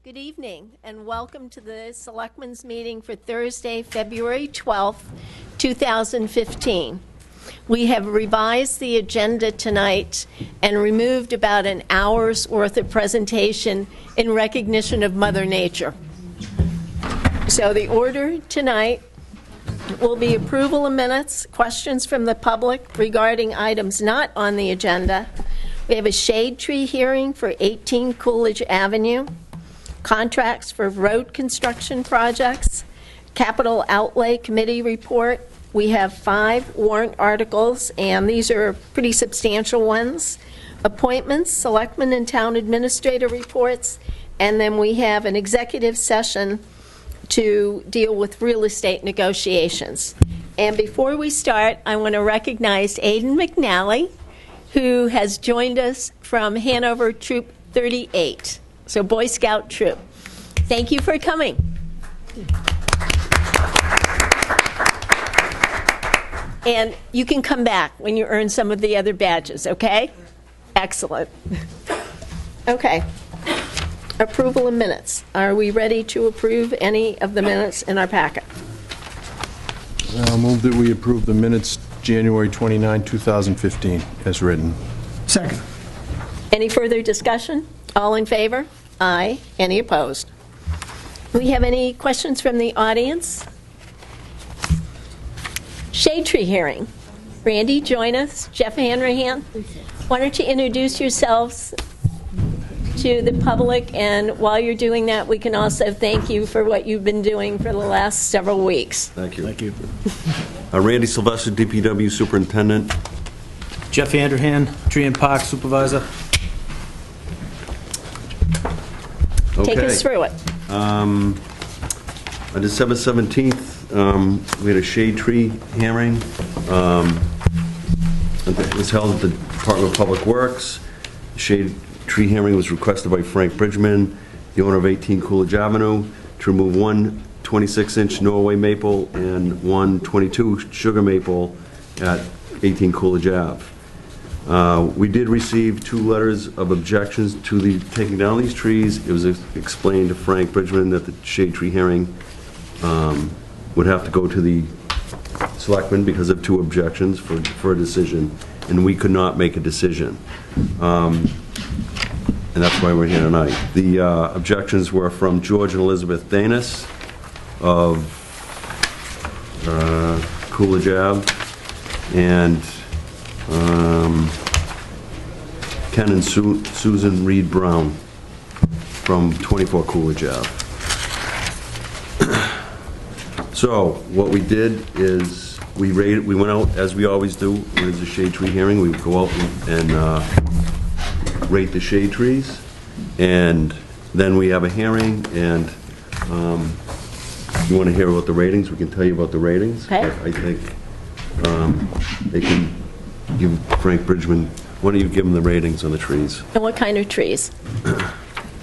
Good evening, and welcome to the Selectmen's meeting for Thursday, February 12th, 2015. We have revised the agenda tonight and removed about an hour's worth of presentation in recognition of Mother Nature. So the order tonight will be approval of minutes, questions from the public regarding items not on the agenda. We have a shade tree hearing for 18 Coolidge Avenue, contracts for road construction projects, capital outlay committee report. We have 5 warrant articles, and these are pretty substantial ones. Appointments, selectmen and town administrator reports, and then we have an executive session to deal with real estate negotiations. And before we start, I want to recognize Aidan McNally, who has joined us from Hanover Troop 38. So Boy Scout troop. Thank you for coming. And you can come back when you earn some of the other badges, okay? Excellent. Okay. Approval of minutes. Are we ready to approve any of the minutes in our packet? I'll move that we approve the minutes January 29, 2015, as written. Second. Any further discussion? All in favor? Aye. Any opposed? Do we have any questions from the audience? Shade tree hearing. Randy, join us. Jeff Hanrahan. Why don't you introduce yourselves to the public, and while you're doing that, we can also thank you for what you've been doing for the last several weeks. Thank you. Thank you. Randy Sylvester, DPW Superintendent. Jeff Hanrahan, Tree and Park Supervisor. Take us through it. On December 17th, we had a shade tree hearing. It was held at the Department of Public Works. The shade tree hearing was requested by Frank Bridgman, the owner of 18 Coolidge Avenue, to remove one 26-inch Norway maple and one 22 sugar maple at 18 Coolidge Ave. We did receive 2 letters of objections to the taking down these trees. It was explained to Frank Bridgman that the shade tree hearing would have to go to the selectmen because of 2 objections for a decision, and we could not make a decision. And that's why we're here tonight. The objections were from George and Elizabeth Danis of Coolidge Ave, and Ken and Susan Reed Brown from 24 Coolidge Ave. So what we did is we went out, as we always do when there's a shade tree hearing. We go out and rate the shade trees, and then we have a hearing, and you want to hear about the ratings, we can tell you about the ratings. Okay. I think they can give Frank Bridgman, why don't you give him the ratings on the trees? And what kind of trees?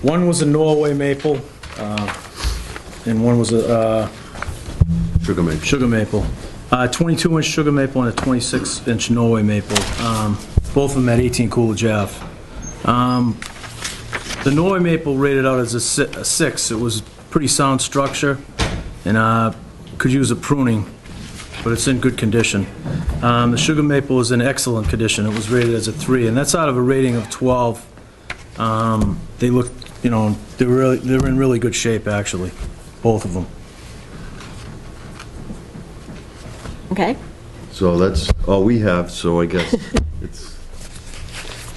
One was a Norway maple, and one was a Sugar maple. sugar maple. 22-inch sugar maple and a 26-inch Norway maple. Both of them at 18 Coolidge Ave. The Norway maple rated out as a 6. It was pretty sound structure, and could use a pruning, but it's in good condition. The sugar maple is in excellent condition. It was rated as a 3, and that's out of a rating of 12. They look, they're in really good shape, actually, both of them. Okay. So that's all we have, so I guess it's...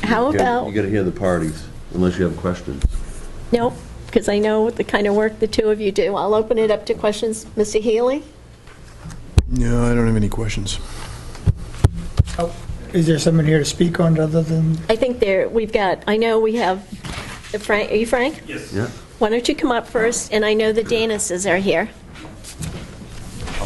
How about... You gotta hear the parties, unless you have questions. Nope, because I know the kind of work the 2 of you do. I'll open it up to questions. Mr. Healy? No, I don't have any questions. Oh, is there someone here to speak on other than? I think we've got, I know we have, Frank, are you Frank? Yes. Yeah. Why don't you come up first, and I know the Danises are here.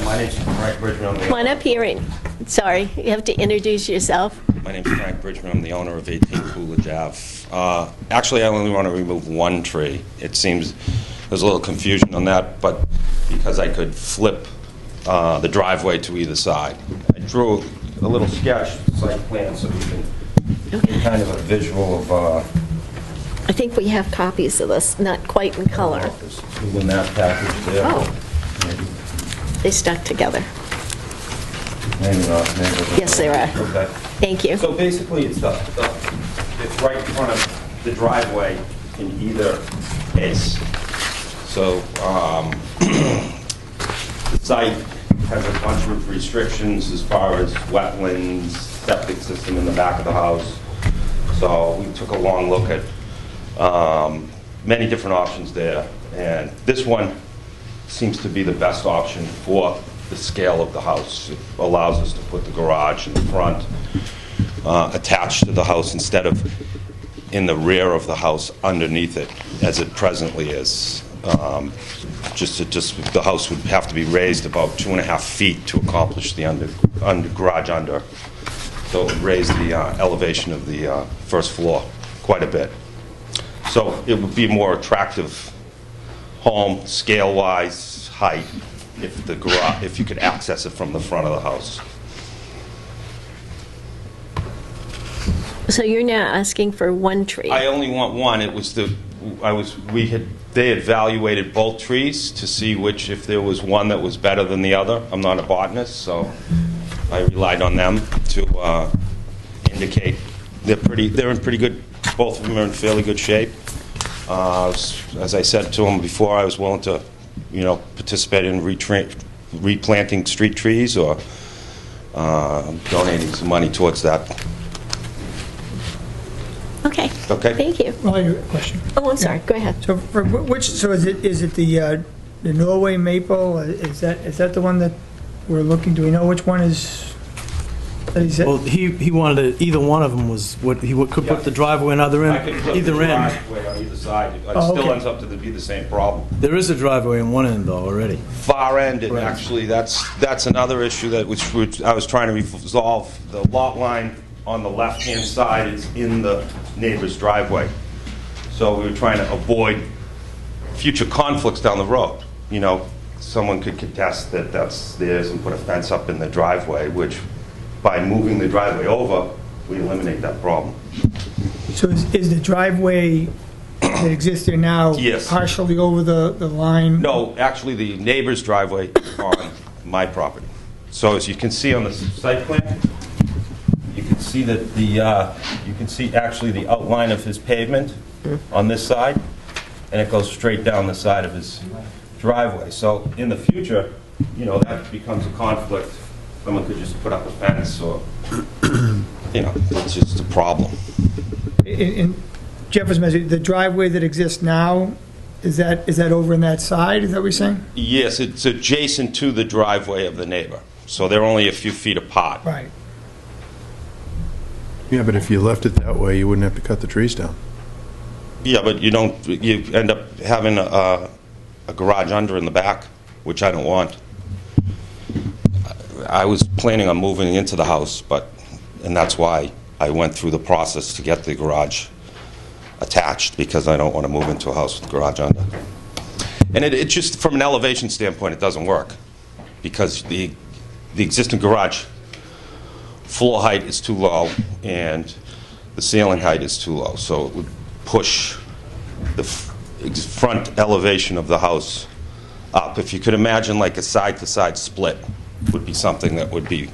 My name's Frank Bridgman. Come on up here, and, sorry, you have to introduce yourself. My name's Frank Bridgman. I'm the owner of 18 Coolidge Ave. Actually, I only want to remove one tree. It seems there's a little confusion on that, but because I could flip the driveway to either side. I drew a little sketch, site plan, so you can get kind of a visual of I think we have copies of this, not quite in color. There's two in that package there. Oh, they stuck together. Maybe not, maybe. Yes, they are. Okay. Thank you. So basically, it's it's right in front of the driveway in either case. So, the site has a bunch of restrictions as far as wetlands, septic system in the back of the house. So we took a long look at many different options there, and this one seems to be the best option for the scale of the house. It allows us to put the garage in the front, attached to the house instead of in the rear of the house underneath it, as it presently is. The house would have to be raised about 2.5 feet to accomplish the garage under. So it would raise the elevation of the first floor quite a bit. So it would be a more attractive home, scale-wise, height, if you could access it from the front of the house. So you're now asking for one tree? I only want one. They had evaluated both trees to see if there was one that was better than the other. I'm not a botanist, so I relied on them to indicate they're in pretty good, both of them are in fairly good shape. As I said to them before, I was willing to, participate in replanting street trees or donating some money towards that. Okay. Okay. Thank you. Well, I have a question. Oh, I'm sorry. Go ahead. So for is it the Norway maple? Is that the one that we're looking, do we know which one is? that he said? Well, he wanted to, either one of them was what, he could put the driveway on either I could end, put the either end. driveway on either side. It Oh, still okay. ends up to be the same problem. There is a driveway on one end though already. Far end, and Right. actually, that's another issue that which I was trying to resolve. The lot line on the left-hand side is in the neighbor's driveway. So we were trying to avoid future conflicts down the road. Someone could contest that that's theirs and put a fence up in the driveway, which by moving the driveway over, we eliminate that problem. So is the driveway that exists there now Yes. partially over the line? No, actually, the neighbor's driveway is on my property. So as you can see on the site plan, you can see that you can see actually the outline of his pavement on this side, and it goes straight down the side of his driveway. So in the future, that becomes a conflict. Someone could just put up a fence or, it's just a problem. In Jefferson, the driveway that exists now, is that over in that side? Is that what you're saying? Yes, it's adjacent to the driveway of the neighbor. So they're only a few feet apart. Right. Yeah, but if you left it that way, you wouldn't have to cut the trees down. Yeah, but you end up having a garage under in the back, which I don't want. I was planning on moving into the house, and that's why I went through the process to get the garage attached, because I don't want to move into a house with the garage under. And it just, from an elevation standpoint, it doesn't work, because the existing garage floor height is too low, and the ceiling height is too low, so it would push the front elevation of the house up. If you could imagine like a side-to-side split would be something that would be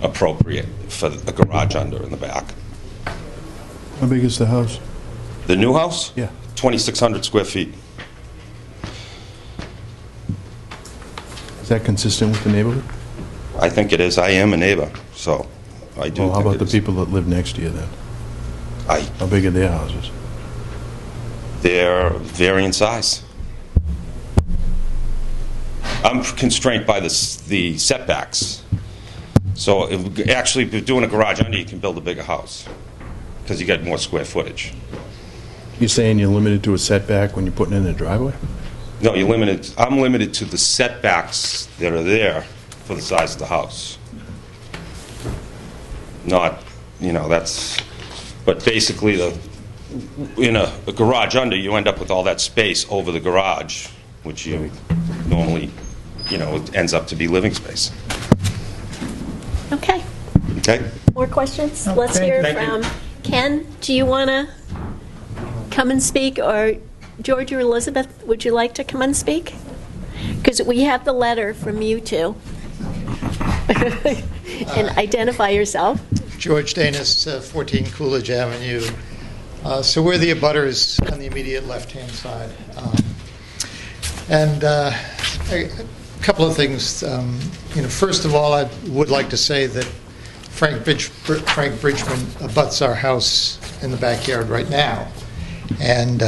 appropriate for a garage under in the back. How big is the house? The new house? Yeah. 2,600 square feet. Is that consistent with the neighborhood? I think it is. I am a neighbor, so I do Well, how think about it the is. people that live next to you then? How big are their houses? They're varying size. I'm constrained by the setbacks. So actually, if you're doing a garage under, you can build a bigger house because you get more square footage. You're saying you're limited to a setback when you're putting in a driveway? No, I'm limited to the setbacks that are there for the size of the house. Not, but basically in a garage under, you end up with all that space over the garage, which you normally, it ends up to be living space. Okay. Okay? More questions? No, Let's thank hear you. Thank you. from Ken. Do you want to? come and speak, or George or Elizabeth, would you like to come and speak? Because we have the letter from you two. And identify yourself. George Danis, 14 Coolidge Avenue. So we're the abutters on the immediate left-hand side. A couple of things. First of all, I would like to say that Frank Bridgman abuts our house in the backyard right now. And,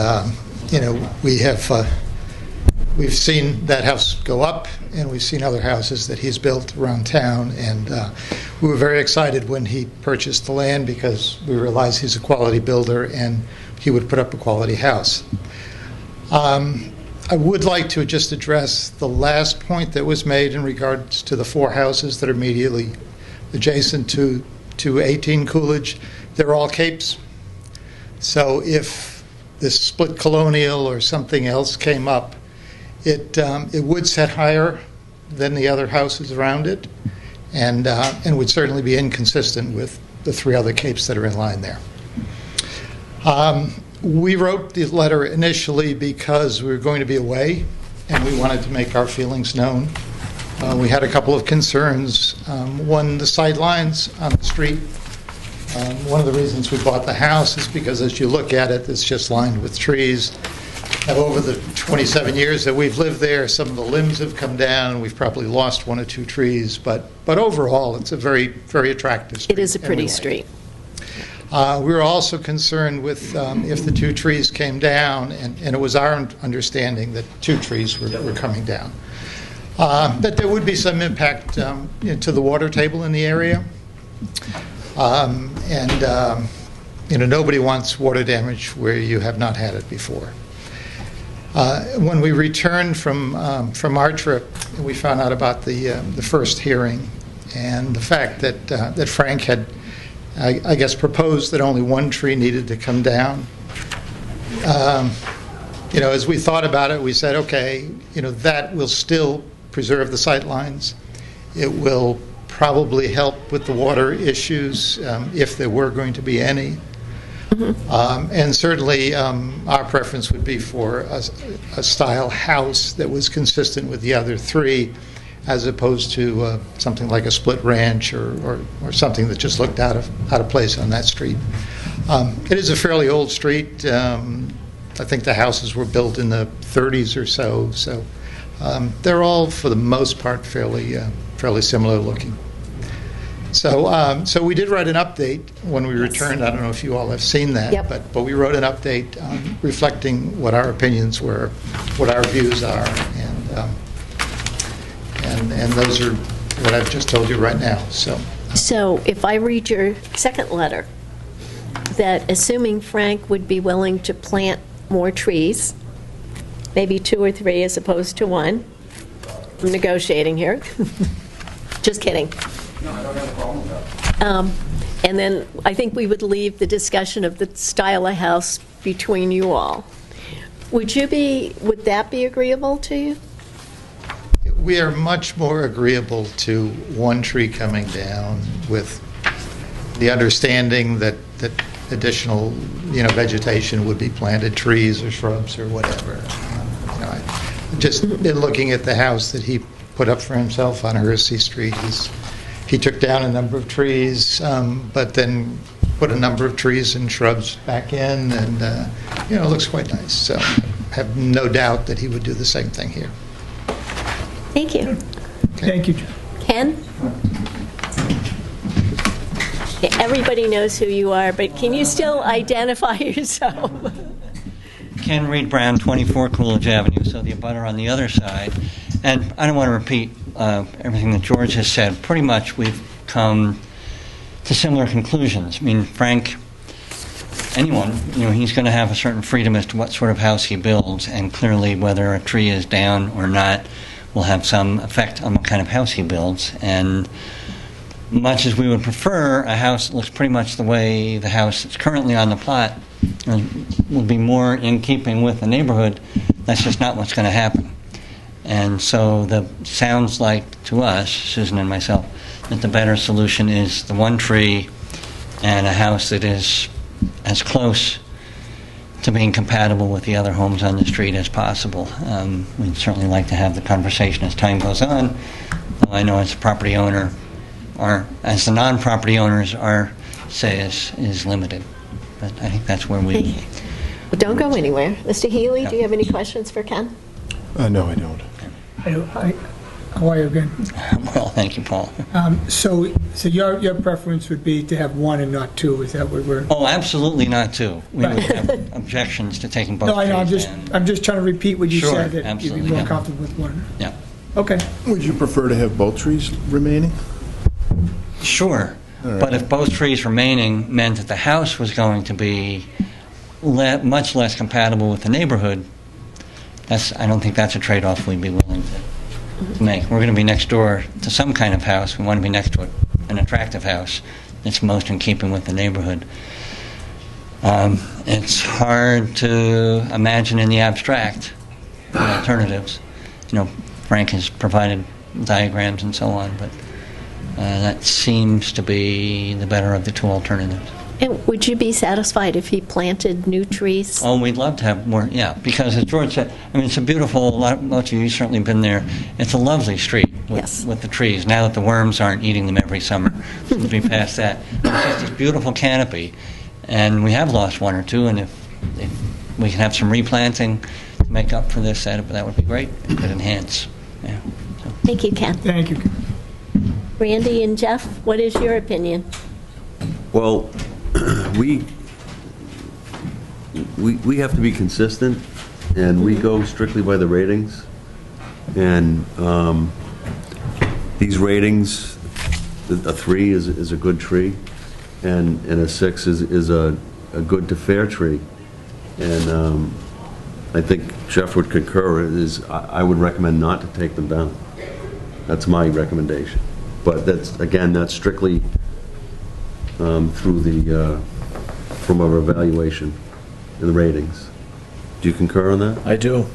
we've seen that house go up, and we've seen other houses that he's built around town, and we were very excited when he purchased the land because we realized he's a quality builder and he would put up a quality house. I would like to just address the last point that was made in regards to the 4 houses that are immediately adjacent to 18 Coolidge. They're all capes. So if this split colonial or something else came up, it would set higher than the other houses around it, and would certainly be inconsistent with the 3 other capes that are in line there. We wrote the letter initially because we were going to be away, and we wanted to make our feelings known. We had a couple of concerns. One, the sight lines on the street. One of the reasons we bought the house is because as you look at it, it's just lined with trees. Now, over the 27 years that we've lived there, some of the limbs have come down. We've probably lost 1 or 2 trees, but overall, it's a very, very attractive street. It is a pretty street. We were also concerned with if the 2 trees came down, and it was our understanding that 2 trees were coming down, that there would be some impact to the water table in the area. Nobody wants water damage where you have not had it before. When we returned from our trip, we found out about the first hearing, and the fact that Frank had, I guess, proposed that only 1 tree needed to come down. As we thought about it, we said, okay, that will still preserve the sight lines. It will probably help with the water issues if there were going to be any. And certainly our preference would be for a style house that was consistent with the other 3, as opposed to something like a split ranch or something that just looked out of place on that street. It is a fairly old street. I think the houses were built in the 30s or so they're all, for the most part, fairly similar looking. So we did write an update when we returned. I don't know if you all have seen that, Yep. but we wrote an update reflecting what our opinions were, what our views are, and those are what I've just told you right now. So if I read your second letter, that assuming Frank would be willing to plant more trees, maybe 2 or 3 as opposed to 1, I'm negotiating here. Just kidding. No, I don't have a problem with that. And then I think we would leave the discussion of the style of house between you all. Would that be agreeable to you? We are much more agreeable to 1 tree coming down with the understanding that additional, vegetation would be planted, trees or shrubs or whatever. Just in looking at the house that he put up for himself on Hersey Street, he took down a number of trees, but then put a number of trees and shrubs back in, and it looks quite nice. So I have no doubt that he would do the same thing here. Thank you. Thank you, John. Ken? Okay, everybody knows who you are, but can you still identify yourself? Ken Reed Brown, 24 Coolidge Avenue, so the abutter on the other side. And I don't want to repeat everything that George has said. Pretty much we've come to similar conclusions. I mean, Frank, anyone, he's going to have a certain freedom as to what sort of house he builds, and clearly whether a tree is down or not will have some effect on what kind of house he builds. And much as we would prefer a house that looks pretty much the way the house that's currently on the plot will be more in keeping with the neighborhood, that's just not what's going to happen. And so sounds like to us, Susan and myself, that the better solution is the 1 tree and a house that is as close to being compatible with the other homes on the street as possible. We'd certainly like to have the conversation as time goes on. I know as a property owner, or as the non-property owners, our say is limited. But I think that's where we... Well, don't go anywhere. Mr. Healy, do you have any questions for Ken? No, I don't. How are you again? Well, thank you, Paul. So your preference would be to have one and not two, is that what we're... Oh, absolutely not two. We would have objections to taking both No, I know, trees I'm just trying to repeat what you Sure, said, that you'd be absolutely, more yeah. comfortable with one. Yeah. Okay. Would you prefer to have both trees remaining? Sure, right. but if both trees remaining meant that the house was going to be much less compatible with the neighborhood, I don't think that's a trade-off we'd be willing to make. We're going to be next door to some kind of house. We want to be next to an attractive house that's most in keeping with the neighborhood. It's hard to imagine in the abstract alternatives. You know, Frank has provided diagrams and so on, but that seems to be the better of the two alternatives. And would you be satisfied if he planted new trees? Oh, we'd love to have more, yeah, because as George said, I mean, it's a beautiful, lots of you certainly been there, it's a lovely street Yes. with the trees, now that the worms aren't eating them every summer, since we passed that. It's just this beautiful canopy, and we have lost one or two, and if we can have some replanting to make up for this, that would be great. It could enhance, yeah. So. Thank you, Ken. Thank you. Randy and Jeff, what is your opinion? Well, we have to be consistent, and we go strictly by the ratings. And these ratings, a 3 is a good tree, and a 6 is a good to fair tree. And I think Jeff would concur. I would recommend not to take them down. That's my recommendation. But that's strictly through from our evaluation and the ratings. Do you concur on that? I do.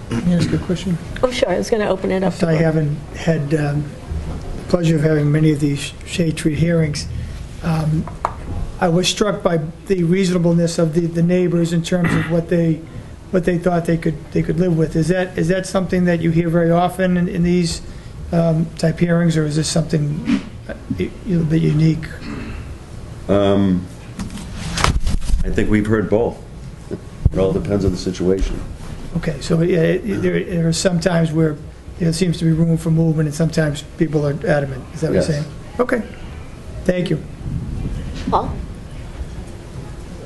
Can I ask a question? Oh, sure, I was going to open it up. I haven't had the pleasure of having many of these shade tree hearings. I was struck by the reasonableess of the neighbors in terms of what they thought they could live with. Is that something that you hear very often in these type hearings, or is this something a little bit unique? I think we've heard both. It all depends on the situation. Okay, so yeah, there are some times where there seems to be room for movement, and sometimes people are adamant. Is that what Yes. you're saying? Okay, thank you. Paul?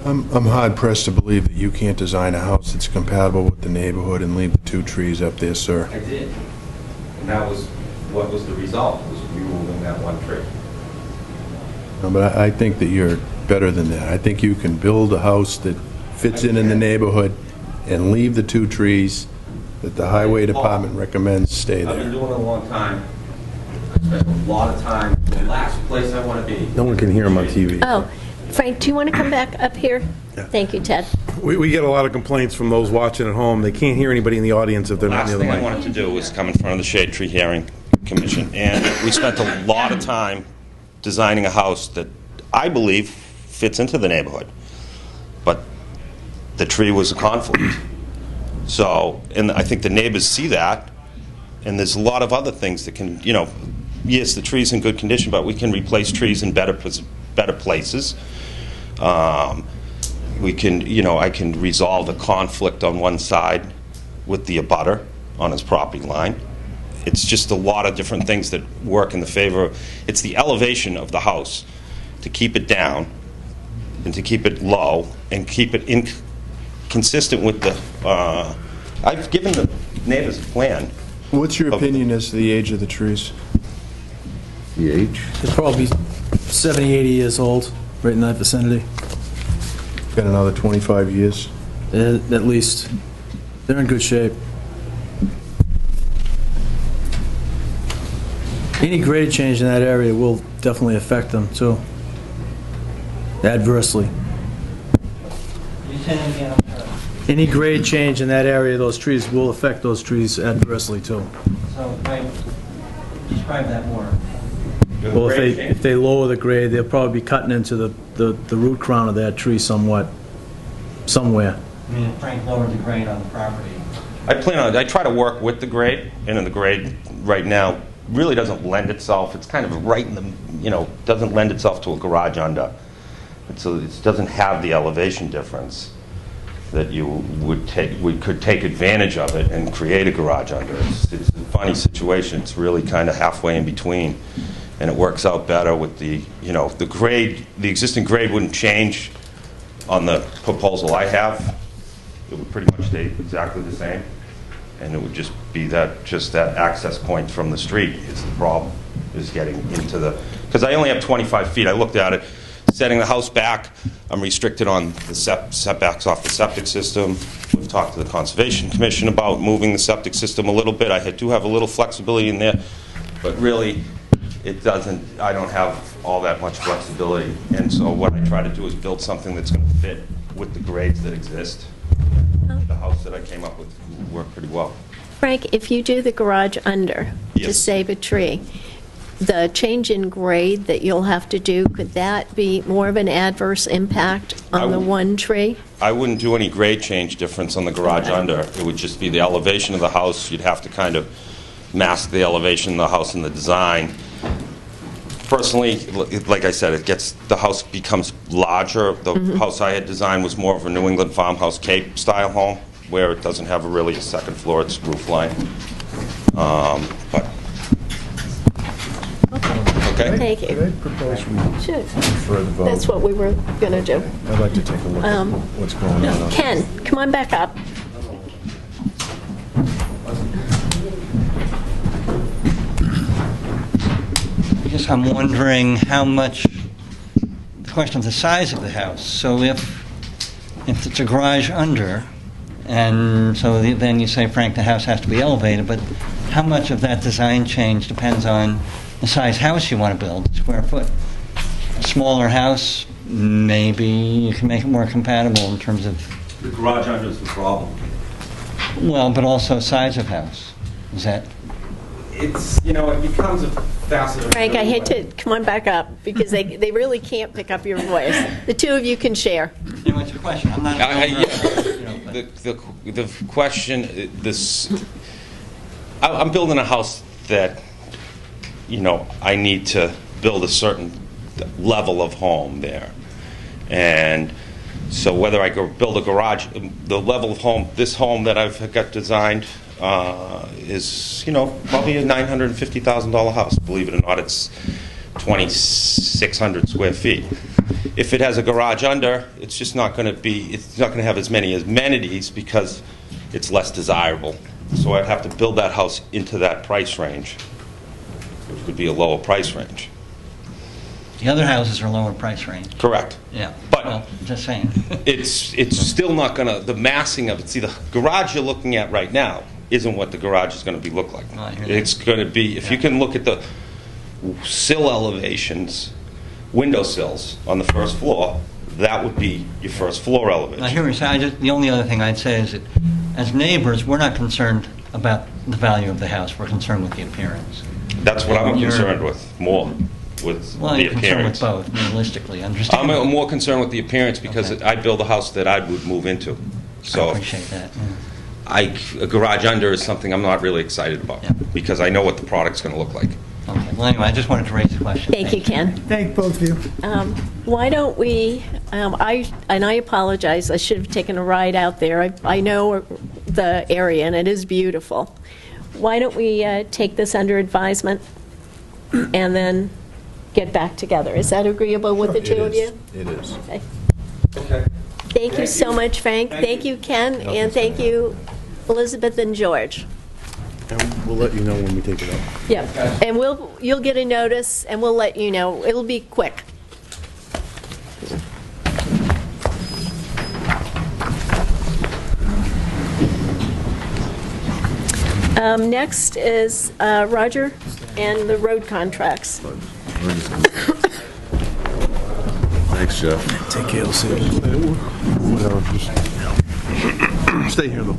I'm hard pressed to believe that you can't design a house that's compatible with the neighborhood and leave the 2 trees up there, sir. I did. And that was what was the result, was removing that one tree. No, but I think that you're better than that. I think you can build a house that fits in the neighborhood and leave the 2 trees that the highway department recommends stay I've been there. doing it a long time. I spent a lot of time. The last place I want to be. No one can hear him on TV. Oh, Frank, do you want to come back up here? Thank you, Ted. We get a lot of complaints from those watching at home. They can't hear anybody in the audience if they're not Last near the thing I mic. wanted to do was come in front of the Shade Tree Hearing Commission, and we spent a lot of time designing a house that I believe fits into the neighborhood, but the tree was a conflict. So, and I think the neighbors see that, and there's a lot of other things that can, yes, the tree's in good condition, but we can replace trees in better places. We can, I can resolve the conflict on one side with the abutter on his property line. It's just a lot of different things that work in the favor. It's the elevation of the house to keep it down and to keep it low and keep it consistent with the. I've given the neighbors a plan. What's your opinion as to the age of the trees? The age? They're probably 70, 80 years old, right in that vicinity, Got another 25 years? at least. They're in good shape. Any grade change in that area will definitely affect them, too, adversely. You say that again, I'm sorry. Any grade change in that area, those trees will affect those trees adversely, too. So, describe that more. Well, if they lower the grade, they'll probably be cutting into the root crown of that tree somewhat. somewhere. I mean, if Frank lowered the grade on the property. I try to work with the grade, and the grade right now really doesn't lend itself. It's kind of right in the, doesn't lend itself to a garage under. And so it doesn't have the elevation difference that we could take advantage of it and create a garage under. It's a funny situation. It's really kind of halfway in between, and it works out better with the grade. The existing grade wouldn't change on the proposal I have. It would pretty much stay exactly the same, and it would just be that access point from the street is the problem, is getting into the, because I only have 25 feet. I looked at it. Setting the house back, I'm restricted on the setbacks off the septic system. We've talked to the Conservation Commission about moving the septic system a little bit. I do have a little flexibility in there, but really, I don't have all that much flexibility. And so what I try to do is build something that's going to fit with the grades that exist. The house that I came up with worked pretty well. Frank, if you do the garage under to Yes. save a tree, the change in grade that you'll have to do, could that be more of an adverse impact on the one tree? I wouldn't do any grade change difference on the garage under. It would just be the elevation of the house. You'd have to kind of mask the elevation of the house in the design. Personally, like I said, the house becomes larger. The house I had designed was more of a New England farmhouse cape style home, where it doesn't have really a second floor, it's roof line. But okay. Thank Could you. I propose we Sure. defer the vote? That's what we were going to do. I'd like to take a look at what's going on. Ken, come on back up. I guess I'm wondering how much, the question of the size of the house. So if it's a garage under, and so then you say, Frank, the house has to be elevated, but how much of that design change depends on the size house you want to build, square foot? A smaller house, maybe you can make it more compatible in terms of, The garage under is the problem. well, but also size of house. Is that? It becomes a facet of... Frank, I hate to, come on back up, because they really can't pick up your voice. The two of you can share. It's a question. I'm not. The question, I'm building a house that, I need to build a certain level of home there. And so whether I go build a garage, the level of home, this home that I've got designed is, probably a $950,000 house. Believe it or not, it's 2,600 square feet. If it has a garage under, it's just not going to have as many amenities because it's less desirable. So I'd have to build that house into that price range, which would be a lower price range. The other houses are lower price range. Correct. Yeah. But well, just saying. it's still not going to, the massing of it, see, the garage you're looking at right now isn't what the garage is going to look like. Oh, I hear that. It's going to be, if you can look at the sill elevations, window sills on the first floor, that would be your first floor elevation. I hear you say. The only other thing I'd say is that as neighbors, we're not concerned about the value of the house. We're concerned with the appearance. That's what I'm You're- concerned with, more, with Well, the you're concerned with appearance. both, realistically. I'm Understand? more concerned with the appearance because Okay. I build a house that I would move into. I So appreciate that. Yeah. a garage under is something I'm not really excited about Yeah. because I know what the product's going to look like. Okay. Well, anyway, I just wanted to raise the question. Thank you, Ken. Thank both of you. Why don't we, I apologize, I should have taken a ride out there. I know the area, and it is beautiful. Why don't we take this under advisement and then get back together? Is that agreeable with the two of you? It is. Okay. Okay. Thank you so much, Frank. Thank you, Ken, and thank you, Elizabeth and George. And we'll let you know when we take it up. Yeah, and you'll get a notice, and we'll let you know. It'll be quick. Next is Roger and the road contracts. Thanks, Jeff. Take care, we'll see you. Whatever, just stay here, though.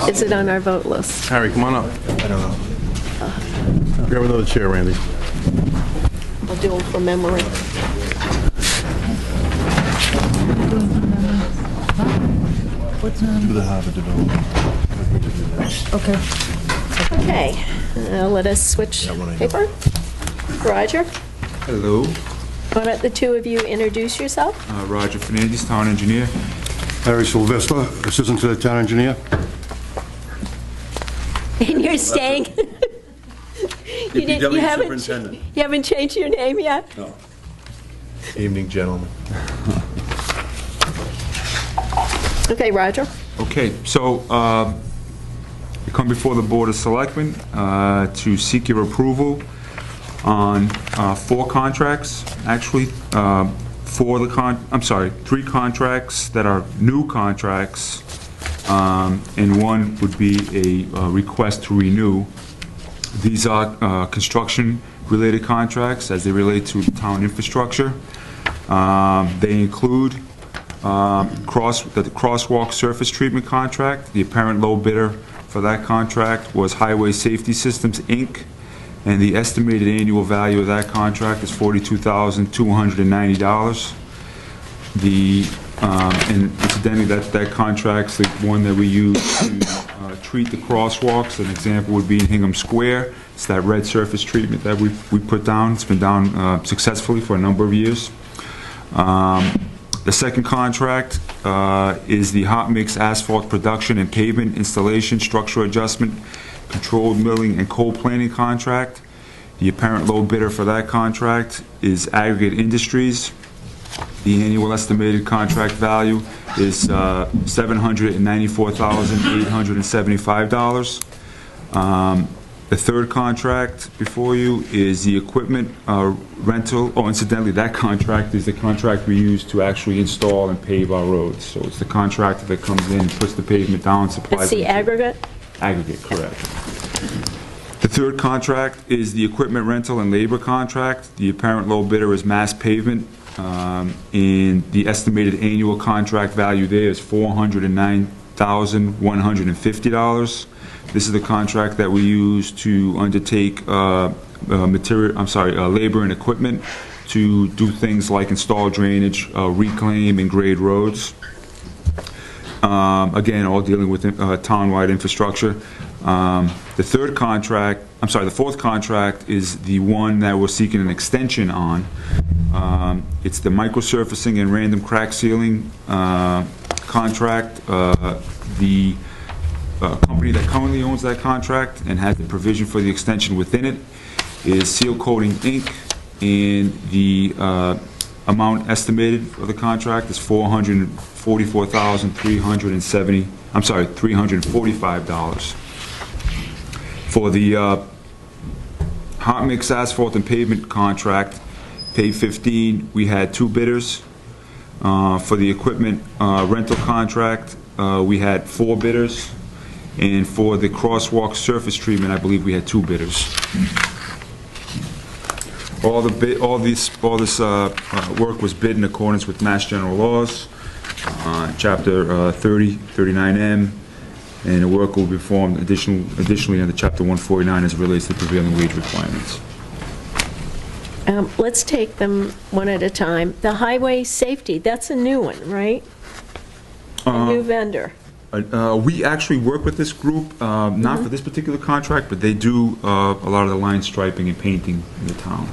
Is it on our vote list? Harry, come on up. I don't know. Grab another chair, Randy. I'll do them from memory. Do the Harvard development. Okay. Okay, let us switch paper. Roger, Hello, why don't the two of you introduce yourself? Roger Fernandez, Town Engineer. Harry Sylvester, Assistant to the Town Engineer. And you're staying? You DPW haven't, Superintendent. you haven't changed your name yet? No. Evening, gentlemen. Okay, Roger. Okay, so we come before the Board of Selectmen to seek your approval on 4 contracts, actually, 3 contracts that are new contracts, and 1 would be a request to renew. These are construction-related contracts as they relate to town infrastructure. They include the crosswalk surface treatment contract. The apparent low bidder for that contract was Highway Safety Systems, Inc., and the estimated annual value of that contract is $42,290. And incidentally, that contract's the one that we use to treat the crosswalks. An example would be in Hingham Square. It's that red surface treatment that we put down. It's been down successfully for a number of years. The second contract is the hot mix asphalt production and pavement installation, structure adjustment, controlled milling, and coal planning contract. The apparent low bidder for that contract is Aggregate Industries. The annual estimated contract value is $794,875. The third contract before you is the equipment rental. Oh, incidentally, that contract is the contract we use to actually install and pave our roads. So it's the contractor that comes in and puts the pavement down, supplies. That's the aggregate? Aggregate, correct. The third contract is the equipment rental and labor contract. The apparent low bidder is Mass Pavement, and the estimated annual contract value there is $409,150. This is the contract that we use to undertake labor and equipment to do things like install drainage, reclaim, and grade roads. Again, all dealing with town-wide infrastructure. The fourth contract is the one that we're seeking an extension on. It's the microsurfacing and random crack sealing contract. The company that currently owns that contract and has the provision for the extension within it is Seal Coating, Inc., and the amount estimated for the contract is $345. For the hot mix asphalt and pavement contract, pay 15, we had 2 bidders. For the equipment rental contract, we had 4 bidders. And for the crosswalk surface treatment, I believe we had 2 bidders. All this work was bid in accordance with Mass General Laws, Chapter 3039M, and the work will be performed additionally under Chapter 149 as it relates to prevailing wage requirements. Let's take them one at a time. The highway safety, that's a new one, right? A new vendor. We actually work with this group, not for this particular contract, but they do a lot of the line striping and painting in the town.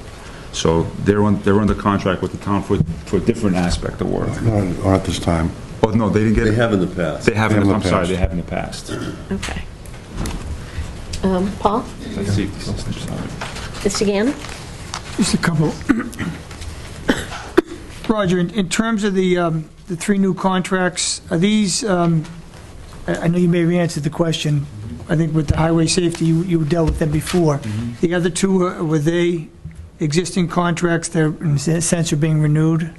So they're under contract with the town for a different aspect of work. Not at this time. Oh, no, they didn't get it? They have in the past. They have, I'm sorry, they have in the past. Okay. Paul? That's safety systems, sorry. Mr. Gannon? Just a couple. Roger, in terms of the 3 new contracts, are these, I know you may have answered the question, I think with the highway safety, you dealt with them before. The other 2, were they existing contracts that in a sense are being renewed?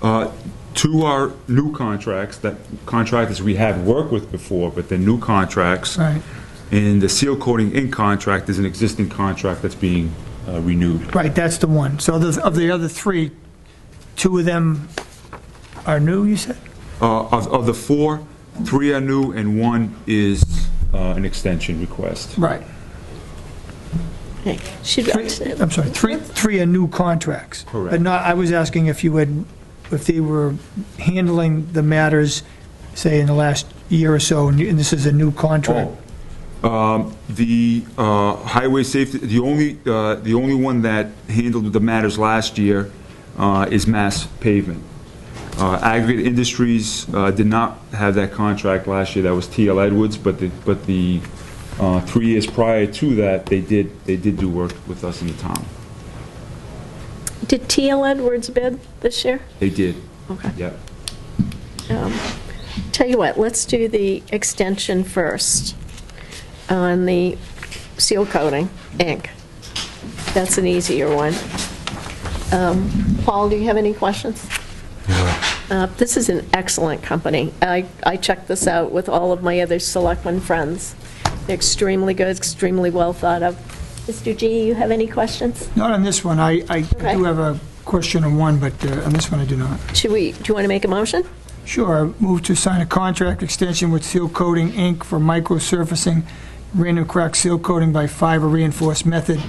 2 are new contracts, that contractors we have worked with before, but they're new contracts. Right. And the Seal Coating Inc. contract is an existing contract that's being renewed. Right, that's the one. So of the other 3, 2 of them are new, you said? Of the 4, 3 are new and 1 is an extension request. Right. Okay. I'm sorry, 3 are new contracts. Correct. But not, I was asking if they were handling the matters say, in the last year or so, and this is a new contract? The highway safety, the only one that handled the matters last year is Mass Pavement. Aggregate Industries did not have that contract last year. That was T.L. Edwards, but the 3 years prior to that, they did do work with us in the town. Did T.L. Edwards bid this year? They did. Okay. Yep. Tell you what, let's do the extension first on the seal coating ink. That's an easier one. Paul, do you have any questions? This is an excellent company. I checked this out with all of my other selectmen friends. They're extremely good, extremely well thought of. Mr. G, you have any questions? Not on this one. I Okay. do have a question on one, but on this one I do not. Do you want to make a motion? Sure. I move to sign a contract extension with Seal Coating, Inc. for microsurfacing random crack seal coating by fiber reinforced method.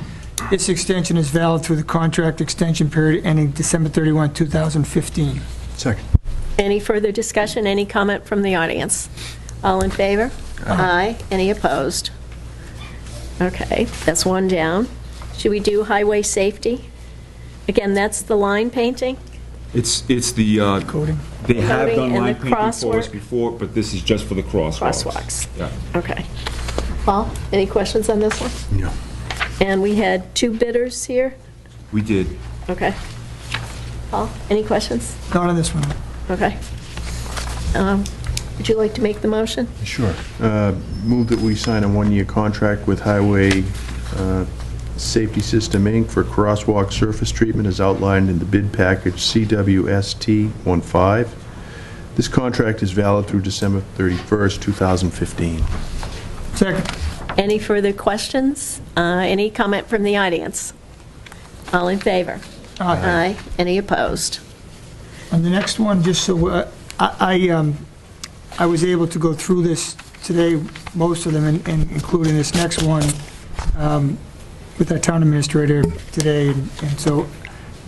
This extension is valid through the contract extension period ending December 31, 2015. Second. Any further discussion, any comment from the audience? All in favor? Aye. Any opposed? Okay, that's one down. Should we do highway safety? Again, that's the line painting? It's the, Coating. they have Coating done and line the painting for us crosswalk? before, but this is just for the crosswalks. Crosswalks. Yeah. Okay. Paul, any questions on this one? No. And we had 2 bidders here? We did. Okay. Paul, any questions? Not on this one. Okay. Would you like to make the motion? Sure. Move that we sign a 1-year contract with Highway Safety System, Inc. for crosswalk surface treatment as outlined in the bid package CWST 15. This contract is valid through December 31st, 2015. Second. Any further questions? Any comment from the audience? All in favor? Aye. Any opposed? On the next one, just so, I was able to go through this today, most of them, and including this next one, with our town administrator today, and so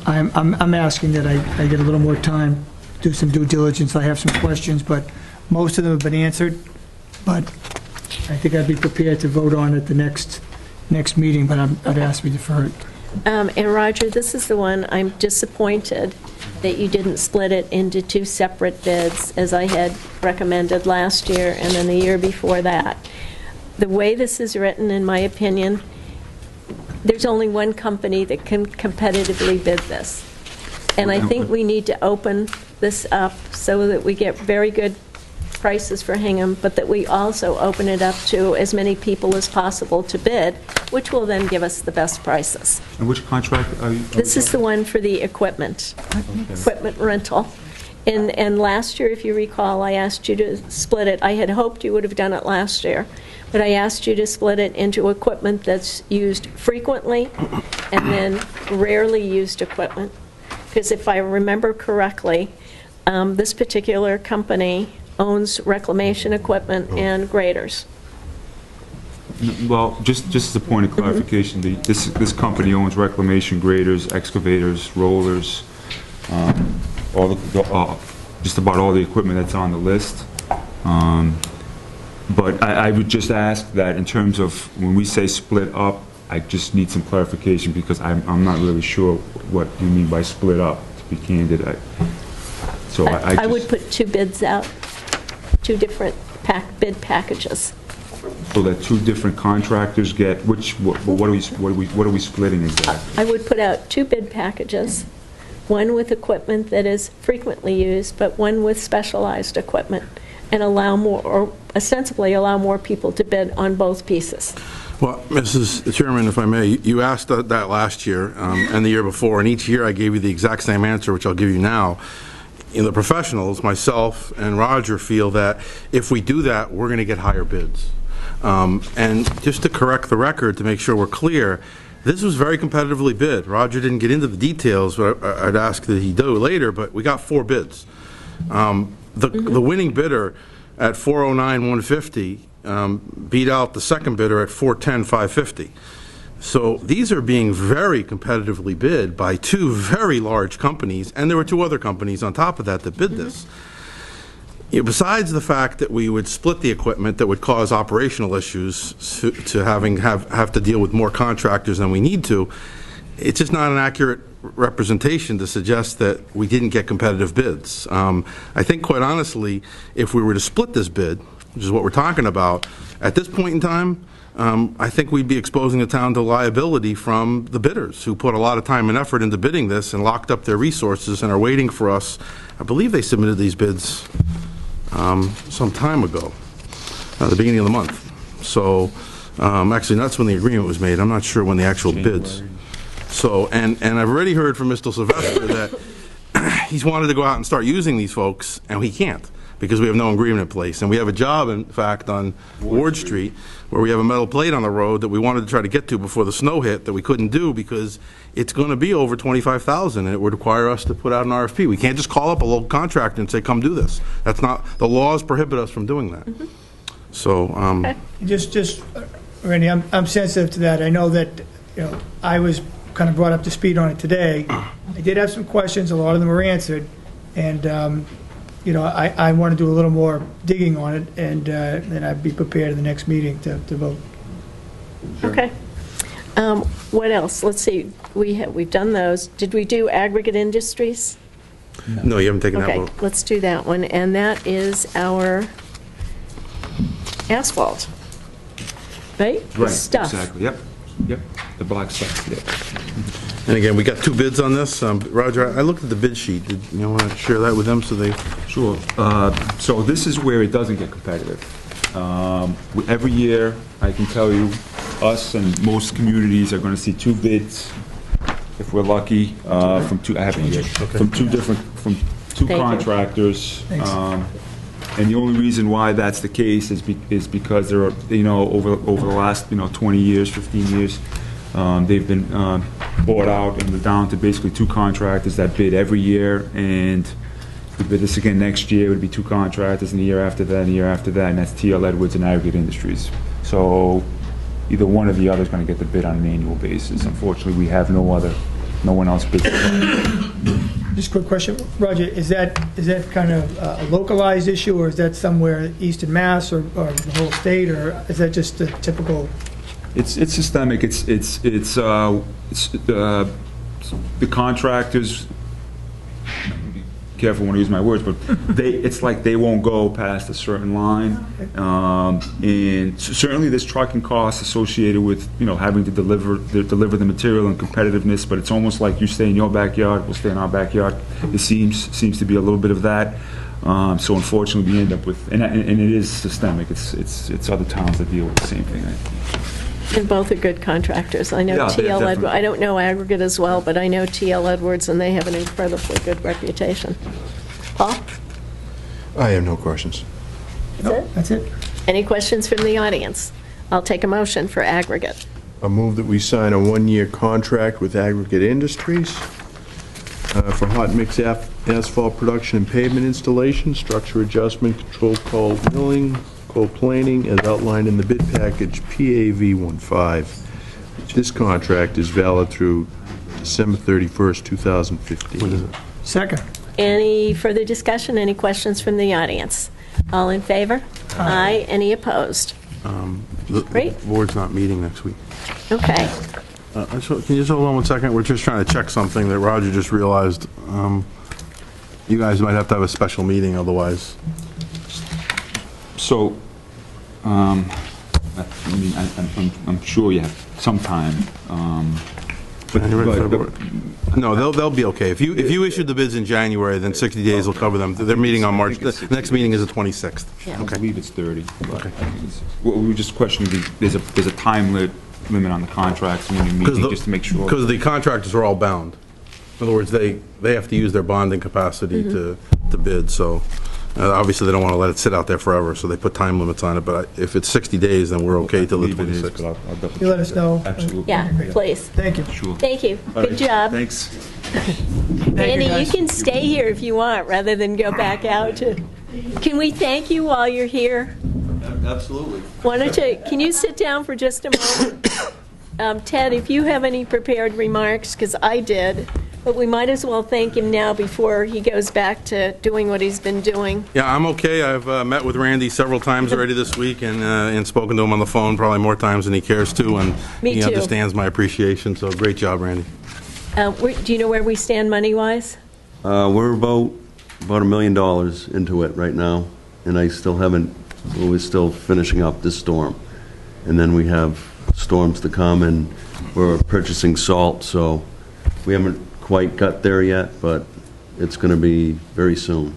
I'm asking that I get a little more time, do some due diligence. I have some questions, but most of them have been answered, but I think I'd be prepared to vote on at the next meeting, but I'd ask me to defer it. And Roger, this is the one I'm disappointed that you didn't split it into 2 separate bids, as I had recommended last year and then the year before that. The way this is written, in my opinion, there's only one company that can competitively bid this. And I think we need to open this up so that we get very good prices for Hingham, but that we also open it up to as many people as possible to bid, which will then give us the best prices. And which contract are you? This is the one for the equipment rental. And last year, if you recall, I asked you to split it. I had hoped you would have done it last year, but I asked you to split it into equipment that's used frequently and then rarely used equipment. Because if I remember correctly, this particular company owns reclamation equipment and graders. Well, just as a point of clarification, this company owns reclamation graders, excavators, rollers, just about all the equipment that's on the list. But I would just ask that in terms of when we say split up, I just need some clarification because I'm not really sure what you mean by split up, to be candid. I would put 2 bids out, 2 different bid packages. So that 2 different contractors get, what are we splitting exactly? I would put out 2 bid packages, one with equipment that is frequently used, but one with specialized equipment, and allow more, or ostensibly allow more people to bid on both pieces. Well, Mrs. Chairman, if I may, you asked that last year and the year before, and each year I gave you the exact same answer, which I'll give you now. The professionals, myself and Roger, feel that if we do that, we're going to get higher bids. And just to correct the record, to make sure we're clear, this was very competitively bid. Roger didn't get into the details, but I'd ask that he do later, but we got 4 bids. The winning bidder at $409,150 beat out the second bidder at $410,550. So these are being very competitively bid by 2 very large companies, and there were 2 other companies on top of that bid this. besides the fact that we would split the equipment that would cause operational issues to have to deal with more contractors than we need to, it's just not an accurate representation to suggest that we didn't get competitive bids. I think, quite honestly, if we were to split this bid, which is what we're talking about, at this point in time, I think we'd be exposing the town to liability from the bidders who put a lot of time and effort into bidding this and locked up their resources and are waiting for us. I believe they submitted these bids some time ago, the beginning of the month. So actually, that's when the agreement was made. I'm not sure when the actual bids. So, and I've already heard from Mr. Sylvester that he's wanted to go out and start using these folks, and he can't because we have no agreement in place. And we have a job, in fact, on Ward Street where we have a metal plate on the road that we wanted to try to get to before the snow hit that we couldn't do because it's going to be over $25,000 and it would require us to put out an RFP. We can't just call up a local contractor and say, come do this. That's not, the laws prohibit us from doing that. Mm-hmm. So, Just, Randy, I'm sensitive to that. I know that, I was kind of brought up to speed on it today. I did have some questions, a lot of them were answered, and, I want to do a little more digging on it, and then I'd be prepared in the next meeting to vote. Okay. What else? Let's see, we've done those. Did we do aggregate industries? no, you haven't taken that Okay, vote. let's do that one, and that is our asphalt, right? The Right, stuff. exactly, yep, the black stuff, yeah. And again, we got two bids on this. Roger, I looked at the bid sheet. Did you want to share that with them so they... Sure. So this is where it doesn't get competitive. Every year, I can tell you, us and most communities are going to see two bids, if we're lucky, from two, I have it here, from two you. contractors. Thanks. And the only reason why that's the case is because there are, over the last, 20 years, 15 years, they've been bought out and we're down to basically two contractors that bid every year, and if we bid this again next year, it would be two contractors, and the year after that, and the year after that, and that's T.L. Edwards and Aggregate Industries. So either one or the other is going to get the bid on an annual basis. Unfortunately, we have no one else bids. Just a quick question, Roger, is that kind of a localized issue, or is that somewhere east in Mass, or the whole state, or is that just a typical? It's systemic. It's the contractors. Be careful when I use my words, but it's like they won't go past a certain line, and certainly there's trucking costs associated with having to deliver the material and competitiveness. But it's almost like you stay in your backyard, we'll stay in our backyard. It seems to be a little bit of that. So unfortunately, we end up with, and it is systemic. It's other towns that deal with the same thing. And both are good contractors. I know Yeah, they're T.L. Edwards, definitely- I don't know Aggregate as well, but I know T.L. Edwards, and they have an incredibly good reputation. Paul? I have no questions. That's it? Any questions from the audience? I'll take a motion for Aggregate. I move that we sign a one-year contract with Aggregate Industries for hot mix asphalt production and pavement installation, structure adjustment, control cold milling, cold planing, as outlined in the bid package PAV15. This contract is valid through December 31st, 2015. Second. Any further discussion? Any questions from the audience? All in favor? Aye. Any opposed? The Great. board's not meeting next week. Okay. Can you just hold on 1 second? We're just trying to check something that Roger just realized. You guys might have to have a special meeting otherwise. So, I mean, I'm sure you have some time. No, they'll be okay. If you issued the bids in January, then 60 days will cover them. They're meeting on March, the next meeting is the 26th. Yeah. I believe it's 30. Okay. We were just questioning, there's a time limit on the contracts, meeting, just to make sure. Because the contractors are all bound. In other words, they have to use their bonding capacity to bid, so obviously they don't want to let it sit out there forever, so they put time limits on it, but if it's 60 days, then we're okay till the 26th. You let us know. Absolutely. Yeah, please. Thank you. Sure. Thank you. All Good right. job. Thanks. Andy, you guys. can stay here if you want, rather than go back out to... Can we thank you while you're here? Absolutely. Why don't you, can you sit down for just a moment? Ted, if you have any prepared remarks, because I did, But we might as well thank him now before he goes back to doing what he's been doing. Yeah, I'm okay. I've met with Randy several times already this week and spoken to him on the phone probably more times than he cares to, and Me he too. understands my appreciation, so great job, Randy. Do you know where we stand money-wise? We're about $1 million into it right now, and I still haven't, we're still finishing up this storm. And then we have storms to come, and we're purchasing salt, so we haven't quite got there yet, but it's going to be very soon.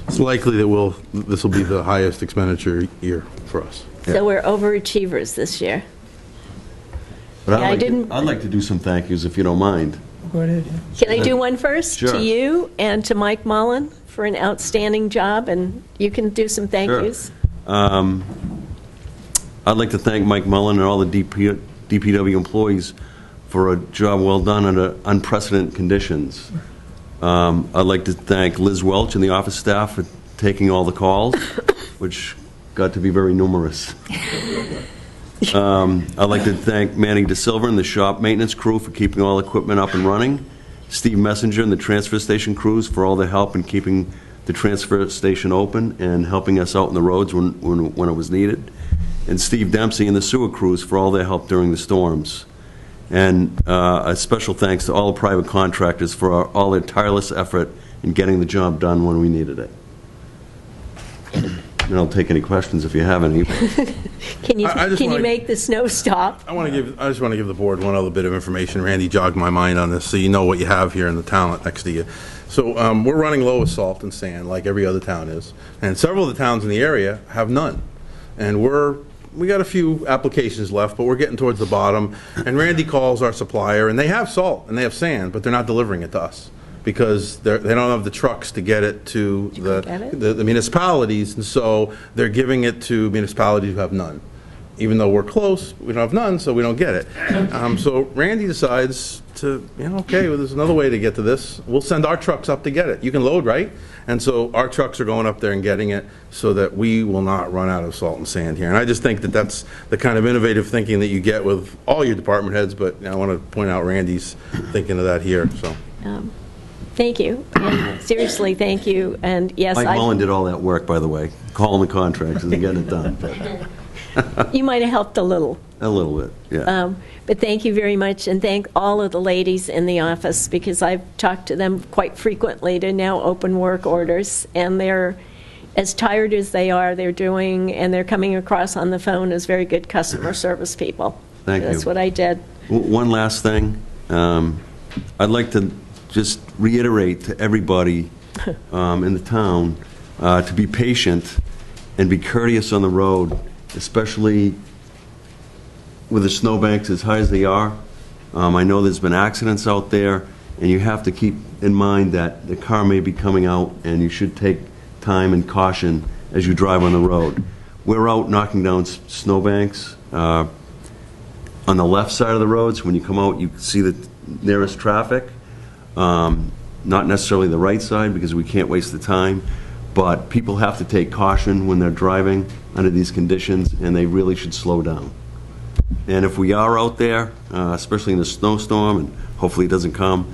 It's likely that this will be the highest expenditure year for us. So we're overachievers this year. But Yeah, I didn't- I'd like to do some thank yous, if you don't mind. Go ahead. Can I do one first? Sure. To you and to Mike Mullen for an outstanding job, and you can do some thank Sure. yous. I'd like to thank Mike Mullen and all the DPW employees for a job well done under unprecedented conditions. I'd like to thank Liz Welch and the office staff for taking all the calls, which got to be very numerous. I'd like to thank Manny DeSilva and the shop maintenance crew for keeping all equipment up and running, Steve Messenger and the transfer station crews for all their help in keeping the transfer station open and helping us out in the roads when it was needed, and Steve Dempsey and the sewer crews for all their help during the storms. And a special thanks to all the private contractors for all their tireless effort in getting the job done when we needed it. And I'll take any questions if you have any. Can you, I just can you wanna- make the snow stop? I just want to give the board one other bit of information. Randy jogged my mind on this, so you know what you have here in the talent next to you. So we're running low with salt and sand, like every other town is, and several of the towns in the area have none. And we got a few applications left, but we're getting towards the bottom. And Randy calls our supplier, and they have salt and they have sand, but they're not delivering it to us because they don't have the trucks to get it to the municipalities, and so they're giving it to municipalities who have none. Even though we're close, we don't have none, so we don't get it. So Randy decides to, okay, well, there's another way to get to this. We'll send our trucks up to get it. You can load, right? And so our trucks are going up there and getting it so that we will not run out of salt and sand here. And I just think that that's the kind of innovative thinking that you get with all your department heads, but I want to point out Randy's thinking of that here, so. Thank you. And seriously, thank you. And yes, Mike Mullen did all that work, by the way, calling the contractors and getting it done. you might have helped a little. A little bit, yeah. But thank you very much, and thank all of the ladies in the office, because I've talked to them quite frequently to now open work orders, and they're as tired as they are, they're doing, and they're coming across on the phone as very good customer service people. Thank you. That's what I did. One last thing. I'd like to just reiterate to everybody in the town to be patient and be courteous on the road, especially with the snowbanks as high as they are. I know there's been accidents out there, and you have to keep in mind that the car may be coming out, and you should take time and caution as you drive on the road. We're out knocking down snowbanks on the left side of the roads. When you come out, you see the nearest traffic. Not necessarily the right side, because we can't waste the time, but people have to take caution when they're driving under these conditions, and they really should slow down. And if we are out there, especially in the snowstorm, and hopefully it doesn't come,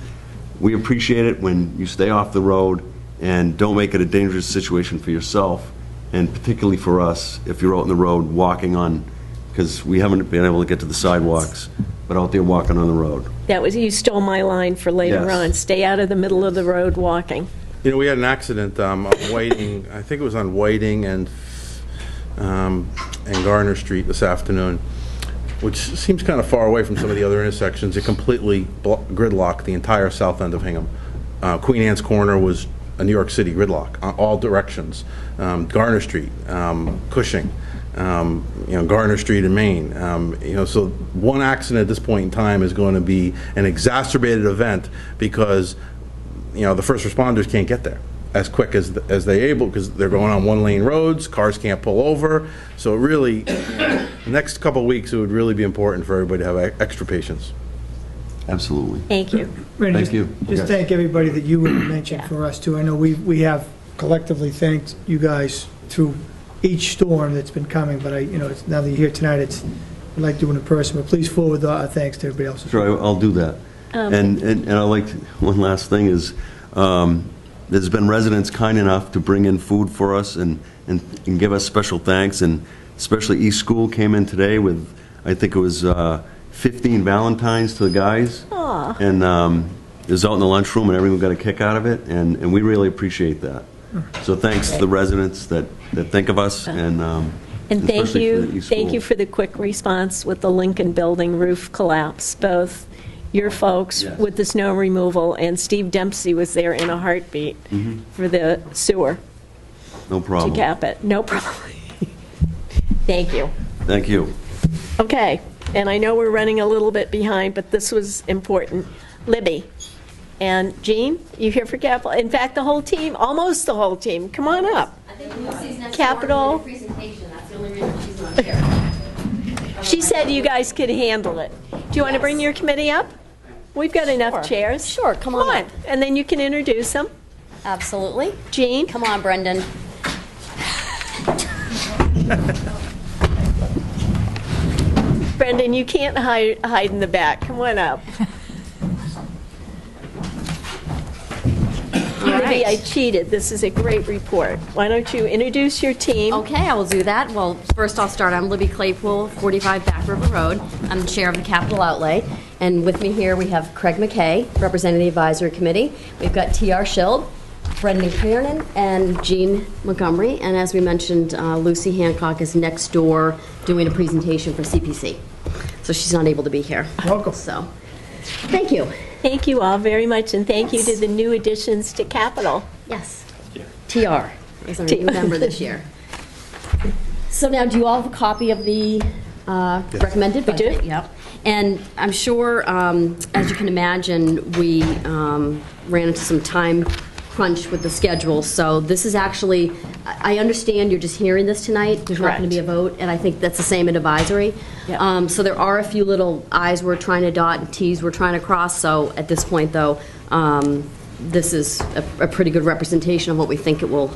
we appreciate it when you stay off the road and don't make it a dangerous situation for yourself, and particularly for us, if you're out on the road walking on, because we haven't been able to get to the sidewalks, but out there walking on the road. You stole my line for later Yes. on. Stay out of the middle of the road walking. We had an accident on Whiting, I think it was on Whiting and Garner Street this afternoon, which seems kind of far away from some of the other intersections. It completely gridlocked the entire south end of Hingham. Queen Anne's Corner was a New York City gridlock, all directions. Garner Street, Cushing, Garner Street in Maine. So one accident at this point in time is going to be an exacerbated event because, the first responders can't get there as quick as they able, because they're going on one-lane roads, cars can't pull over. So it really, the next couple of weeks, it would really be important for everybody to have extra patience. Absolutely. Thank you. Randy, Thank you. Just thank everybody that you would mention for us, too. I know we have collectively thanked you guys through each storm that's been coming, but it's, now that you're here tonight, I'd like doing it in person, but please forward our thanks to everybody else. Sure, I'll do that. And I like, one last thing is, there's been residents kind enough to bring in food for us and give us special thanks, and especially East School came in today with, I think it was 15 Valentines to the guys. Aw. And it was out in the lunchroom, and everyone got a kick out of it, and we really appreciate that. So thanks to the residents that think of us, and And thank especially for the you, East thank School. you for the quick response with the Lincoln Building roof collapse, both your folks Yes. with the snow removal, and Steve Dempsey was there in a heartbeat for the sewer No to problem. cap it. No problem. Thank you. Thank you. Okay, and I know we're running a little bit behind, but this was important. Libby and Jean, you here for capital? In fact, the whole team, almost the whole team, come on up. I think Lucy's next Capital. door doing a presentation. That's the only reason she's not here. She said you guys could handle it. Do you want to bring your committee up? We've got enough Sure. chairs. Sure, come on up. And then you can introduce them. Absolutely. Jean? Come on, Brendan. Brendan, you can't hide in the back. Come on up. Libby, I cheated. This is a great report. Why don't you introduce your team? Okay, I will do that. Well, first I'll start. I'm Libby Claypool, 45 Back River Road. I'm the chair of the Capital Outlay. And with me here, we have Craig McKay, representing the advisory committee. We've got T.R. Schild, Brendan Kiernan, and Jean Montgomery. And as we mentioned, Lucy Hancock is next door doing a presentation for CPC. So she's not able to be here. Welcome. So, thank you. Thank you all very much, and thank you to the new additions to Capital. Yes. TR is our new member this year. So now, do you all have a copy of the recommended We do. budget? Yep. And I'm sure, as you can imagine, we ran into some time crunch with the schedule. So this is actually, I understand you're just hearing this tonight. There's not going to be a vote, and I think that's the same at advisory. Yep. So there are a few little I's we're trying to dot and T's we're trying to cross. So at this point, though, this is a pretty good representation of what we think it will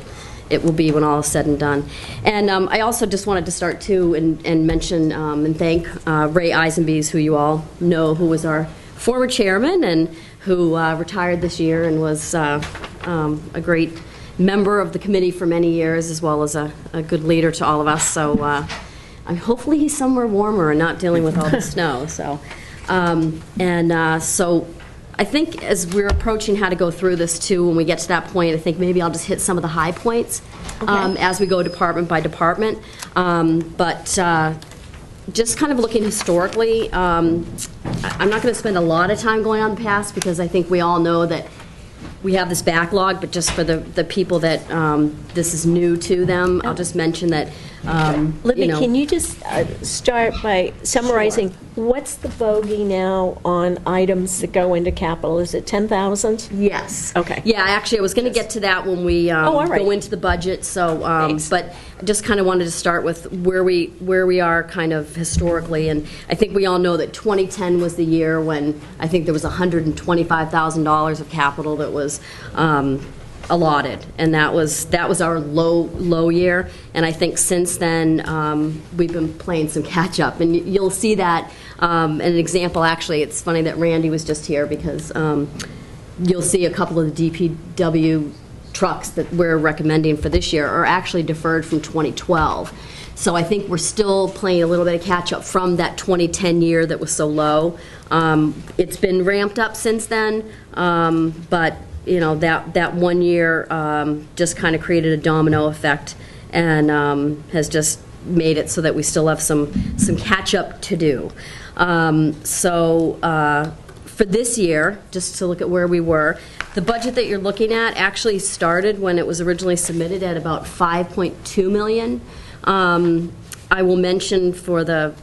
be when all is said and done. And I also just wanted to start, too, and mention and thank Ray Eisenbees, who you all know, who was our former chairman and who retired this year and was a great member of the committee for many years, as well as a good leader to all of us. So hopefully he's somewhere warmer and not dealing with all the snow. So, so I think as we're approaching how to go through this, too, when we get to that point, I think maybe I'll just hit some of the high points as we go department by department. Just kind of looking historically, I'm not going to spend a lot of time going on the past, because I think we all know that we have this backlog, but just for the people that this is new to them, I'll just mention that, Libby, can you just start by summarizing what's the bogey now on items that go into capital? Is it 10,000? Yes. Okay. Yeah, actually, I was going to get to that when we all right. go into the budget. So, Thanks. but I just kind of wanted to start with where we are kind of historically, and I think we all know that 2010 was the year when I think there was $125,000 of capital that was allotted, and that was our low year. And I think since then we've been playing some catch up, and you'll see that. An example, actually, it's funny that Randy was just here, because you'll see a couple of the DPW trucks that we're recommending for this year are actually deferred from 2012. So I think we're still playing a little bit of catch up from that 2010 year that was so low. It's been ramped up since then, but you know, that 1 year just kind of created a domino effect, and has just made it so that we still have some catch up to do. For this year, just to look at where we were, the budget that you're looking at actually started when it was originally submitted at about $5.2 million. I will mention for the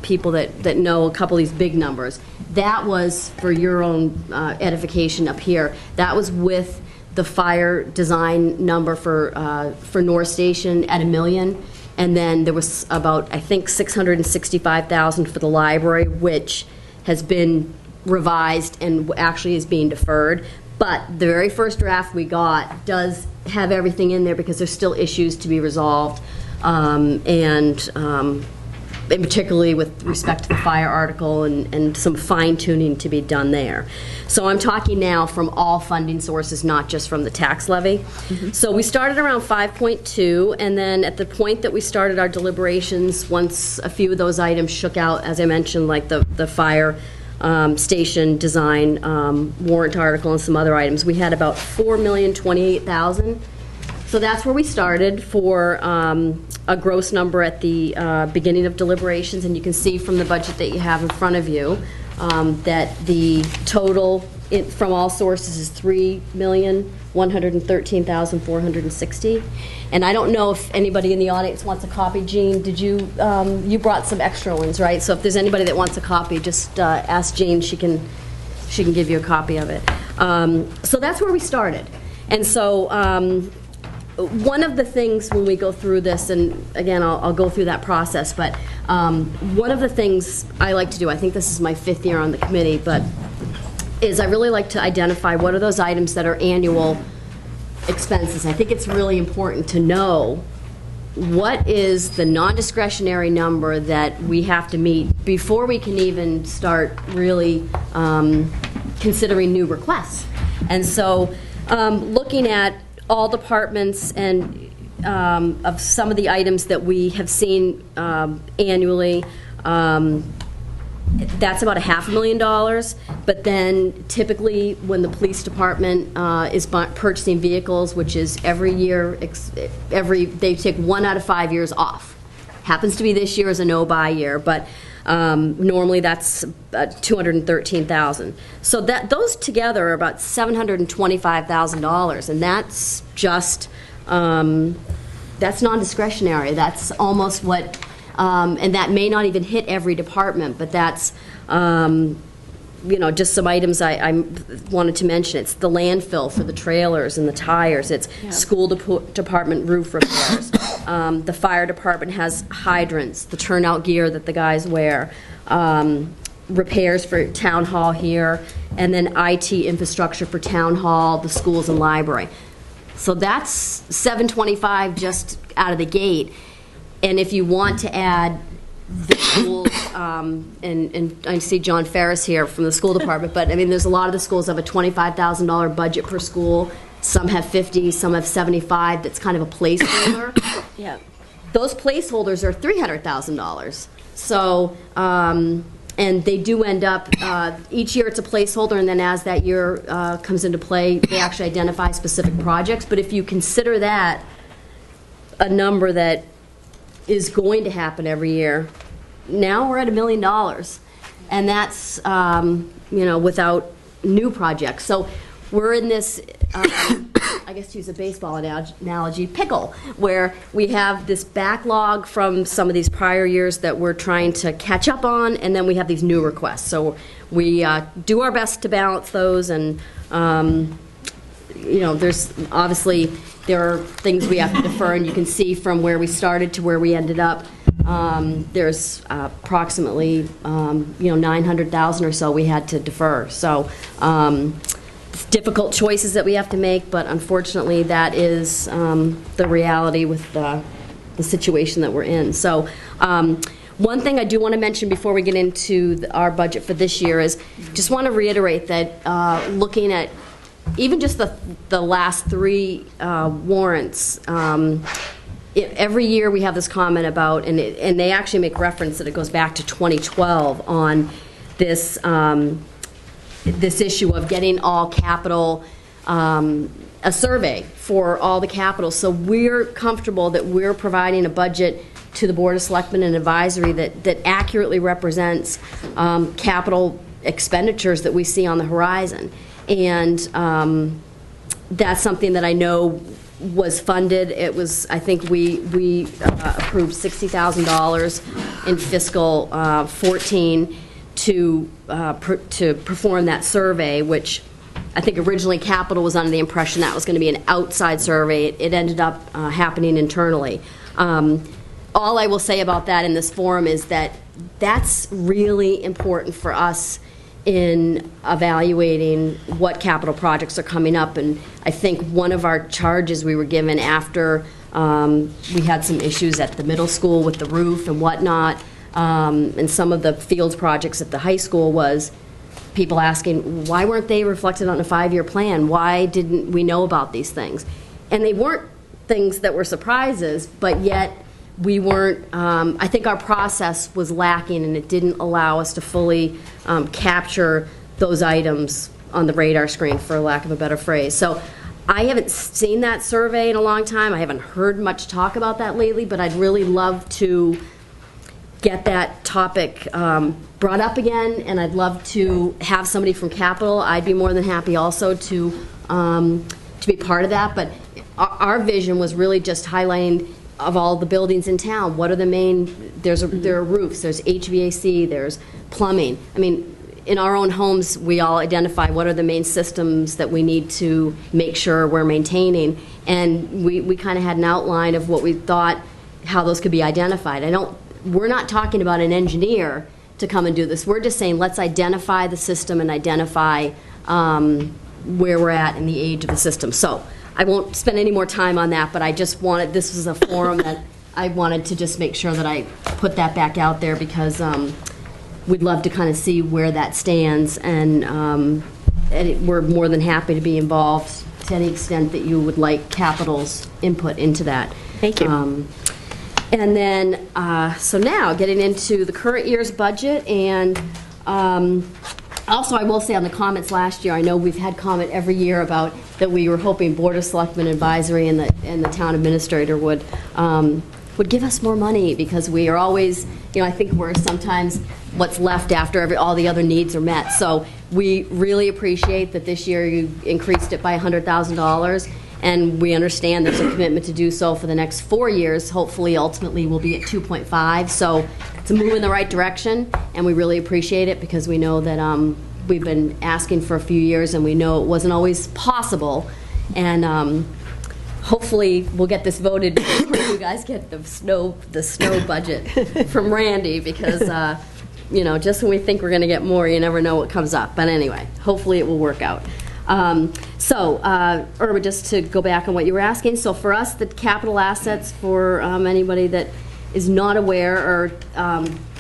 people that know a couple of these big numbers, that was for your own edification up here. That was with the fire design number for North Station at $1 million. And then there was about, I think, $665,000 for the library, which has been revised and actually is being deferred. But the very first draft we got does have everything in there, because there's still issues to be resolved. and particularly with respect to the fire article and some fine-tuning to be done there. So I'm talking now from all funding sources, not just from the tax levy. So we started around 5.2, and then at the point that we started our deliberations, once a few of those items shook out, as I mentioned, like the fire station design warrant article and some other items, we had about $4,028,000. So that's where we started for a gross number at the beginning of deliberations, and you can see from the budget that you have in front of you that the total from all sources is $3,113,460. And I don't know if anybody in the audience wants a copy. Jean, did you you brought some extra ones, right? So if there's anybody that wants a copy, just ask Jean. She can give you a copy of it. So that's where we started, and so. One of the things when we go through this, and again, I'll go through that process, but one of the things I like to do, I think this is my 5th year on the committee, but is I really like to identify what are those items that are annual expenses. I think it's really important to know what is the non-discretionary number that we have to meet before we can even start really considering new requests. And so looking at all departments and of some of the items that we have seen annually, that's about $500,000. But then typically when the police department is purchasing vehicles, which is every year, they take 1 out of 5 years off. Happens to be this year is a no-buy year, but normally that's $213,000. So those together are about $725,000, and that's just that's non-discretionary. That's almost what, and that may not even hit every department, but that's just some items I wanted to mention. It's the landfill for the trailers and the tires. It's school department roof repairs. The fire department has hydrants, the turnout gear that the guys wear, repairs for town hall here, and then IT infrastructure for town hall, the schools and library. So that's $725 just out of the gate. And if you want to add the schools, and I see John Ferris here from the school department, but I mean, there's a lot of the schools have a $25,000 budget per school. Some have 50, some have 75. That's kind of a placeholder. Yeah. Those placeholders are $300,000. So, and they do end up, each year it's a placeholder, and then as that year comes into play, they actually identify specific projects. But if you consider that a number that is going to happen every year, now we're at $1 million. And that's, without new projects. So we're in this, I guess to use a baseball analogy, pickle, where we have this backlog from some of these prior years that we're trying to catch up on, and then we have these new requests. So we do our best to balance those, and there's obviously there are things we have to defer, and you can see from where we started to where we ended up. There's approximately $900,000 or so we had to defer. So it's difficult choices that we have to make, but unfortunately that is the reality with the situation that we're in. So one thing I do want to mention before we get into our budget for this year is just want to reiterate that looking at even just the last 3 warrants, every year we have this comment about, and they actually make reference that it goes back to 2012 on this this issue of getting all capital, a survey for all the capital. So we're comfortable that we're providing a budget to the Board of Selectmen and advisory that accurately represents capital expenditures that we see on the horizon. And that's something that I know was funded. It was, I think we approved $60,000 in fiscal 14 to perform that survey, which I think originally capital was under the impression that was going to be an outside survey. It ended up happening internally. All I will say about that in this forum is that that's really important for us in evaluating what capital projects are coming up. And I think one of our charges we were given after we had some issues at the middle school with the roof and whatnot, And some of the fields projects at the high school was people asking, why weren't they reflected on a 5-year plan? Why didn't we know about these things? And they weren't things that were surprises, but yet we weren't, I think our process was lacking, and it didn't allow us to fully capture those items on the radar screen, for lack of a better phrase. So I haven't seen that survey in a long time. I haven't heard much talk about that lately, but I'd really love to get that topic brought up again, and I'd love to have somebody from Capital. I'd be more than happy also to be part of that. But our vision was really just highlighting of all the buildings in town. What are the main? There are roofs. There's HVAC. There's plumbing. I mean, in our own homes, we all identify what are the main systems that we need to make sure we're maintaining, and we kind of had an outline of what we thought how those could be identified. We're not talking about an engineer to come and do this. We're just saying let's identify the system and identify where we're at in the age of the system. So I won't spend any more time on that, but I just wanted, this was a forum that I wanted to just make sure that I put that back out there, because we'd love to kind of see where that stands, and we're more than happy to be involved to any extent that you would like Capital's input into that. Thank you. And then, so now, getting into the current year's budget, and also I will say on the comments last year, I know we've had comment every year about that we were hoping Board of Selectmen Advisory and the town administrator would give us more money, because we are always, I think we're sometimes what's left after all the other needs are met. So we really appreciate that this year you increased it by $100,000. And we understand there's a commitment to do so for the next 4 years. Hopefully, ultimately, we'll be at 2.5. So it's a move in the right direction, and we really appreciate it, because we know that we've been asking for a few years, and we know it wasn't always possible. And hopefully, we'll get this voted before you guys get the snow budget from Randy, because just when we think we're going to get more, you never know what comes up. But anyway, hopefully, it will work out. Irma, just to go back on what you were asking, so for us, the capital assets, for anybody that is not aware, are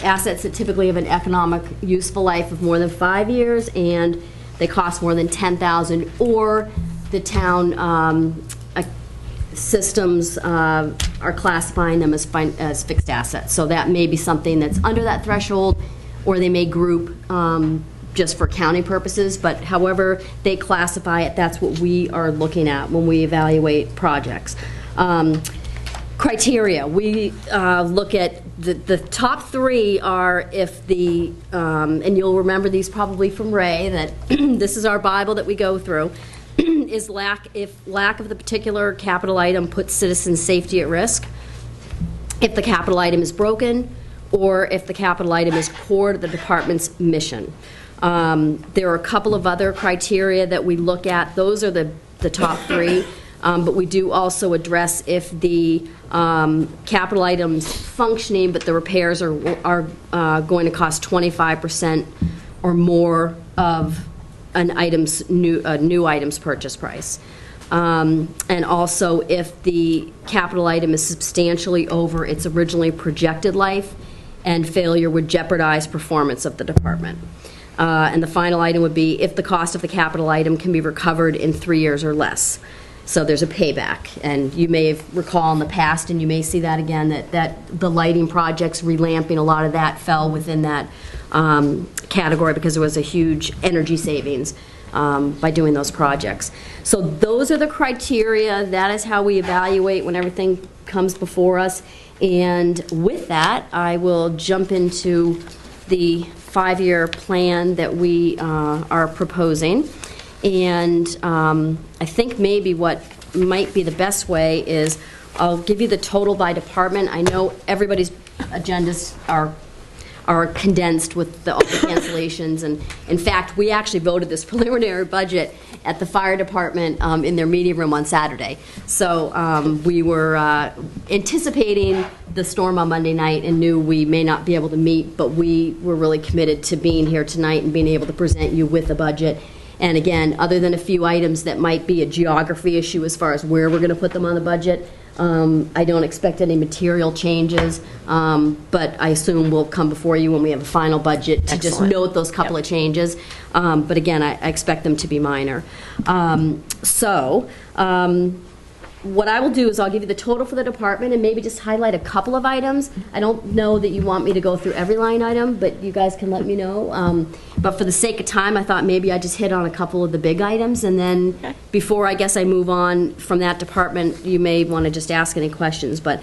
assets that typically have an economic useful life of more than 5 years, and they cost more than $10,000, or the town systems are classifying them as fixed assets. So that may be something that's under that threshold, or they may group just for accounting purposes, but however they classify it, that's what we are looking at when we evaluate projects. Criteria, we look at the top 3 are if the, and you'll remember these probably from Ray, that this is our Bible that we go through, is if lack of the particular capital item puts citizen safety at risk, if the capital item is broken, or if the capital item is core to the department's mission. There are a couple of other criteria that we look at. Those are the top 3, but we do also address if the capital item's functioning, but the repairs are going to cost 25% or more of an item's new item's purchase price. And also if the capital item is substantially over its originally projected life, and failure would jeopardize performance of the department. And the final item would be if the cost of the capital item can be recovered in 3 years or less. So there's a payback. And you may recall in the past, and you may see that again, that the lighting projects, relamping, a lot of that fell within that category, because there was a huge energy savings by doing those projects. So those are the criteria. That is how we evaluate when everything comes before us. And with that, I will jump into the 5-year plan that we are proposing. And I think maybe what might be the best way is I'll give you the total by department. I know everybody's agendas are condensed with all the cancellations, and in fact, we actually voted this preliminary budget at the fire department in their meeting room on Saturday. So we were anticipating the storm on Monday night and knew we may not be able to meet, but we were really committed to being here tonight and being able to present you with a budget. And again, other than a few items that might be a geography issue as far as where we're going to put them on the budget, I don't expect any material changes, but I assume we'll come before you when we have a final budget to just Excellent. note those couple of changes. But again, I expect them to be minor. What I will do is I'll give you the total for the department and maybe just highlight a couple of items. I don't know that you want me to go through every line item, but you guys can let me know. But for the sake of time, I thought maybe I'd just hit on a couple of the big items, and then before I guess I move on from that department, you may want to just ask any questions. But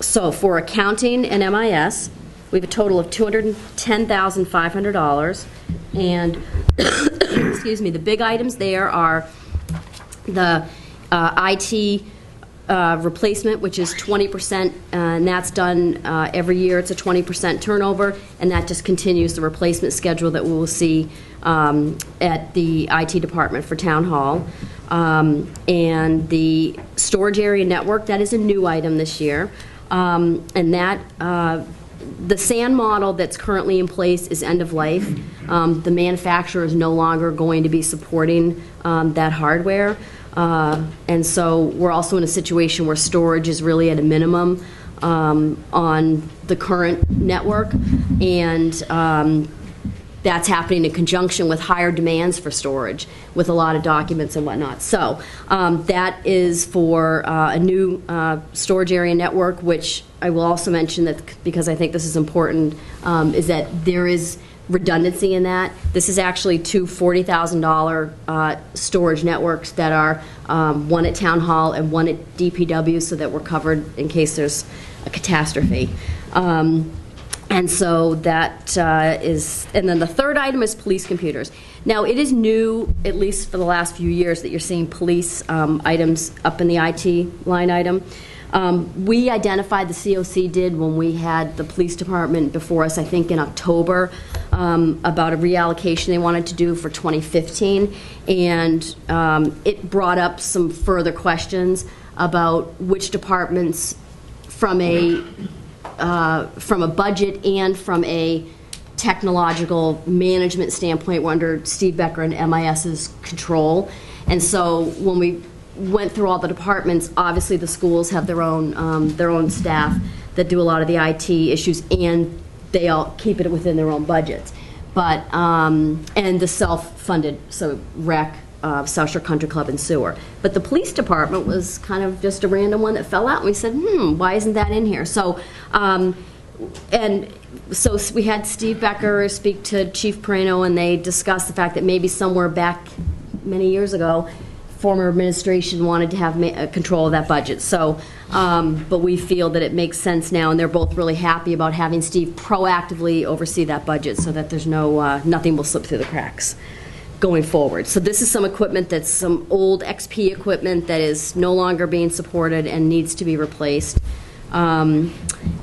so for accounting and MIS, we have a total of $210,500, and excuse me, the big items there are the IT replacement, which is 20%, and that's done every year. It's a 20% turnover, and that just continues the replacement schedule that we will see at the IT department for Town Hall. And the storage area network, that is a new item this year. And that, the SAN model that's currently in place is end of life. The manufacturer is no longer going to be supporting that hardware. And so we're also in a situation where storage is really at a minimum on the current network, and that's happening in conjunction with higher demands for storage, with a lot of documents and whatnot. So that is for a new storage area network, which I will also mention that, because I think this is important, is that there is redundancy in that. This is actually two $40,000 storage networks that are one at Town Hall and one at DPW, so that we're covered in case there's a catastrophe. And so that is, and then the third item is police computers. Now, it is new, at least for the last few years, that you're seeing police items up in the IT line item. We identified, the COC did, when we had the police department before us, I think in October, about a reallocation they wanted to do for 2015, and it brought up some further questions about which departments, from a budget and from a technological management standpoint, were under Steve Becker and MIS's control. And so when we went through all the departments, obviously the schools have their own staff that do a lot of the IT issues, and they all keep it within their own budgets. But and the self-funded, so rec, South Shore Country Club, and sewer. But the police department was kind of just a random one that fell out, and we said, why isn't that in here? So and so we had Steve Becker speak to Chief Perino, and they discussed the fact that maybe somewhere back many years ago, former administration wanted to have control of that budget. So, but we feel that it makes sense now, and they're both really happy about having Steve proactively oversee that budget, so that there's no, nothing will slip through the cracks going forward. So this is some equipment that's some old XP equipment that is no longer being supported and needs to be replaced. And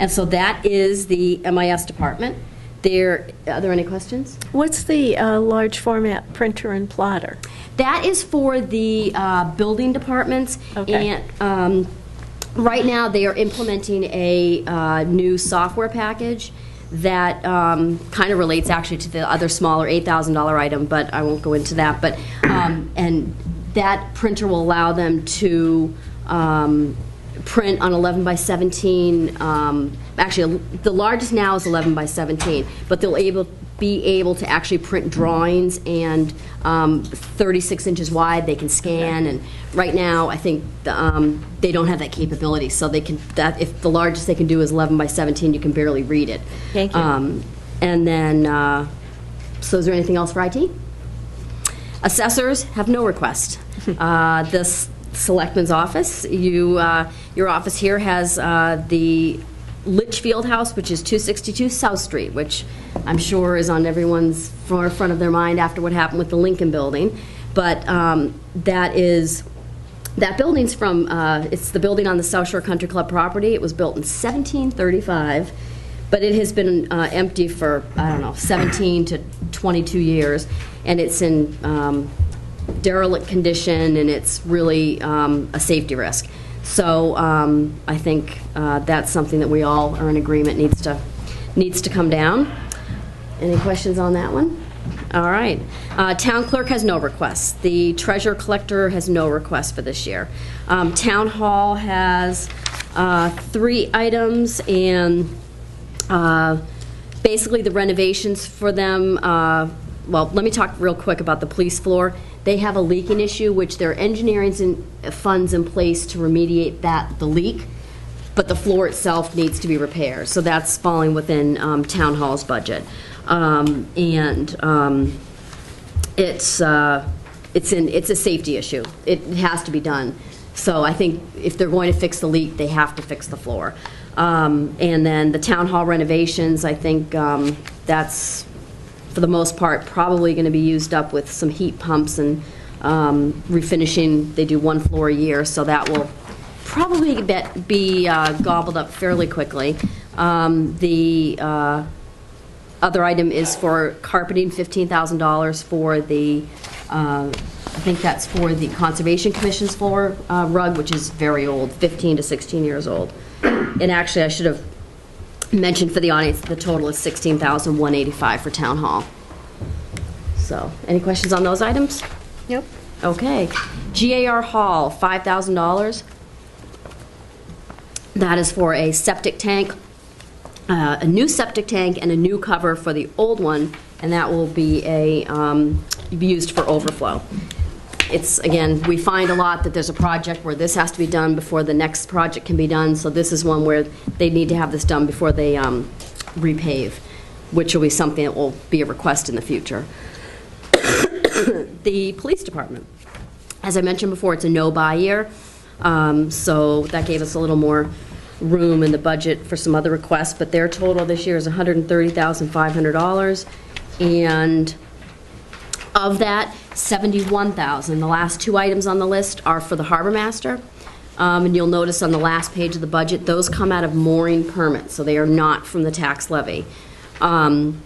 so that is the MIS department. Are there any questions? What's the large format printer and plotter? That is for the building departments. Okay. And right now they are implementing a new software package that kind of relates actually to the other smaller $8,000 item, but I won't go into that. But and that printer will allow them to print on 11 by 17. Actually, the largest now is 11 by 17, but they'll be able to actually print drawings, and 36 inches wide. They can scan, and right now I think they don't have that capability. So they can. If the largest they can do is 11 by 17, you can barely read it. Thank you. And then, so is there anything else for IT? Assessors have no request. This Selectman's office, your office here has the Litchfield House, which is 262 South Street, which I'm sure is on everyone's forefront of their mind after what happened with the Lincoln Building. But that building's from, it's the building on the South Shore Country Club property. It was built in 1735, but it has been empty for, I don't know, 17 to 22 years, and it's in derelict condition, and it's really a safety risk. So I think that's something that we all are in agreement needs to come down. Any questions on that one? All right. Town clerk has no requests. The treasurer collector has no requests for this year. Town hall has 3 items, and basically the renovations for them, well, let me talk real quick about the police floor. They have a leaking issue, which there are engineering funds in place to remediate the leak, but the floor itself needs to be repaired. So that's falling within town hall's budget. It's a safety issue. It has to be done. So I think if they're going to fix the leak, they have to fix the floor. And then the town hall renovations, I think that's, for the most part, probably going to be used up with some heat pumps and refinishing. They do 1 floor a year, so that will probably be gobbled up fairly quickly. The other item is for carpeting, $15,000 for the, I think that's for the Conservation Commission's floor rug, which is very old, 15 to 16 years old. And actually, I should have mentioned for the audience, the total is $16,185 for Town Hall. So, any questions on those items? Yep. Okay. GAR Hall, $5,000. That is for a septic tank, a new septic tank and a new cover for the old one, and that will be be used for overflow. It's, again, we find a lot that there's a project where this has to be done before the next project can be done, so this is one where they need to have this done before they repave, which will be something that will be a request in the future. The police department, as I mentioned before, it's a no-buy year, so that gave us a little more room in the budget for some other requests, but their total this year is $130,500, and of that, $71,000. The last 2 items on the list are for the harbor master, and you'll notice on the last page of the budget, those come out of mooring permits, so they are not from the tax levy. And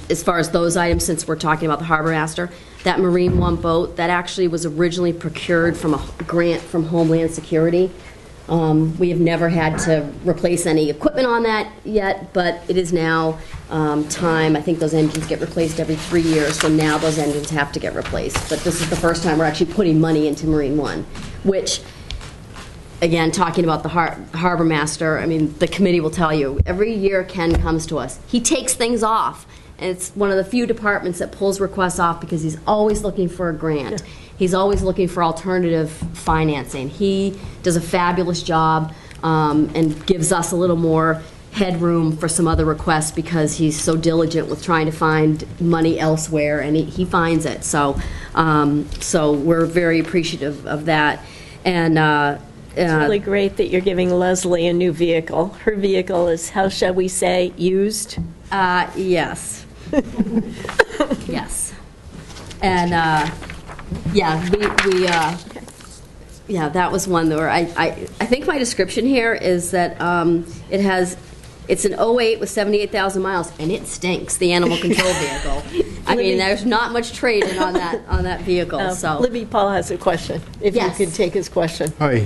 as far as those items, since we're talking about the harbor master, that Marine One boat, that actually was originally procured from a grant from Homeland Security. We have never had to replace any equipment on that yet, but it is now time. I think those engines get replaced every 3 years, so now those engines have to get replaced. But this is the first time we're actually putting money into Marine One, which, again, talking about the harbor master, I mean, the committee will tell you, every year Ken comes to us, he takes things off. And it's one of the few departments that pulls requests off because he's always looking for a grant. He's always looking for alternative financing. He does a fabulous job and gives us a little more headroom for some other requests because he's so diligent with trying to find money elsewhere, and he finds it. So, so we're very appreciative of that. And it's really great that you're giving Leslie a new vehicle. Her vehicle is, how shall we say, used? Yes. Yes. And yeah, yeah, that was one where I think my description here is that it's an 08 with 78,000 miles, and it stinks, the animal control vehicle. I mean, there's not much trade-in on that vehicle, so. Libby Paul has a question, if Yes. you could take his question. Hi,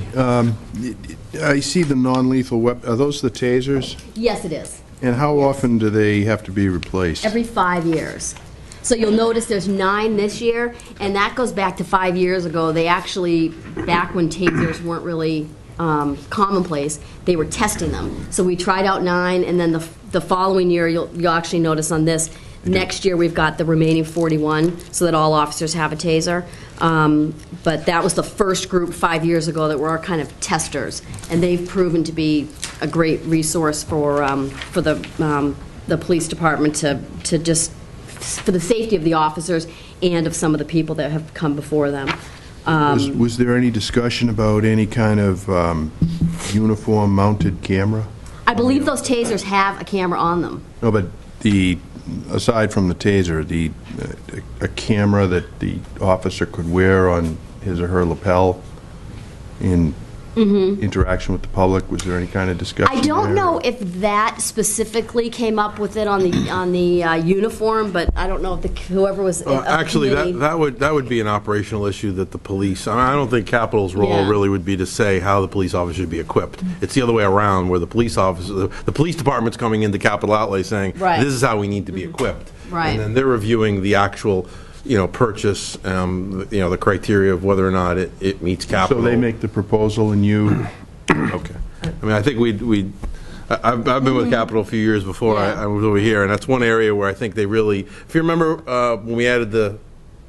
I see the non-lethal weapon, are those the tasers? Yes, it is. And how often do they have to be replaced? Every 5 years. So you'll notice there's 9 this year, and that goes back to 5 years ago. They actually, back when tasers weren't really commonplace, they were testing them. So we tried out 9, and then the following year, you'll actually notice on this, next year we've got the remaining 41, so that all officers have a taser. But that was the first group 5 years ago that were our kind of testers, and they've proven to be a great resource for the police department to just, for the safety of the officers and of some of the people that have come before them. Was there any discussion about any kind of uniform-mounted camera? I believe those tasers have a camera on them. No, but aside from the taser, a camera that the officer could wear on his or her lapel in interaction with the public, was there any kind of discussion I don't there? know if that specifically came up with it on the uniform, but I don't know if whoever was Actually, that would be an operational issue that the police, I don't think Capital's role really would be to say how the police officer should be equipped. It's the other way around, where the police department's coming into Capital Outlay saying, Right. this is how we need to be equipped. Right. And then they're reviewing the actual, purchase, the criteria of whether or not it meets capital. So they make the proposal and you, Okay. I mean, I think I've been with Capital a few years before I was over here, and that's one area where I think they really, if you remember when we added the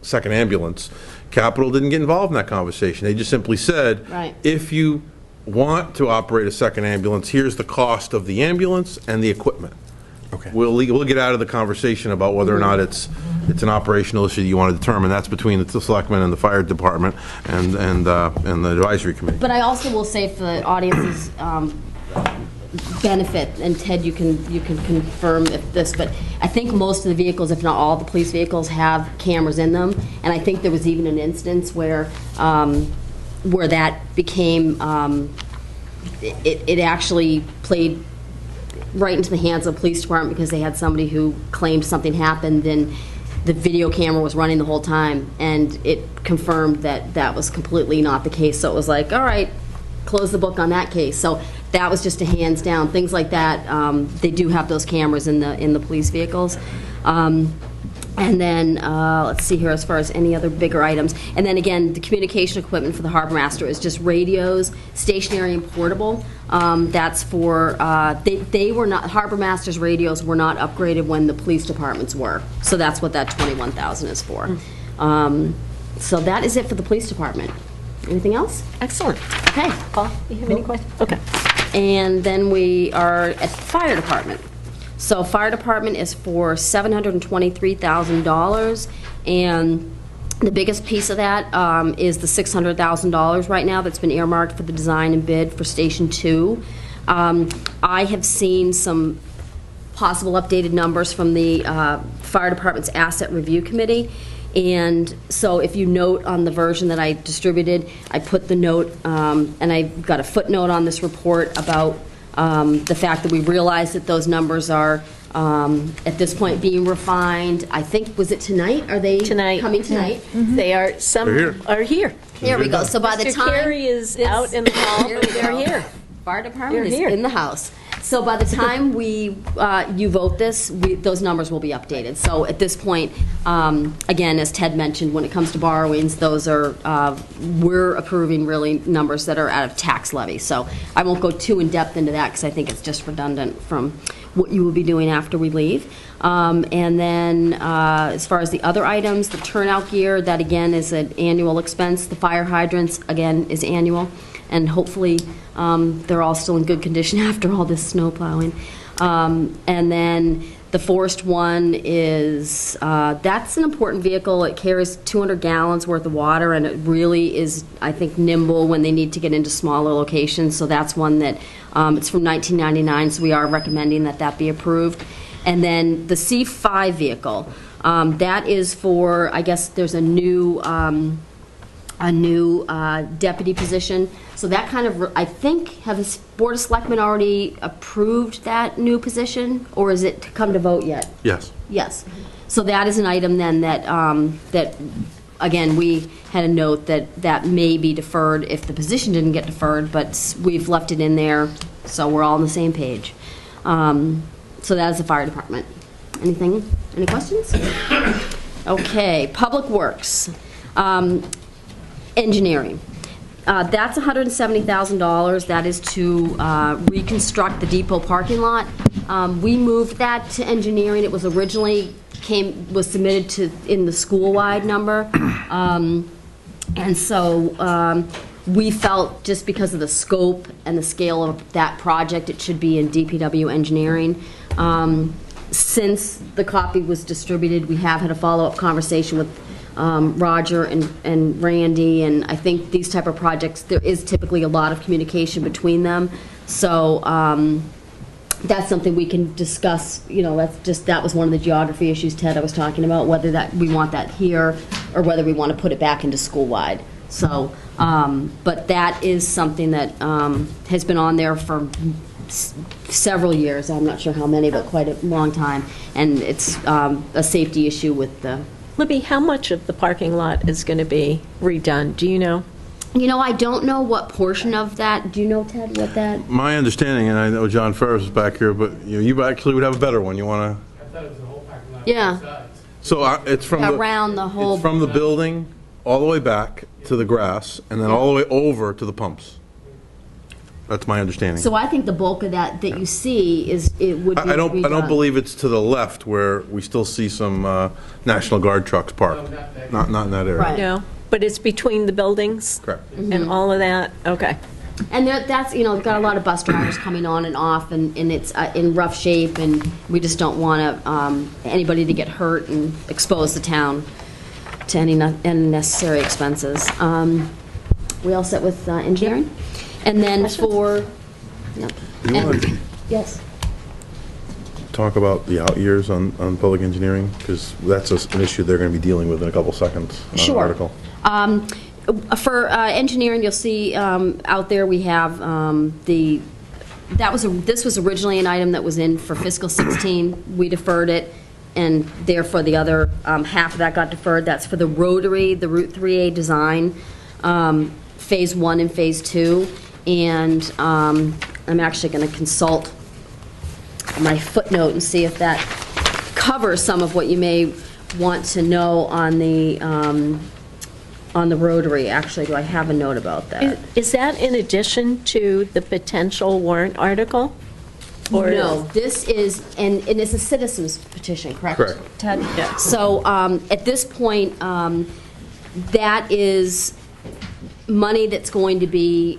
second ambulance, Capital didn't get involved in that conversation. They just simply said, Right. if you want to operate a second ambulance, here's the cost of the ambulance and the equipment. Okay. We'll get out of the conversation about whether or not it's an operational issue you want to determine. That's between the selectmen and the fire department and the advisory committee. But I also will say for the audience's benefit, and Ted, you can confirm if this, but I think most of the vehicles, if not all the police vehicles, have cameras in them. And I think there was even an instance where that became, it actually played right into the hands of the police department because they had somebody who claimed something happened and the video camera was running the whole time, and it confirmed that that was completely not the case. So it was like, all right, close the book on that case. So that was just a hands down. Things like that, they do have those cameras in the police vehicles. And then, let's see here, as far as any other bigger items. And then again, the communication equipment for the harbor master is just radios, stationary and portable. That's for, they were not, harbor master's radios were not upgraded when the police departments were. So that's what that $21,000 is for. So that is it for the police department. Anything else? Excellent. Okay. Paul, you have any questions? Okay. And then we are at fire department. So fire department is for $723,000, and the biggest piece of that is the $600,000 right now that's been earmarked for the design and bid for Station 2. I have seen some possible updated numbers from the fire department's asset review committee. And so if you note on the version that I distributed, I put the note, and I've got a footnote on this report about the fact that we realize that those numbers are, at this point, being refined. I think, was it tonight? Are they coming tonight? They are, some are here. Here we go. So by the Mr. time... Carey is out in the hall, but they're here. Fire department They're is here. in the house. So by the time you vote this, those numbers will be updated. So at this point, again, as Ted mentioned, when it comes to borrowings, those are, we're approving really numbers that are out of tax levy. So I won't go too in-depth into that because I think it's just redundant from what you will be doing after we leave. And then as far as the other items, the turnout gear, that again is an annual expense. The fire hydrants, again, is annual. And hopefully they're all still in good condition after all this snow plowing. And then the forest one is, that's an important vehicle. It carries 200 gallons worth of water, and it really is, I think, nimble when they need to get into smaller locations. So that's one that, it's from 1999, so we are recommending that that be approved. And then the C5 vehicle, that is for, I guess there's a new deputy position. So that kind of, I think, have the Board of Selectmen already approved that new position, or is it to come to vote yet? Yes. Yes. So that is an item then that, that, again, we had a note that may be deferred if the position didn't get deferred, but we've left it in there, so we're all on the same page. So that is the fire department. Anything? Any questions? Okay, Public Works. Engineering. That's $170,000. That is to reconstruct the depot parking lot. We moved that to engineering. It was originally was submitted to in the school-wide number, and so we felt just because of the scope and the scale of that project, it should be in DPW engineering. Since the copy was distributed, we have had a follow-up conversation with Roger and Randy, and I think these type of projects, there is typically a lot of communication between them. So that's something we can discuss. You know, that was one of the geography issues, Ted, I was talking about, whether that we want that here or whether we want to put it back into school-wide. So, but that is something that has been on there for several years. I'm not sure how many, but quite a long time. And it's a safety issue with the... Libby, how much of the parking lot is going to be redone? Do you know? You know, I don't know what portion of that. Do you know, Ted, what that? My understanding, and I know John Ferris is back here, but you actually would have a better one. You want to? I thought it was the whole parking lot Yeah, So it's from the... around the whole. It's from the building all the way back to the grass, and then all the way over to the pumps. That's my understanding. So I think the bulk of that you see it would be I don't redone. believe it's to the left where we still see some National Guard trucks parked. Not in that area. Right. No, but it's between the buildings? Correct. And all of that? Okay. And that's, we've got a lot of bus drivers coming on and off, and it's in rough shape, and we just don't want anybody to get hurt and expose the town to any unnecessary expenses. We all set with engineering? And then for, yep. You want to Yes. talk about the out years on public engineering? Because that's an issue they're going to be dealing with in a couple seconds on Sure. an article. For engineering, you'll see out there we have this was originally an item that was in for fiscal 16. We deferred it, and therefore the other half of that got deferred. That's for the rotary, the Route 3A design, Phase 1 and Phase 2. And I'm actually going to consult my footnote and see if that covers some of what you may want to know on the rotary. Actually, do I have a note about that? Is that in addition to the potential warrant article? Or No, this is, and it's a citizen's petition, correct? Correct. Ted? Yeah. So at this point, that is money that's going to be,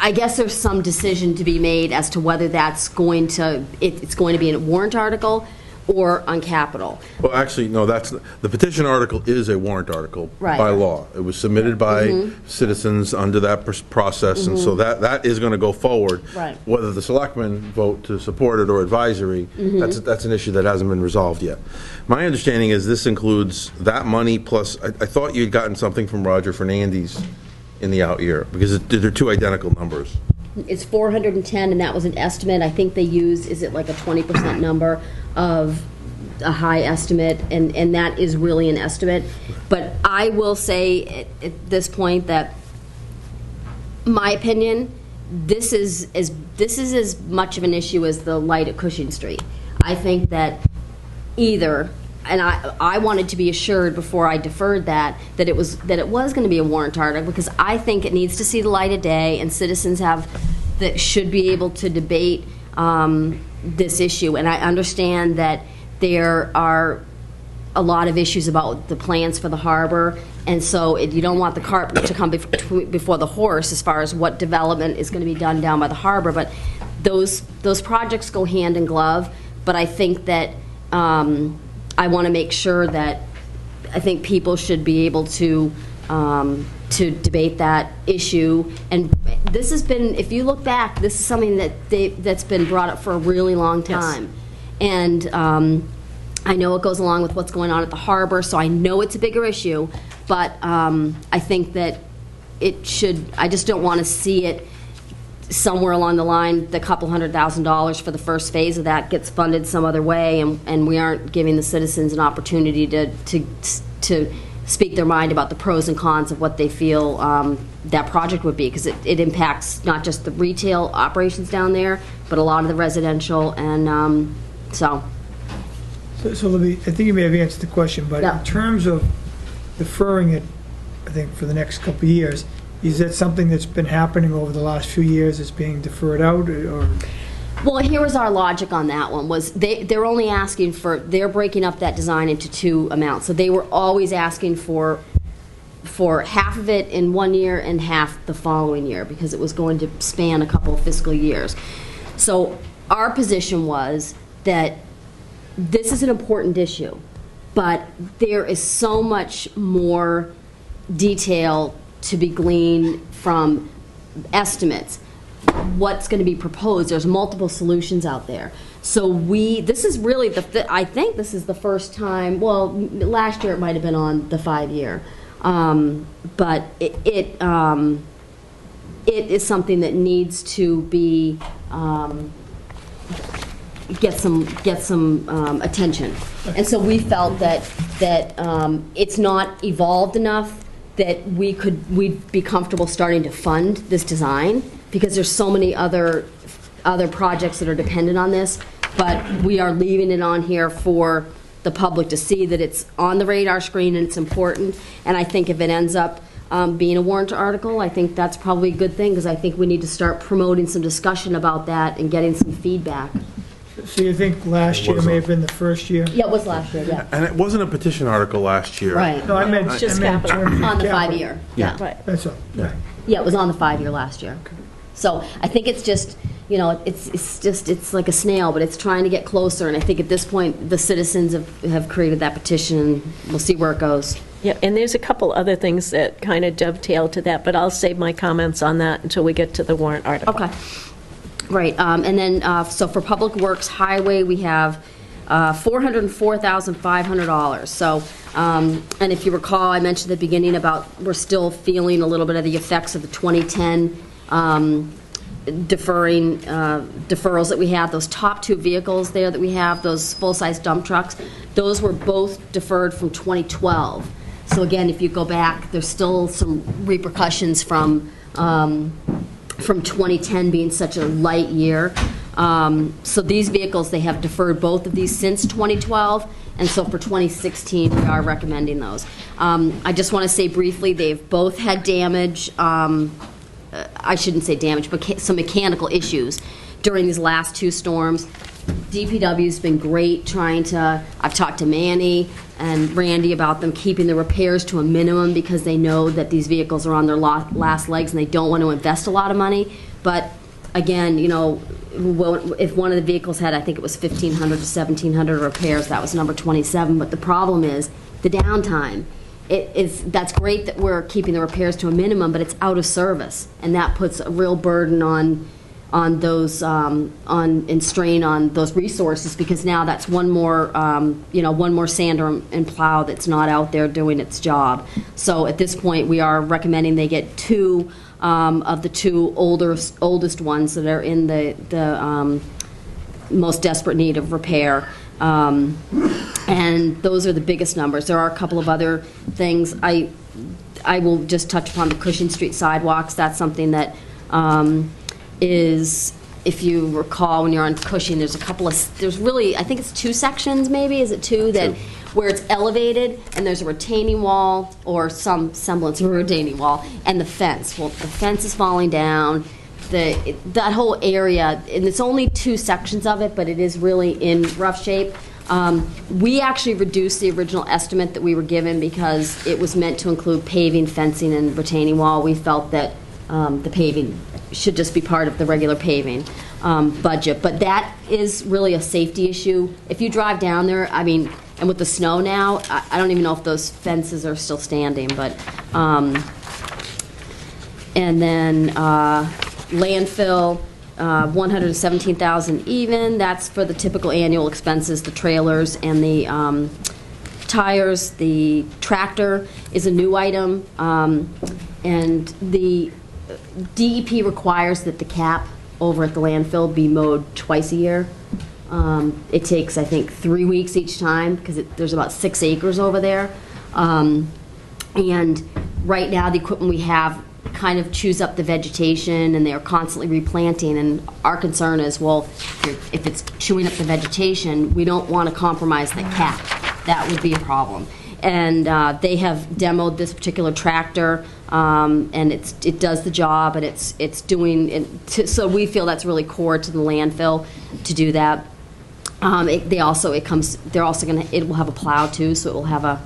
I guess there's some decision to be made as to whether that's going to, it's going to be in a warrant article or on capital. Well, actually, no, the petition article is a warrant article Right. by law. It was submitted by citizens under that process, and so that is going to go forward. Right. Whether the selectmen vote to support it or advisory, that's an issue that hasn't been resolved yet. My understanding is this includes that money plus, I thought you'd gotten something from Roger Fernandes in the out year, because they're two identical numbers. It's 410, and that was an estimate. I think they use, is it like a 20% number of a high estimate, and that is really an estimate. But I will say at this point that, my opinion, this is as much of an issue as the light at Cushing Street. I think that either, and I wanted to be assured before I deferred that it was going to be a warrant article, because I think it needs to see the light of day, and citizens that should be able to debate this issue. And I understand that there are a lot of issues about the plans for the harbor, and so you don't want the cart to come before the horse as far as what development is going to be done down by the harbor. But those projects go hand in glove. But I think that I want to make sure that I think people should be able to debate that issue. And this has been, if you look back, this is something that's been brought up for a really long time. Yes. And I know it goes along with what's going on at the harbor, so I know it's a bigger issue, but I think that I just don't want to see it somewhere along the line, the couple $100,000 for the first phase of that gets funded some other way, and we aren't giving the citizens an opportunity to speak their mind about the pros and cons of what they feel that project would be, because it impacts not just the retail operations down there, but a lot of the residential, and so. So Libby, I think you may have answered the question, but Yeah. in terms of deferring it, I think for the next couple of years, is that something that's been happening over the last few years, it's being deferred out, or? Well, here was our logic on that one, was they're only asking for, they're breaking up that design into two amounts. So they were always asking for half of it in 1 year and half the following year, because it was going to span a couple of fiscal years. So our position was that this is an important issue, but there is so much more detail to be gleaned from estimates. What's going to be proposed? There's multiple solutions out there. So this is really I think this is the first time. Well, last year it might have been on the 5-year, but it is something that needs to be get some attention. And so we felt that it's not evolved enough that we'd be comfortable starting to fund this design, because there's so many other projects that are dependent on this, but we are leaving it on here for the public to see that it's on the radar screen and it's important. And I think if it ends up being a warrant article, I think that's probably a good thing, because I think we need to start promoting some discussion about that and getting some feedback. So you think last year may have been the first year? Yeah, it was last year, yeah. And it wasn't a petition article last year. Right. No, I meant, It's just I meant capital. terms of On the capital. 5-year, yeah. Right. That's all, right. Yeah, it was on the 5-year last year. So I think it's just, it's like a snail, but it's trying to get closer, and I think at this point, the citizens have created that petition, and we'll see where it goes. Yeah, and there's a couple other things that kind of dovetail to that, but I'll save my comments on that until we get to the warrant article. Okay. Right, and then, so for Public Works Highway, we have $404,500. So, and if you recall, I mentioned at the beginning about we're still feeling a little bit of the effects of the 2010 deferrals that we have. Those top 2 vehicles there that we have, those full-size dump trucks, those were both deferred from 2012. So again, if you go back, there's still some repercussions from 2010 being such a light year. So these vehicles, they have deferred both of these since 2012, and so for 2016, we are recommending those. I just want to say briefly, they've both had damage, I shouldn't say damage, but some mechanical issues during these last 2 storms. DPW's been great trying to, I've talked to Manny and Randy about them keeping the repairs to a minimum, because they know that these vehicles are on their last legs and they don't want to invest a lot of money. But again, if one of the vehicles had, I think it was 1,500 to 1,700 repairs, that was number 27. But the problem is the downtime. That's great that we're keeping the repairs to a minimum, but it's out of service, and that puts a real burden on those and strain on those resources, because now that's one more sander and plow that's not out there doing its job. So at this point, we are recommending they get 2 of the 2 oldest ones that are in the most desperate need of repair. And those are the biggest numbers. There are a couple of other things. I will just touch upon the Cushing Street sidewalks. That's something that is, if you recall, when you're on Cushing, there's really, I think it's 2 sections maybe, is it 2, that where it's elevated and there's a retaining wall or some semblance of a retaining wall, and the fence. Well, the fence is falling down. That whole area, and it's only 2 sections of it, but it is really in rough shape. We actually reduced the original estimate that we were given because it was meant to include paving, fencing, and retaining wall. We felt that the paving should just be part of the regular paving budget. But that is really a safety issue. If you drive down there, I mean, and with the snow now, I don't even know if those fences are still standing, but, and then landfill, 117,000 even. That's for the typical annual expenses, the trailers and the tires. The tractor is a new item, and the DEP requires that the cap over at the landfill be mowed twice a year. It takes, I think, 3 weeks each time, because there's about 6 acres over there. And right now, the equipment we have kind of chews up the vegetation, and they are constantly replanting. And our concern is, well, if it's chewing up the vegetation, we don't want to compromise the cap. That would be a problem. And they have demoed this particular tractor, and it does the job, and it's doing it. So we feel that's really core to the landfill to do that. It will have a plow too, so it will have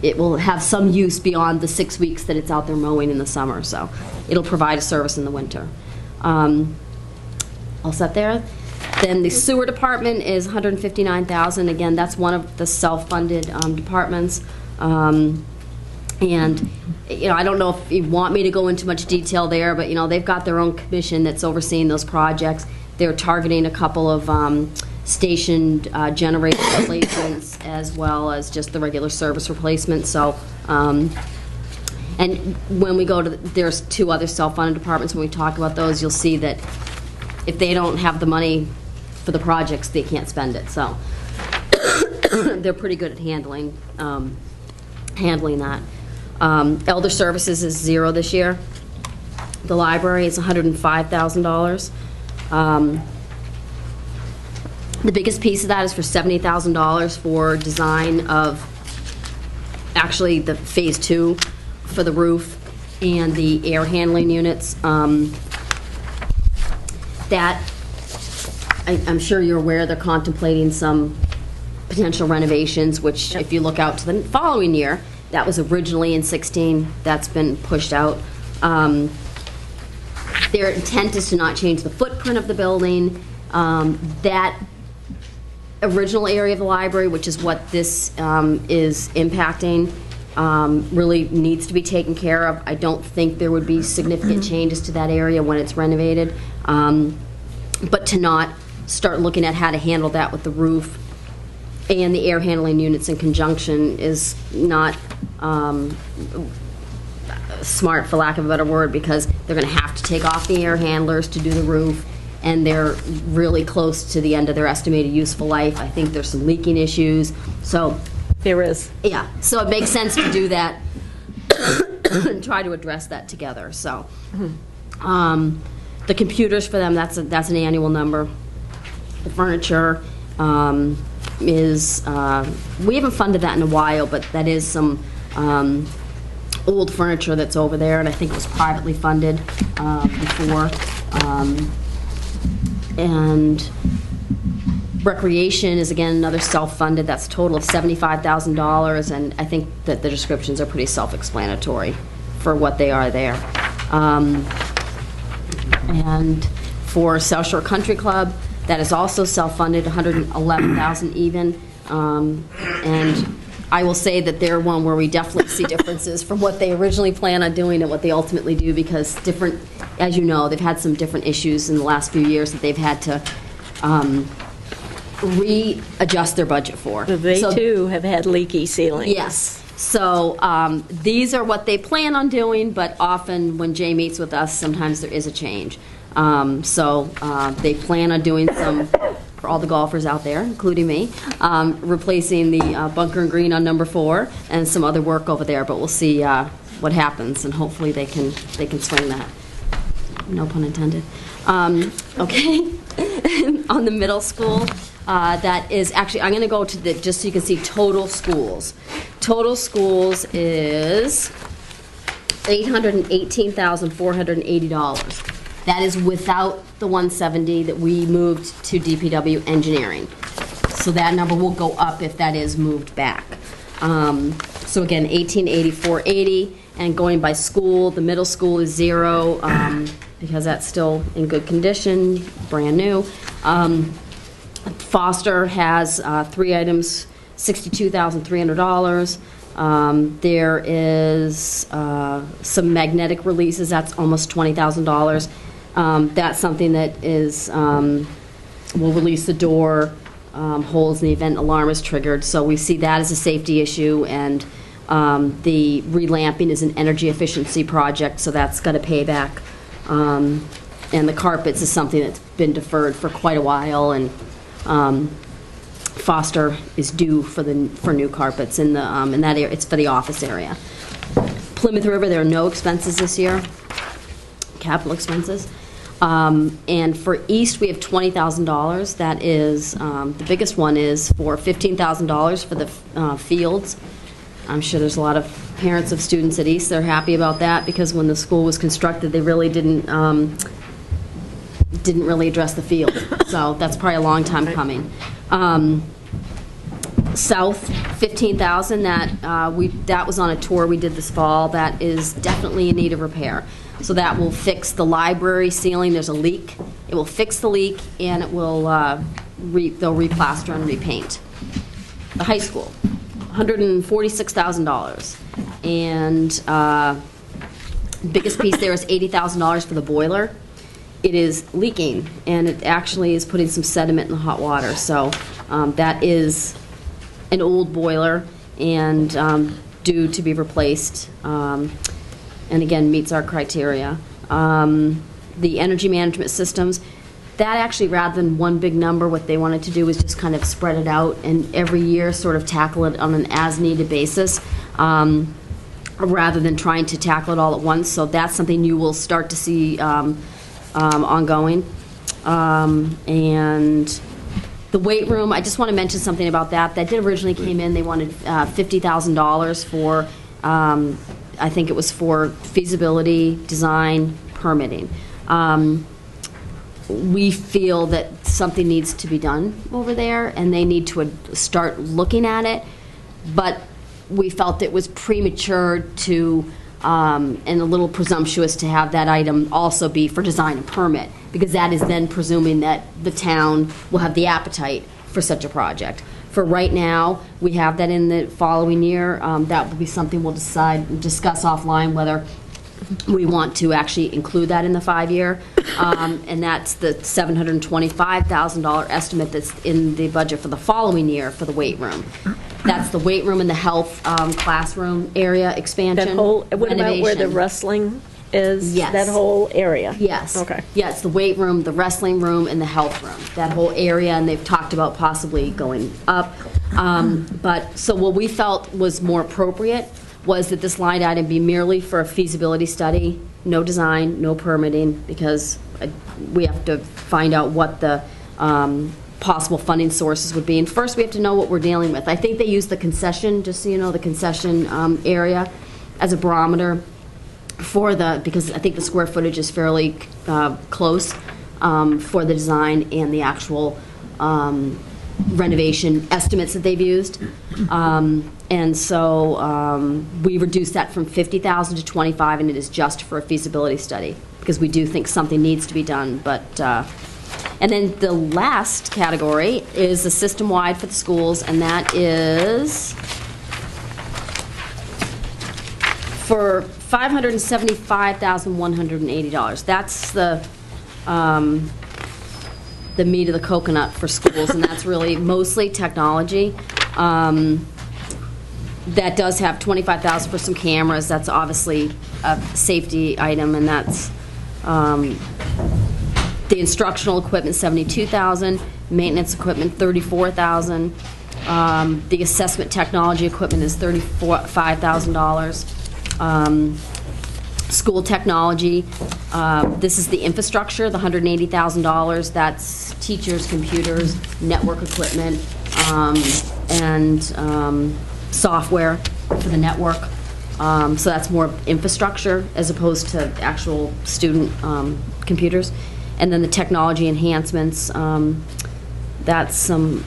it will have some use beyond the 6 weeks that it's out there mowing in the summer. So it'll provide a service in the winter. All set there. Then the sewer department is $159,000. Again, that's one of the self-funded departments. And I don't know if you want me to go into much detail there, but they've got their own commission that's overseeing those projects. They're targeting a couple of stationed generator replacements, as well as just the regular service replacement. So, and when we go to, there's 2 other self-funded departments. When we talk about those, you'll see that if they don't have the money for the projects, they can't spend it. So they're pretty good at handling that. Elder Services is 0 this year. The library is $105,000. The biggest piece of that is for $70,000 for design of actually the Phase 2 for the roof and the air handling units. That, I'm sure you're aware, they're contemplating some potential renovations, which if you look out to the following year, that was originally in 16, that's been pushed out. Their intent is to not change the footprint of the building. That original area of the library, which is what this is impacting, really needs to be taken care of. I don't think there would be significant changes to that area when it's renovated. But to not start looking at how to handle that with the roof and the air handling units in conjunction is not smart, for lack of a better word, because they're going to have to take off the air handlers to do the roof, and they're really close to the end of their estimated useful life. I think there's some leaking issues. So There is. yeah, so it makes sense to do that and try to address that together. So the computers for them, that's an annual number. The furniture is, we haven't funded that in a while, but that is some old furniture that's over there, and I think it was privately funded before. And recreation is, again, another self-funded. That's a total of $75,000, and I think that the descriptions are pretty self-explanatory for what they are there. And for South Shore Country Club, that is also self-funded, $111,000 even. And I will say that they're one where we definitely see differences from what they originally plan on doing and what they ultimately do, because different, as you know, they've had some different issues in the last few years that they've had to readjust their budget for. They too have had leaky ceilings. Yes. So these are what they plan on doing, but often when Jay meets with us, sometimes there is a change. So they plan on doing some, for all the golfers out there, including me, replacing the bunker and green on number 4 and some other work over there, but we'll see what happens, and hopefully they can swing that. No pun intended. Okay. On the middle school, that is actually, I'm going to go to the, just so you can see total schools. Total schools is $818,480. That is without the 170 that we moved to DPW engineering. So that number will go up if that is moved back. So again, 1884.80, and going by school, the middle school is 0 because that's still in good condition, brand new. Foster has 3 items, $62,300. There is some magnetic releases, that's almost $20,000. That's something that is, will release the door holes in the event alarm is triggered. So we see that as a safety issue, and the relamping is an energy efficiency project, so that's got a payback. And the carpets is something that's been deferred for quite a while, and Foster is due for new carpets in that area. It's for the office area. Plymouth River, there are no expenses this year, capital expenses. And for East, we have $20,000. That is, the biggest one is for $15,000 for the fields. I'm sure there's a lot of parents of students at East that are happy about that, because when the school was constructed, they really didn't really address the field. So that's probably a long time coming. South, $15,000. That was on a tour we did this fall. That is definitely in need of repair. So that will fix the library ceiling. There's a leak. It will fix the leak, and it will they'll replaster and repaint. The high school, $146,000, and biggest piece there is $80,000 for the boiler. It is leaking, and it actually is putting some sediment in the hot water. So that is an old boiler and due to be replaced, and again, meets our criteria. The energy management systems, that actually, rather than one big number, what they wanted to do was just kind of spread it out and every year sort of tackle it on an as-needed basis, rather than trying to tackle it all at once. So that's something you will start to see ongoing. And The weight room, I just want to mention something about that. That did originally came in, they wanted $50,000 for, I think it was for feasibility, design, permitting. We feel that something needs to be done over there, and they need to start looking at it, but we felt it was premature to, and a little presumptuous to have that item also be for design and permit, because that is then presuming that the town will have the appetite for such a project. For right now, we have that in the following year. That will be something we'll discuss offline, whether we want to actually include that in the 5-year. And that's the $725,000 estimate that's in the budget for the following year for the weight room. That's the weight room and the health classroom area expansion. That whole, what about where the renovation. wrestling is? Yes. That whole area? Yes. Okay. Yes, the weight room, the wrestling room, and the health room. That whole area, and they've talked about possibly going up. But, so what we felt was more appropriate was that this line item be merely for a feasibility study, no design, no permitting, because we have to find out what the possible funding sources would be. And first, we have to know what we're dealing with. I think they use the concession, just so you know, the concession area as a barometer for because I think the square footage is fairly close for the design and the actual renovation estimates that they've used. And so we reduced that from $50,000 to $25,000, and it is just for a feasibility study, because we do think something needs to be done. But and then the last category is the system-wide for the schools, and that is for $575,180. That's the meat of the coconut for schools, and that's really mostly technology. That does have $25,000 for some cameras. That's obviously a safety item, and that's the instructional equipment, $72,000, maintenance equipment, $34,000. The assessment technology equipment is $5,000. School technology, this is the infrastructure, the $180,000. That's teachers, computers, network equipment, and software for the network. So that's more infrastructure as opposed to actual student computers. And then the technology enhancements, that's some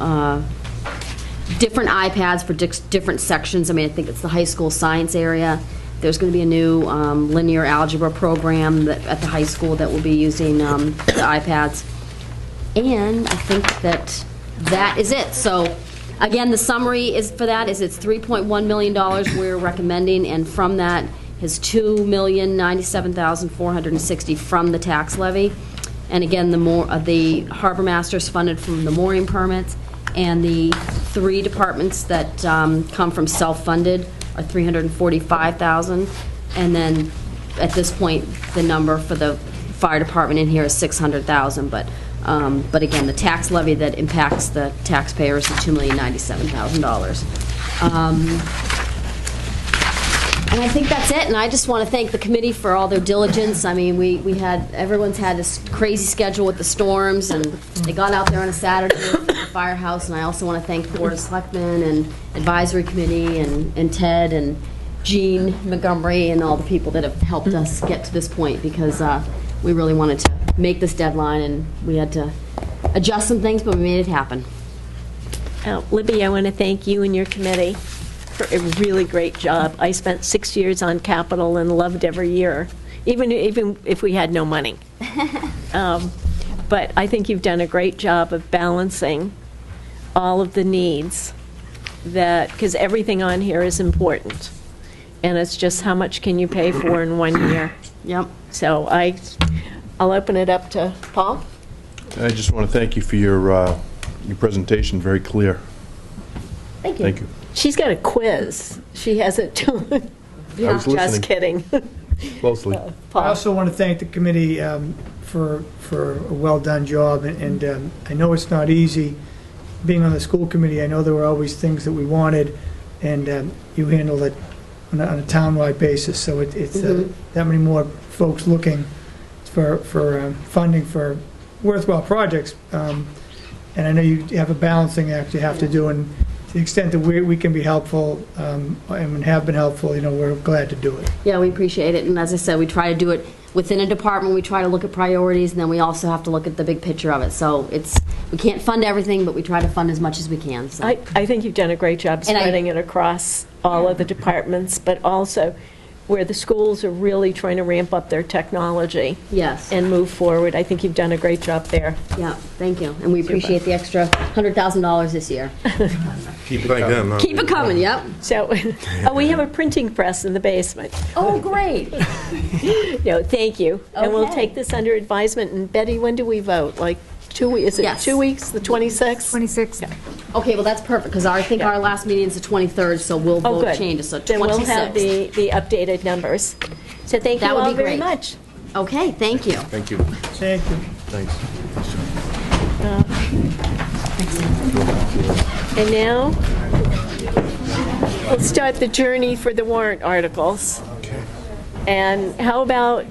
different iPads for different sections. I mean, I think it's the high school science area. There's going to be a new linear algebra program at the high school that will be using the iPads. And I think that is it. So again, the summary is for that is it's $3.1 million we're recommending, and from that is $2,097,460 from the tax levy. And again, the harbor master's funded from the mooring permits, and the 3 departments that come from self-funded are $345,000, and then at this point the number for the fire department in here is $600,000. But again, the tax levy that impacts the taxpayers is $2,097,000. And I think that's it, and I just want to thank the committee for all their diligence. I mean, everyone's had this crazy schedule with the storms, and they got out there on a Saturday at the firehouse, and I also want to thank the Board of Selectmen and Advisory Committee and Ted and Jean Montgomery and all the people that have helped us get to this point, because we really wanted to make this deadline, and we had to adjust some things, but we made it happen. Libby, I want to thank you and your committee for a really great job. I spent 6 years on capital and loved every year, even if we had no money. But I think you've done a great job of balancing all of the needs, because everything on here is important, and it's just how much can you pay for in 1 year. Yep. So I'll open it up to Paul. I just want to thank you for your presentation, very clear. Thank you. Thank you. She's got a quiz. She has it too. I was Just listening. kidding. Closely. I Paul. also want to thank the committee for a well-done job, and I know it's not easy being on the school committee. I know there were always things that we wanted, and you handled it on a town-wide basis, so it's that many more folks looking for funding for worthwhile projects And I know you have a balancing act you have to do, and to the extent that we can be helpful, and have been helpful, we're glad to do it. Yeah, we appreciate it, and as I said, we try to do it within a department. We try to look at priorities, and then we also have to look at the big picture of it. So we can't fund everything, but we try to fund as much as we can. So. I think you've done a great job spreading it across all of the departments, but also where the schools are really trying to ramp up their technology. Yes. And move forward. I think you've done a great job there. Yeah, thank you. And we appreciate the extra $100,000 this year. Keep it Keep it coming, yep. So, we have a printing press in the basement. Oh, great. No, thank you. And we'll Okay. take this under advisement. And Betty, when do we vote? Like 2 weeks? Is it Yes. 2 weeks, the 26th? 26. Okay, well, that's perfect, because I think our last meeting is the 23rd, so we'll Oh, vote good. changes, so 26th. Then we'll have the updated numbers. So thank you That would all be very great. much. Okay, thank you. Thank you. Thank you. Thanks. And now, we'll start the journey for the warrant articles. And how about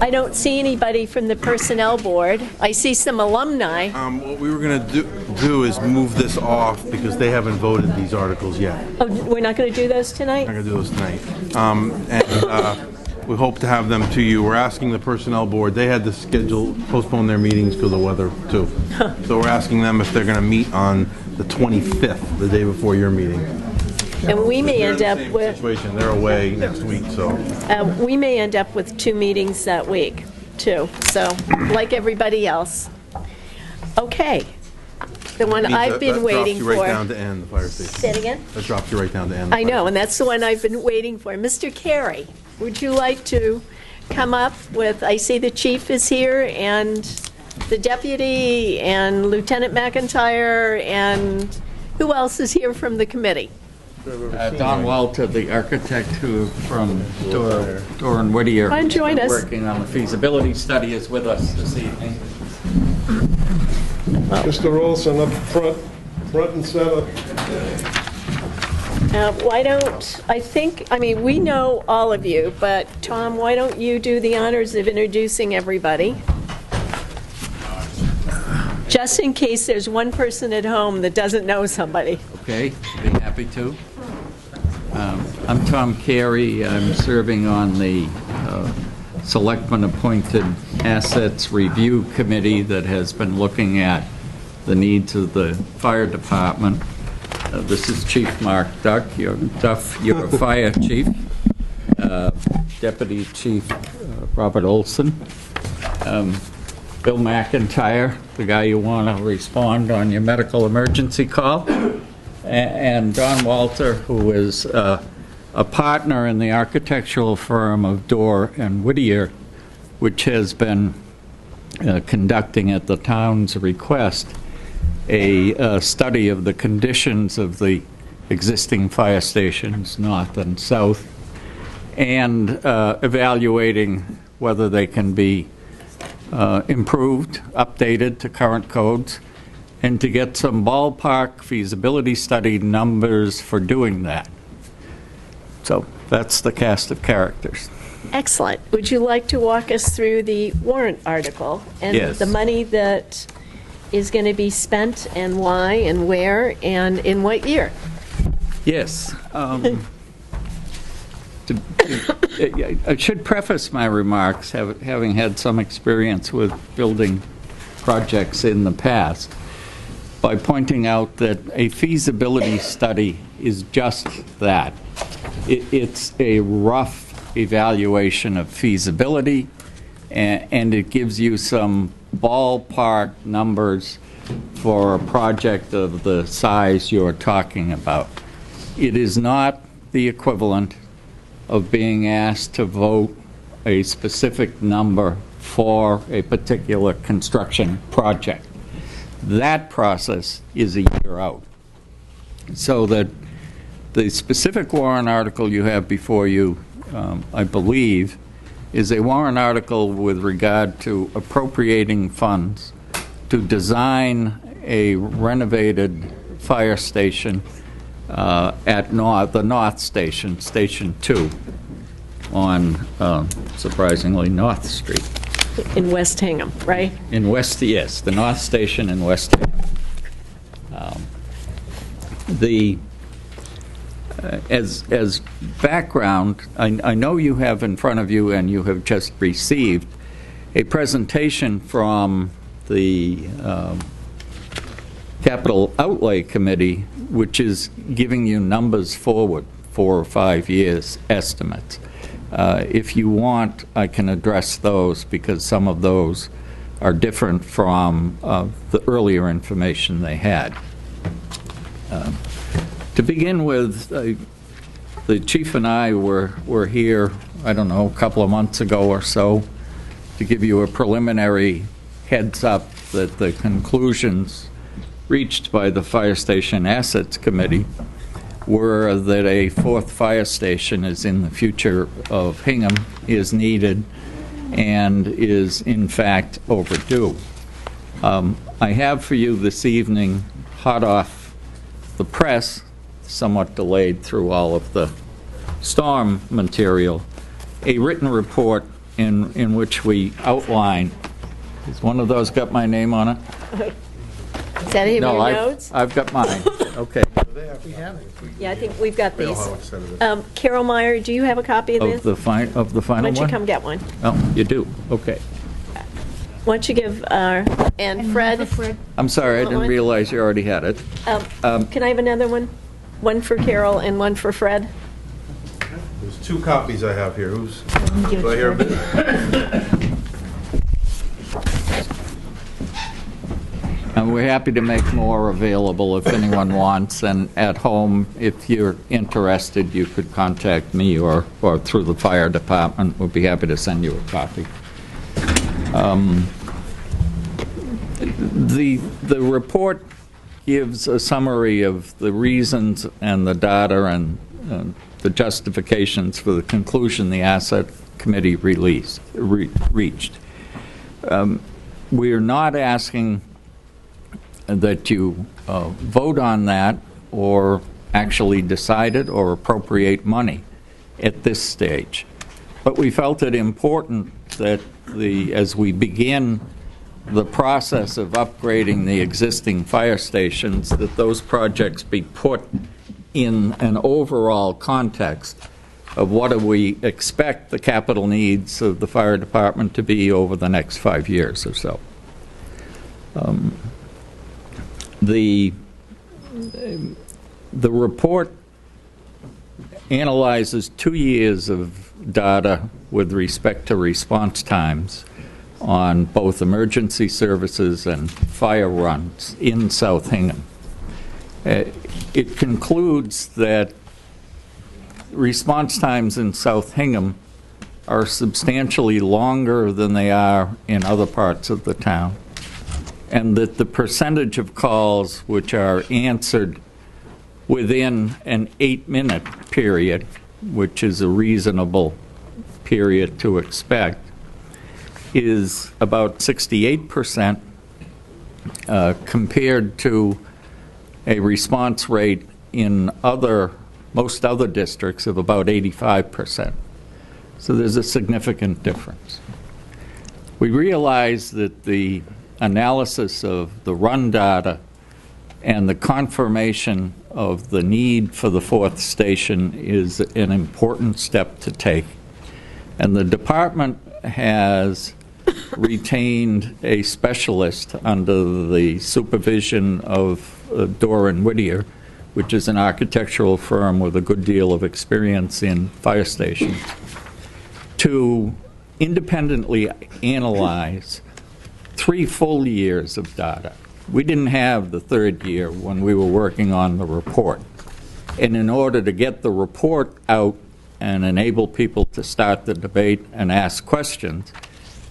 I don't see anybody from the Personnel Board. I see some alumni. What we were going to do is move this off because they haven't voted these articles yet. Oh, we're not going to do those tonight? I'm not going to do those tonight. We hope to have them to you. We're asking the Personnel Board, they had to postpone their meetings because of the weather, too. So we're asking them if they're going to meet on the 25th, the day before your meeting. And we may end up with... Situation, they're away next week, so. We may end up with 2 meetings that week, too. So, like everybody else. Okay. The one I've been waiting for... That drops you right down to N, the fire station. Say it again? That drops you right down to N. I know, and that's the one I've been waiting for. Mr. Carey, would you like to come up with, I see the chief is here, and the deputy, and Lieutenant McIntyre, and who else is here from the committee? Don Walter, the architect from Dorr and Whittier. Come on, join us. Working on the feasibility study, is with us this evening. Mr. Olson up front and center. Why don't, we know all of you, but Tom, why don't you do the honors of introducing everybody? Just in case there's one person at home that doesn't know somebody. Okay, be happy to. I'm Tom Carey. I'm serving on the Selectmen-appointed Assets Review Committee that has been looking at the needs of the fire department. This is Chief Mark Duff, your fire chief. Deputy Chief Robert Olson. Bill McIntyre, the guy you want to respond on your medical emergency call. And Don Walter, who is a partner in the architectural firm of Dorr and Whittier, which has been conducting at the town's request a study of the conditions of the existing fire stations, north and south, and evaluating whether they can be improved, updated to current codes, and to get some ballpark feasibility study numbers for doing that. So that's the cast of characters. Excellent. Would you like to walk us through the warrant article? And Yes. the money that is going to be spent, and why, and where, and in what year? Yes. I should preface my remarks, having had some experience with building projects in the past, by pointing out that a feasibility study is just that. It's a rough evaluation of feasibility, and it gives you some ballpark numbers for a project of the size you're talking about. It is not the equivalent of being asked to vote a specific number for a particular construction project. That process is a year out. So that the specific warrant article you have before you, I believe, is a warrant article with regard to appropriating funds to design a renovated fire station at the North Station, Station 2, on, surprisingly, North Street. in West Hingham, right? In West, yes, the North Station in West Hingham. As background, I know you have in front of you, and you have just received, a presentation from the Capital Outlay Committee, which is giving you numbers forward 4 or 5 years estimates. If you want, I can address those, because some of those are different from the earlier information they had. To begin with, the chief and I were here, I don't know, a couple of months ago or so, to give you a preliminary heads up that the conclusions reached by the Fire Station Assets Committee were that a 4th fire station is in the future of Hingham, is needed, and is in fact overdue. I have for you this evening, hot off the press, somewhat delayed through all of the storm material, a written report in which we outline. Has one of those got my name on it? Is that in No, your notes? I've got mine. Okay. Yeah, I think we've got these. Carol Meyer, do you have a copy of this? Of the final Why don't you one? come get one? Oh, you do? Okay. Why don't you give, and Fred? I'm sorry, I Want didn't one? realize you already had it. Can I have another one? One for Carol and one for Fred? There's 2 copies I have here. Who's, do I hear a bit? And we're happy to make more available if anyone wants, and at home, if you're interested, you could contact me or through the fire department. We'll be happy to send you a copy. The report gives a summary of the reasons and the data and the justifications for the conclusion the Asset Committee reached. We are not asking that you vote on that or actually decide it or appropriate money at this stage. But we felt it important that as we begin the process of upgrading the existing fire stations, that those projects be put in an overall context of what do we expect the capital needs of the fire department to be over the next 5 years or so. The report analyzes 2 years of data with respect to response times on both emergency services and fire runs in South Hingham. It concludes that response times in South Hingham are substantially longer than they are in other parts of the town, and that the percentage of calls which are answered within an 8-minute period, which is a reasonable period to expect, is about 68% compared to a response rate in most other districts of about 85%. So there's a significant difference. We realize that the analysis of the run data and the confirmation of the need for the 4th station is an important step to take. And the department has retained a specialist under the supervision of Dorr and Whittier, which is an architectural firm with a good deal of experience in fire stations, to independently analyze 3 full years of data. We didn't have the 3rd year when we were working on the report. And in order to get the report out and enable people to start the debate and ask questions,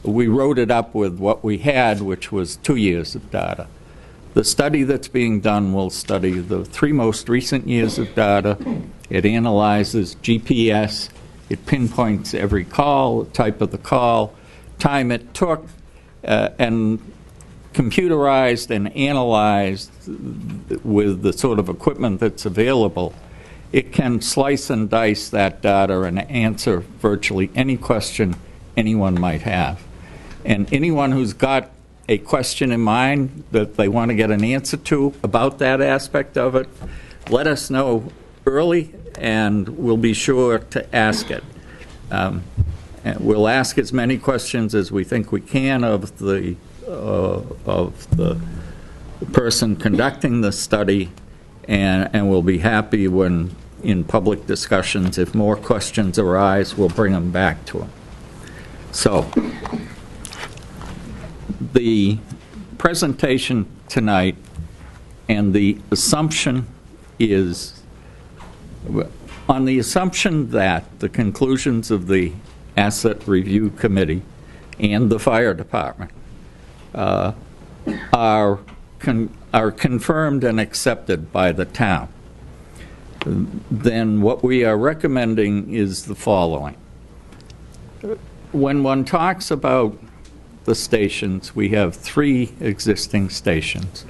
we wrote it up with what we had, which was 2 years of data. The study that's being done will study the 3 most recent years of data. It analyzes GPS. It pinpoints every call, the type of the call, time it took, and computerized and analyzed with the sort of equipment that's available. It can slice and dice that data and answer virtually any question anyone might have. And anyone who's got a question in mind that they want to get an answer to about that aspect of it, let us know early, and we'll be sure to ask it. And we'll ask as many questions as we think we can of the person conducting the study, and we'll be happy when, in public discussions, if more questions arise, we'll bring them back to them. So, the presentation tonight and the assumption is, on the assumption that the conclusions of the Asset Review Committee and the Fire Department are confirmed and accepted by the town, then what we are recommending is the following. When one talks about the stations, we have 3 existing stations,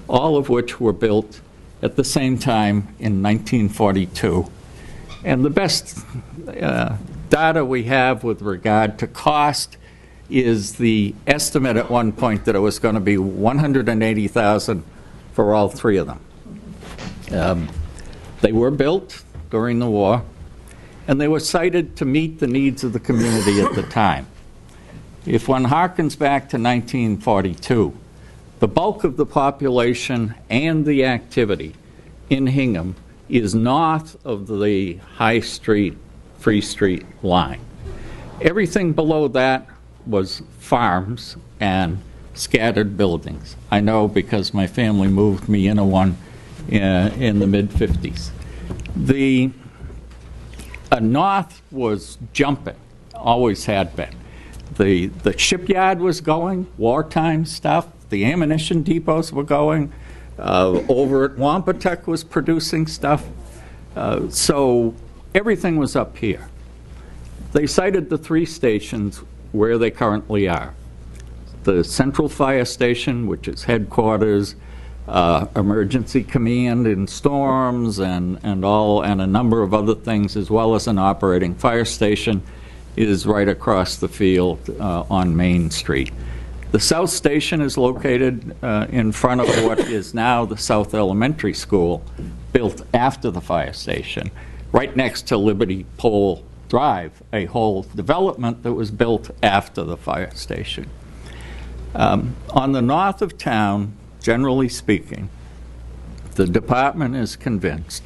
all of which were built at the same time in 1942. And the best data we have with regard to cost is the estimate at one point that it was going to be $180,000 for all 3 of them. They were built during the war, and they were sited to meet the needs of the community at the time. If one harkens back to 1942, the bulk of the population and the activity in Hingham is north of the High Street, Free Street line. Everything below that was farms and scattered buildings. I know because my family moved me into one in the mid-50s. The north was jumping, always had been. The shipyard was going, wartime stuff. The ammunition depots were going. Over at Wampatuck was producing stuff. So everything was up here. They cited the 3 stations where they currently are. The Central Fire Station, which is headquarters, emergency command in storms and a number of other things, as well as an operating fire station, is right across the field on Main Street. The South Station is located in front of what is now the South Elementary School, built after the fire station, right next to Liberty Pole Drive, a whole development that was built after the fire station. On the north of town, generally speaking, the department is convinced,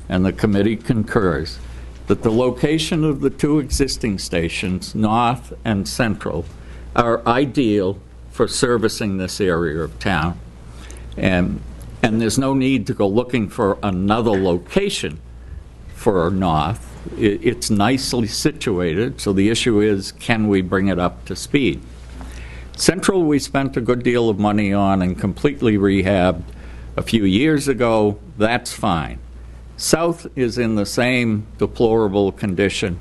and the committee concurs, that the location of the 2 existing stations, North and Central, are ideal for servicing this area of town. And there's no need to go looking for another location for North. It's nicely situated, so the issue is, can we bring it up to speed? Central, we spent a good deal of money on and completely rehabbed a few years ago. That's fine. South is in the same deplorable condition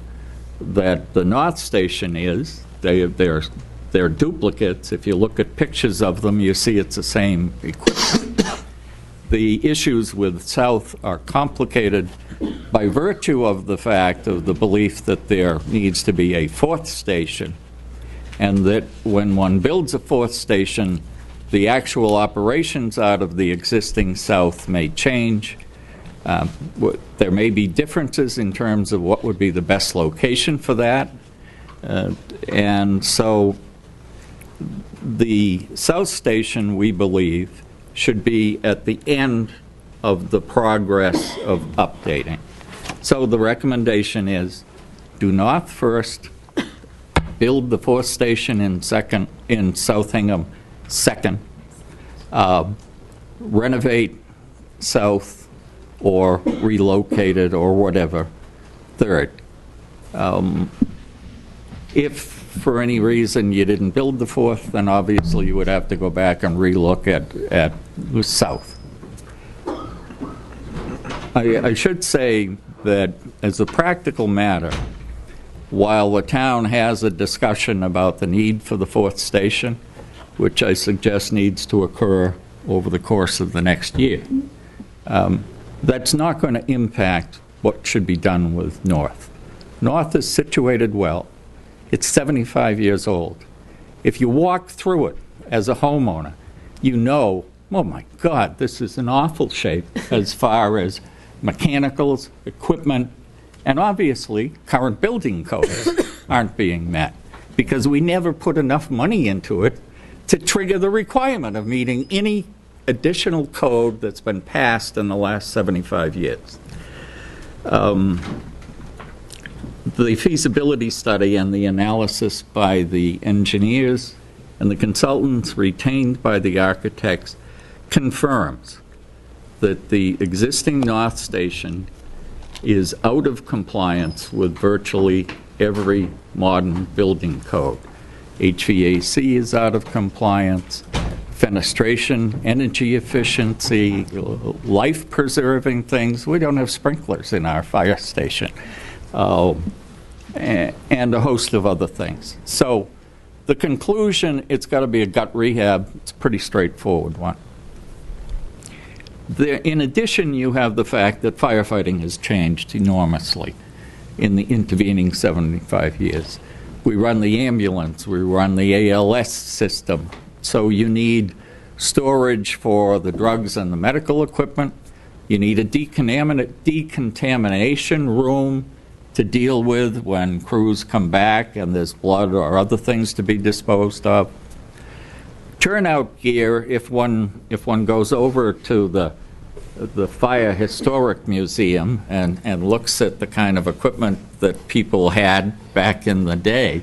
that the North Station is. They're duplicates. If you look at pictures of them, you see it's the same equipment. The issues with South are complicated by virtue of the fact of the belief that there needs to be a 4th station, and that when one builds a 4th station, the actual operations out of the existing South may change. There may be differences in terms of what would be the best location for that. And so the South Station, we believe, should be at the end of the progress of updating. So the recommendation is, do North first, build the 4th station in South Hingham second, renovate South or relocate it or whatever third. If for any reason you didn't build the 4th, then obviously you would have to go back and relook at the South. I should say that as a practical matter, while the town has a discussion about the need for the 4th station, which I suggest needs to occur over the course of the next year, that's not going to impact what should be done with North. North is situated well. It's 75 years old. If you walk through it as a homeowner, you know, oh my God, this is in awful shape as far as mechanicals, equipment, and obviously current building codes aren't being met because we never put enough money into it to trigger the requirement of meeting any additional code that's been passed in the last 75 years. The feasibility study and the analysis by the engineers and the consultants retained by the architects confirms that the existing North Station is out of compliance with virtually every modern building code. HVAC is out of compliance, fenestration, energy efficiency, life-preserving things. We don't have sprinklers in our fire station, and a host of other things. So the conclusion, it's got to be a gut rehab. It's a pretty straightforward one. In addition, you have the fact that firefighting has changed enormously in the intervening 75 years. We run the ambulance, we run the ALS system, so you need storage for the drugs and the medical equipment. You need a decontamination room to deal with when crews come back and there's blood or other things to be disposed of. Turnout gear, if one goes over to the Fire Historic Museum and looks at the kind of equipment that people had back in the day,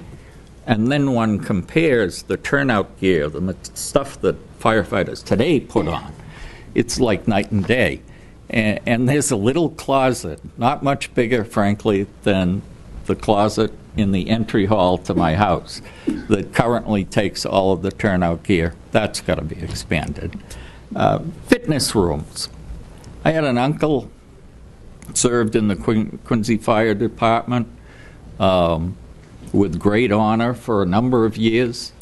and then one compares the turnout gear, the stuff that firefighters today put on, it's like night and day. And there's a little closet, not much bigger, frankly, than the closet in the entry hall to my house that currently takes all of the turnout gear. That's got to be expanded. Fitness rooms. I had an uncle served in the Quincy Fire Department with great honor for a number of years.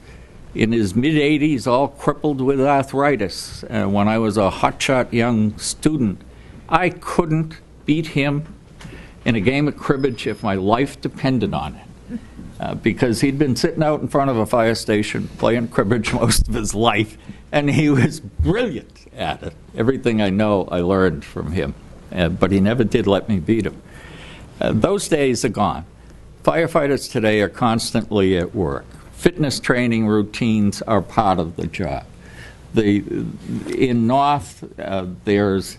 In his mid-80s, all crippled with arthritis. And when I was a hotshot young student, I couldn't beat him in a game of cribbage if my life depended on it. Because he'd been sitting out in front of a fire station playing cribbage most of his life, and he was brilliant at it. Everything I know, I learned from him, but he never did let me beat him. Those days are gone. Firefighters today are constantly at work. Fitness training routines are part of the job. In North, there's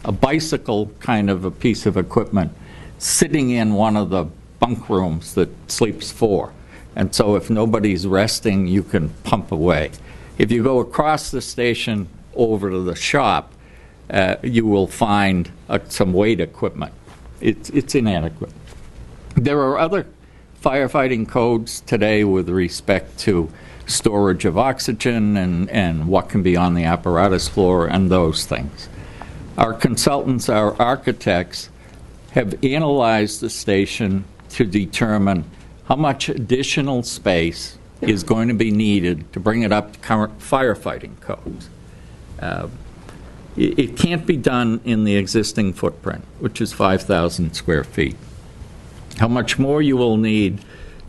a bicycle kind of a piece of equipment sitting in one of the bunk rooms that sleeps 4. And so if nobody's resting, you can pump away. If you go across the station over to the shop, you will find some weight equipment. It's inadequate. There are other firefighting codes today with respect to storage of oxygen and what can be on the apparatus floor and those things. Our consultants, our architects, have analyzed the station to determine how much additional space is going to be needed to bring it up to current firefighting codes. It can't be done in the existing footprint, which is 5,000 square feet. How much more you will need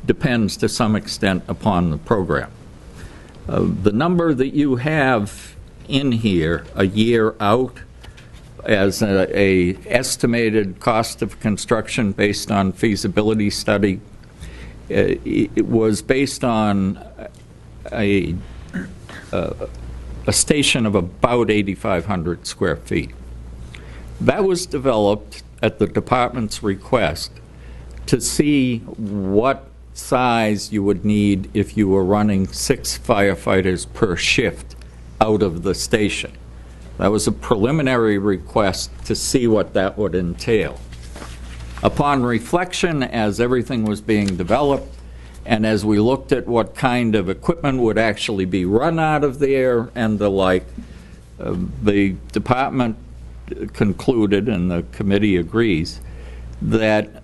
depends to some extent upon the program. The number that you have in here a year out as a estimated cost of construction based on feasibility study, it was based on a station of about 8,500 square feet. That was developed at the department's request to see what size you would need if you were running 6 firefighters per shift out of the station. That was a preliminary request to see what that would entail. Upon reflection, as everything was being developed, and as we looked at what kind of equipment would actually be run out of there and the like, the department concluded, and the committee agrees, that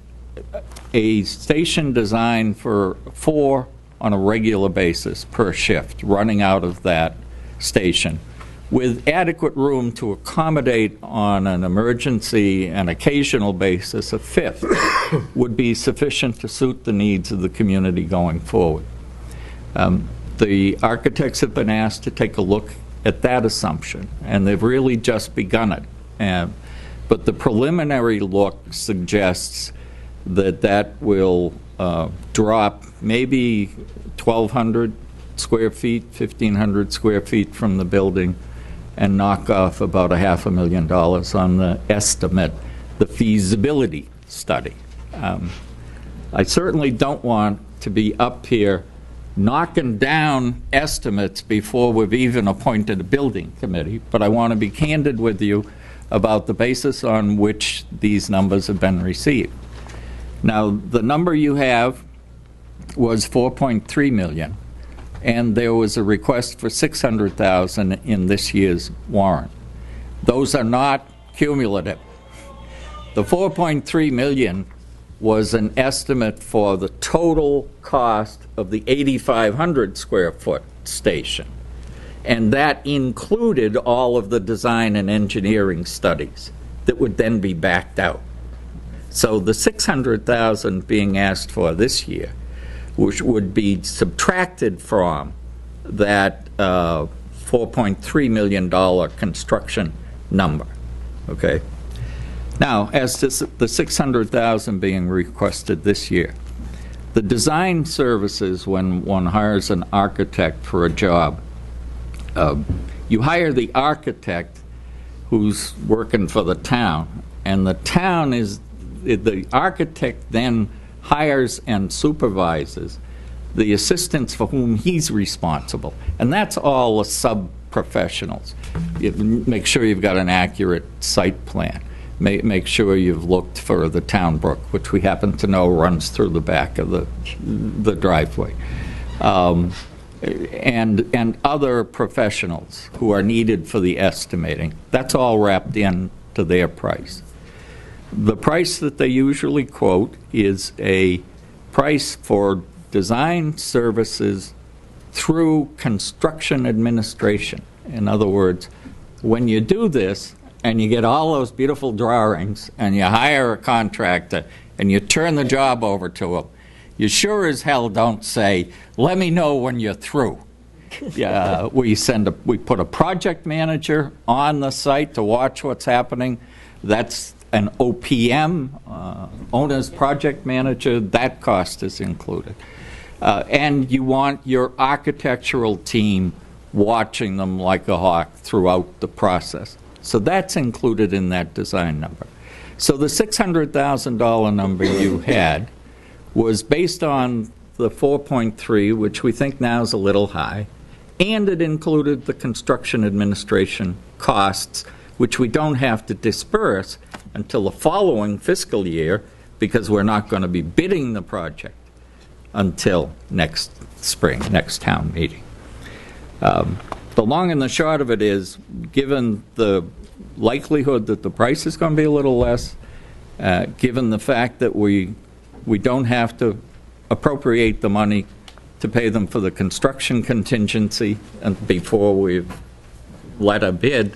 a station designed for 4 on a regular basis per shift running out of that station with adequate room to accommodate on an emergency and occasional basis a 5th would be sufficient to suit the needs of the community going forward. The architects have been asked to take a look at that assumption, and they've really just begun it. But the preliminary look suggests that that will drop maybe 1,200 square feet, 1,500 square feet from the building, and knock off about $500,000 on the estimate, the feasibility study. I certainly don't want to be up here knocking down estimates before we've even appointed a building committee, but I want to be candid with you about the basis on which these numbers have been received. Now, the number you have was 4.3 million, and there was a request for 600,000 in this year's warrant. Those are not cumulative. The 4.3 million was an estimate for the total cost of the 8,500 square foot station. And that included all of the design and engineering studies that would then be backed out. So the 600,000 being asked for this year, which would be subtracted from that $4.3 million construction number, okay? Now, as to the 600,000 being requested this year, the design services, when one hires an architect for a job, you hire the architect who's working for the town, and the town is, the architect then hires and supervises the assistants for whom he's responsible. And that's all the sub-professionals. Make sure you've got an accurate site plan. Make sure you've looked for the town brook, which we happen to know runs through the back of the driveway. And other professionals who are needed for the estimating. That's all wrapped into their price. The price that they usually quote is a price for design services through construction administration. In other words, when you do this and you get all those beautiful drawings and you hire a contractor and you turn the job over to them, you sure as hell don't say, let me know when you're through. We put a project manager on the site to watch what's happening. That's an OPM, owner's project manager. That cost is included. And you want your architectural team watching them like a hawk throughout the process. So that's included in that design number. So the $600,000 number you had was based on the 4.3, which we think now is a little high, and it included the construction administration costs, which we don't have to disperse until the following fiscal year because we're not going to be bidding the project until next spring, next town meeting. The long and the short of it is, given the likelihood that the price is going to be a little less, given the fact that we don't have to appropriate the money to pay them for the construction contingency and before we've let a bid,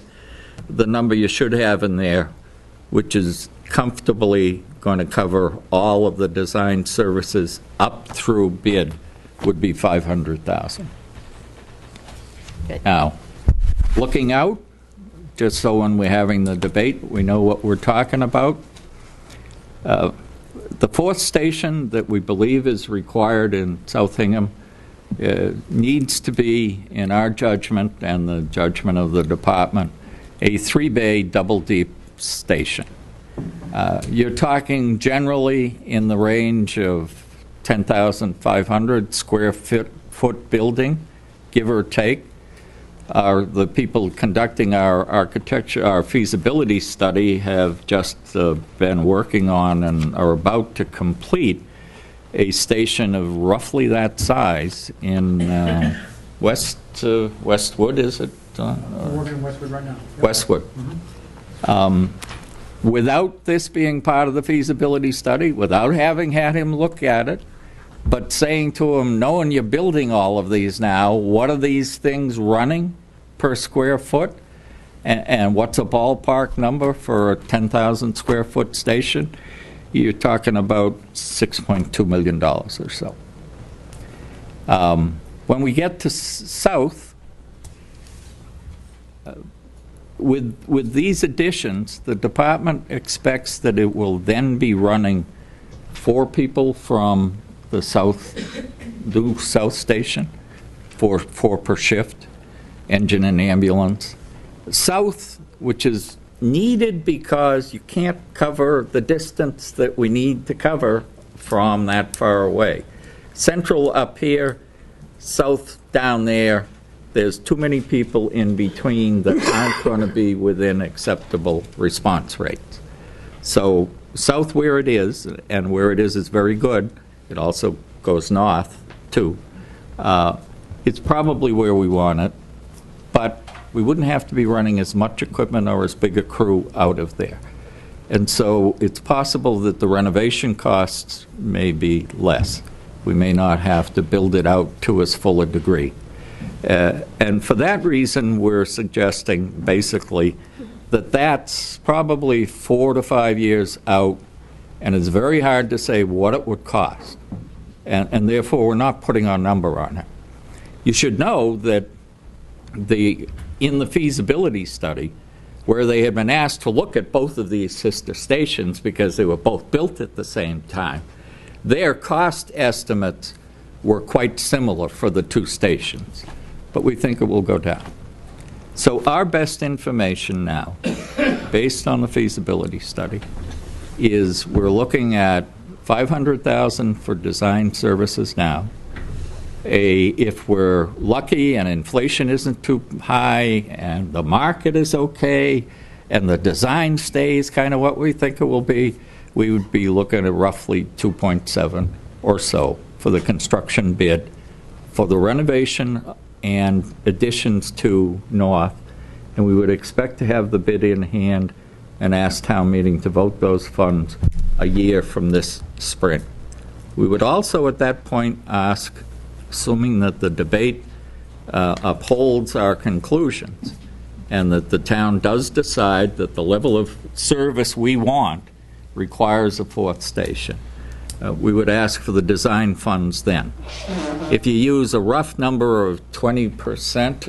the number you should have in there, which is comfortably going to cover all of the design services up through bid, would be $500,000. Now, looking out, just so when we're having the debate, we know what we're talking about. The fourth station that we believe is required in South Hingham needs to be, in our judgment and the judgment of the department, a 3-bay double-deep station. You're talking generally in the range of 10,500 square foot building, give or take. The people conducting our feasibility study have just been working on and are about to complete a station of roughly that size in Westwood, is it? We're working in Westwood right now. Westwood. Without this being part of the feasibility study, without having had him look at it, but saying to him, knowing you're building all of these now, what are these things running per square foot? And what's a ballpark number for a 10,000 square foot station? You're talking about $6.2 million or so. When we get to south, with these additions, the department expects that it will then be running 4 people from the new south station, 4 per shift, engine and ambulance. South, which is needed because you can't cover the distance that we need to cover from that far away. Central up here, south down there, there's too many people in between that aren't going to be within acceptable response rates. So south where it is, and where it is very good, it also goes north too. It's probably where we want it, but we wouldn't have to be running as much equipment or as big a crew out of there. And so it's possible that the renovation costs may be less. We may not have to build it out to as full a degree. And for that reason, we're suggesting basically that that's probably 4 to 5 years out, and it's very hard to say what it would cost. And therefore, we're not putting our number on it. You should know that in the feasibility study, where they had been asked to look at both of these sister stations because they were both built at the same time, their cost estimates were quite similar for the 2 stations, but we think it will go down. So our best information now, based on the feasibility study, is we're looking at $500,000 for design services now. If we're lucky and inflation isn't too high and the market is okay and the design stays kind of what we think it will be, we would be looking at roughly 2.7 or so for the construction bid for the renovation and additions to north. And we would expect to have the bid in hand and ask town meeting to vote those funds a year from this spring. We would also at that point ask, assuming that the debate upholds our conclusions and that the town does decide that the level of service we want requires a 4th station, we would ask for the design funds then. If you use a rough number of 20%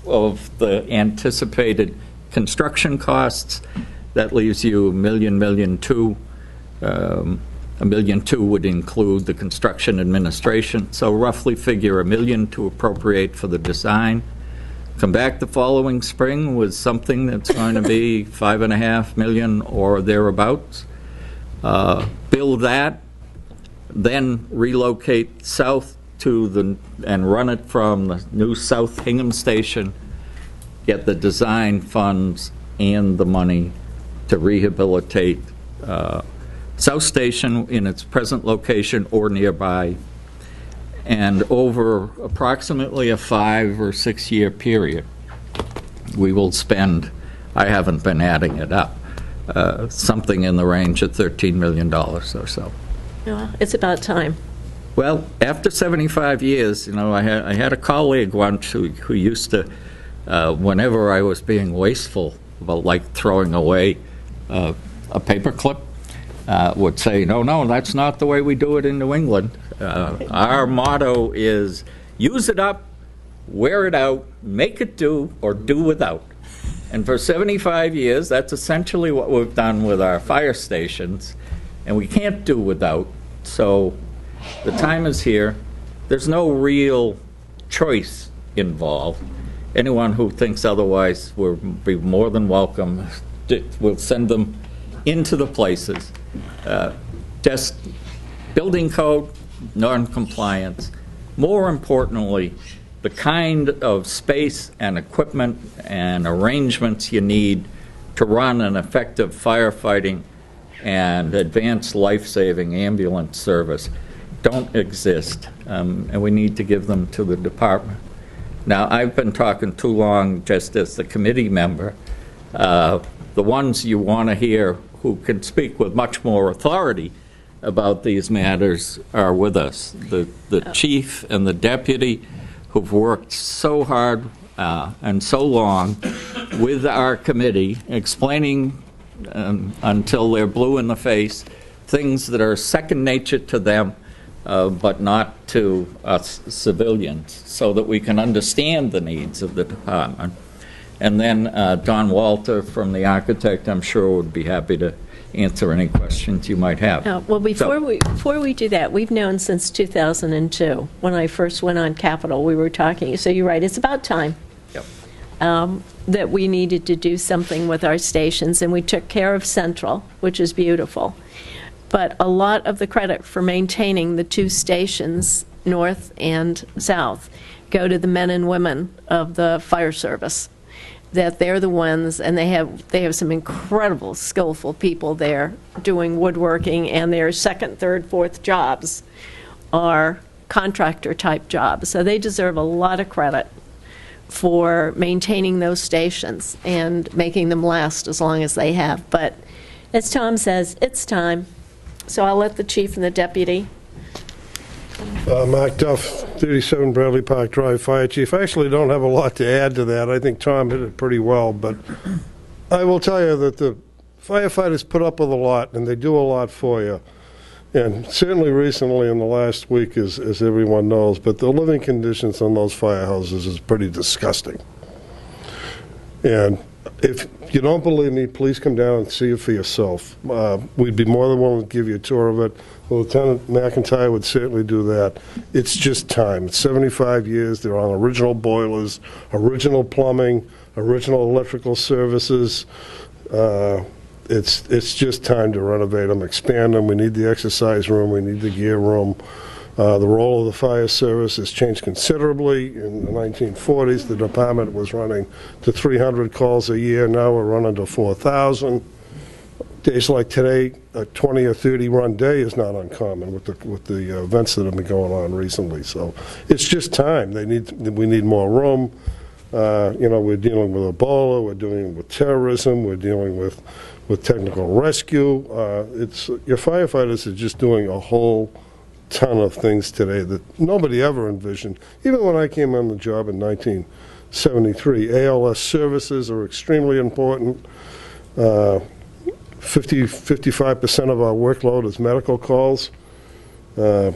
of the anticipated construction costs, that leaves you $1 million, $1.2 million. $1.2 million would include the construction administration, so roughly figure $1 million to appropriate for the design. Come back the following spring with something that's going to be $5.5 million or thereabouts. Build that, then relocate south and run it from the new South Hingham station, get the design funds and the money to rehabilitate South Station in its present location or nearby, and over approximately a 5 or 6 year period, we will spend, I haven't been adding it up, something in the range of $13 million or so. Well, it's about time. Well, after 75 years, you know, I had a colleague once who used to, whenever I was being wasteful about like throwing away a paper clip, would say, no, that's not the way we do it in New England. Our motto is use it up, wear it out, make it do, or do without. And for 75 years, that's essentially what we've done with our fire stations, and we can't do without. So the time is here. There's no real choice involved. Anyone who thinks otherwise will be more than welcome. We'll send them into the places. Just building code, non-compliance. More importantly, the kind of space and equipment and arrangements you need to run an effective firefighting and advanced life-saving ambulance service don't exist, and we need to give them to the department. Now, I've been talking too long just as the committee member. The ones you want to hear who can speak with much more authority about these matters are with us. The chief and the deputy who've worked so hard and so long with our committee, explaining until they're blue in the face things that are second nature to them, but not to us civilians, so that we can understand the needs of the department. And then Don Walter from the architect, I'm sure, would be happy to answer any questions you might have. Well, before we do that, we've known since 2002, when I first went on Capitol, we were talking, so you're right, it's about time. Yep. That we needed to do something with our stations, and we took care of Central, which is beautiful. But a lot of the credit for maintaining the two stations, north and south, go to the men and women of the fire service. That they're the ones, and they have some incredible, skillful people there doing woodworking, and their second, third, fourth jobs are contractor-type jobs. So they deserve a lot of credit for maintaining those stations and making them last as long as they have. But as Tom says, it's time. So I'll let the chief and the deputy. Mark Duff, 37 Bradley Park Drive, Fire Chief. I actually don't have a lot to add to that. I think Tom hit it pretty well, but I will tell you that the firefighters put up with a lot, and they do a lot for you. And certainly recently in the last week, as everyone knows, but the living conditions on those firehouses is pretty disgusting. And if you don't believe me, please come down and see it for yourself. We'd be more than willing to give you a tour of it. Lieutenant McIntyre would certainly do that. It's just time. It's 75 years. They're on original boilers, original plumbing, original electrical services. It's just time to renovate them, expand them. We need the exercise room. We need the gear room. The role of the fire service has changed considerably. In the 1940s, the department was running to 300 calls a year. Now we're running to 4,000. Days like today, a 20 or 30 run day is not uncommon with the events that have been going on recently. So it's just time. We need more room. We're dealing with Ebola. We're dealing with terrorism. We're dealing with technical rescue. Your firefighters are just doing a whole ton of things today that nobody ever envisioned. Even when I came on the job in 1973, ALS services are extremely important. 55% of our workload is medical calls. The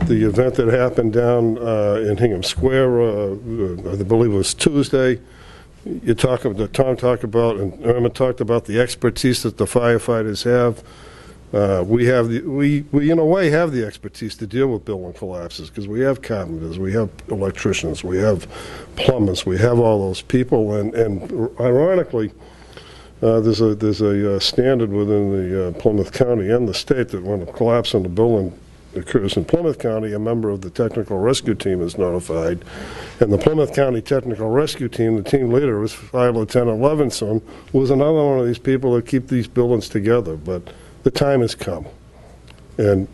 event that happened down in Hingham Square, I believe it was Tuesday, Tom talked about, and Irma talked about the expertise that the firefighters have. We in a way have the expertise to deal with building collapses because we have carpenters, we have electricians, we have plumbers, we have all those people, and ironically, there's a standard within the Plymouth County and the state that when a collapse in the building occurs in Plymouth County, a member of the technical rescue team is notified. And the Plymouth County Technical Rescue Team, the team leader was Fire Lieutenant Levinson, who was another one of these people that keep these buildings together. But the time has come, and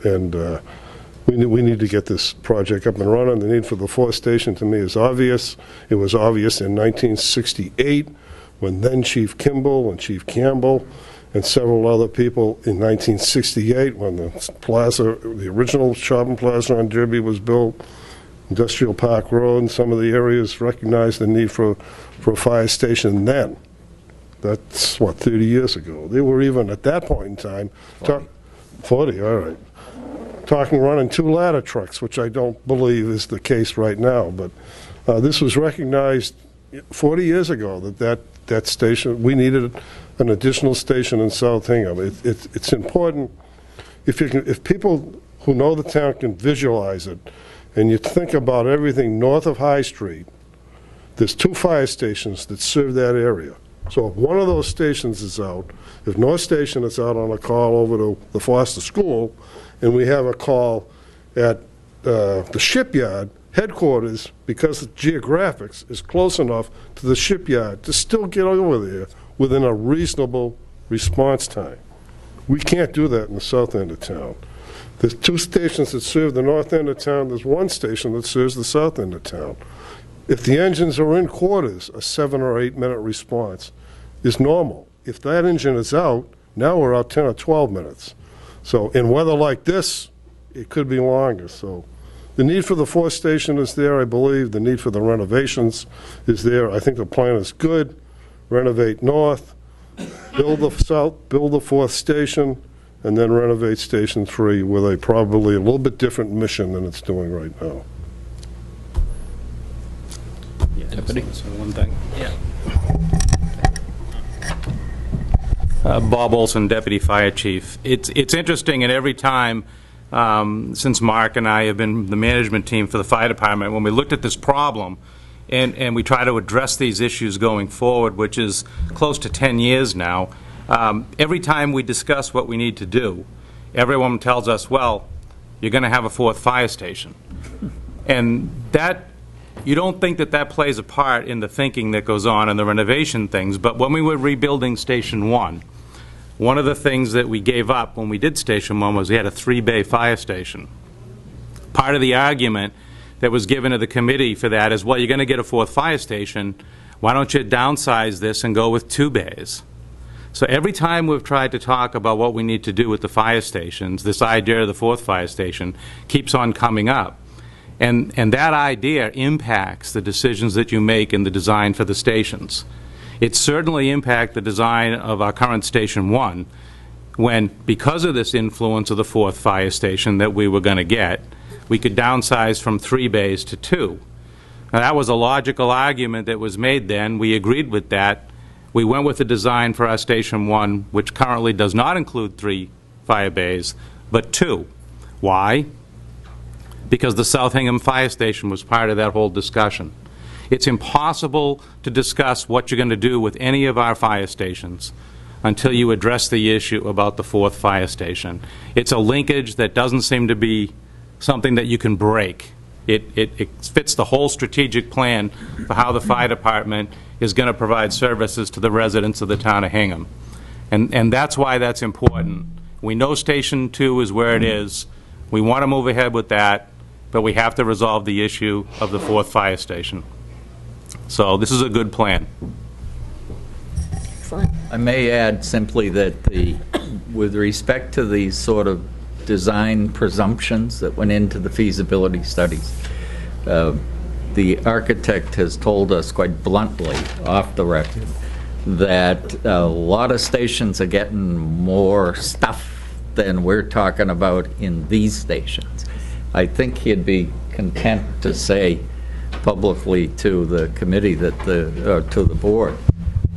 we need to get this project up and running. The need for the fourth station to me is obvious. It was obvious in 1968 when then Chief Kimball and Chief Campbell and several other people in 1968 when the original shopping plaza on Derby was built, Industrial Park Road, and some of the areas recognized the need for a fire station then. That's, 30 years ago. They were even, at that point in time, 40, all right, talking running 2 ladder trucks, which I don't believe is the case right now. But this was recognized 40 years ago that station, we needed an additional station in South Hingham. It's important, if people who know the town can visualize it, and you think about everything north of High Street, there's 2 fire stations that serve that area. So if one of those stations is out, if North Station is out on a call over to the Foster School, and we have a call at the shipyard, headquarters, because of geographics, is close enough to the shipyard to still get over there within a reasonable response time. We can't do that in the south end of town. There's 2 stations that serve the north end of town. There's 1 station that serves the south end of town. If the engines are in quarters, a 7 or 8 minute response is normal. If that engine is out, now we're out 10 or 12 minutes. So in weather like this, it could be longer. So the need for the 4th station is there, I believe. The need for the renovations is there. I think the plan is good. Renovate north, build the south, build the 4th station, and then renovate Station 3 with a probably a little bit different mission than it's doing right now. Deputy? One thing. Yeah. Bob Olson, Deputy Fire Chief. It's interesting, and every time since Mark and I have been the management team for the fire department, when we looked at this problem and we try to address these issues going forward, which is close to 10 years now, every time we discuss what we need to do, everyone tells us, well, you're going to have a fourth fire station. And that, you don't think that that plays a part in the thinking that goes on in the renovation things, but when we were rebuilding Station 1, one of the things that we gave up when we did Station 1 was we had a 3-bay fire station. Part of the argument that was given to the committee for that is, well, you're going to get a fourth fire station, why don't you downsize this and go with 2 bays? So every time we've tried to talk about what we need to do with the fire stations, this idea of the fourth fire station keeps on coming up. And that idea impacts the decisions that you make in the design for the stations. It certainly impacts the design of our current Station 1 when, because of this influence of the fourth fire station that we were going to get, we could downsize from 3 bays to 2. Now, that was a logical argument that was made then. We agreed with that. We went with the design for our Station 1, which currently does not include 3 fire bays, but 2. Why? Because the South Hingham Fire Station was part of that whole discussion. It's impossible to discuss what you're going to do with any of our fire stations until you address the issue about the fourth fire station. It's a linkage that doesn't seem to be something that you can break. It fits the whole strategic plan for how the fire department is going to provide services to the residents of the town of Hingham. And that's why that's important. We know Station 2 is where it is. We want to move ahead with that, but we have to resolve the issue of the fourth fire station. So this is a good plan. Excellent. I may add simply that with respect to these sort of design presumptions that went into the feasibility studies, the architect has told us quite bluntly, off the record, that a lot of stations are getting more stuff than we're talking about in these stations. I think he'd be content to say publicly to the committee that to the board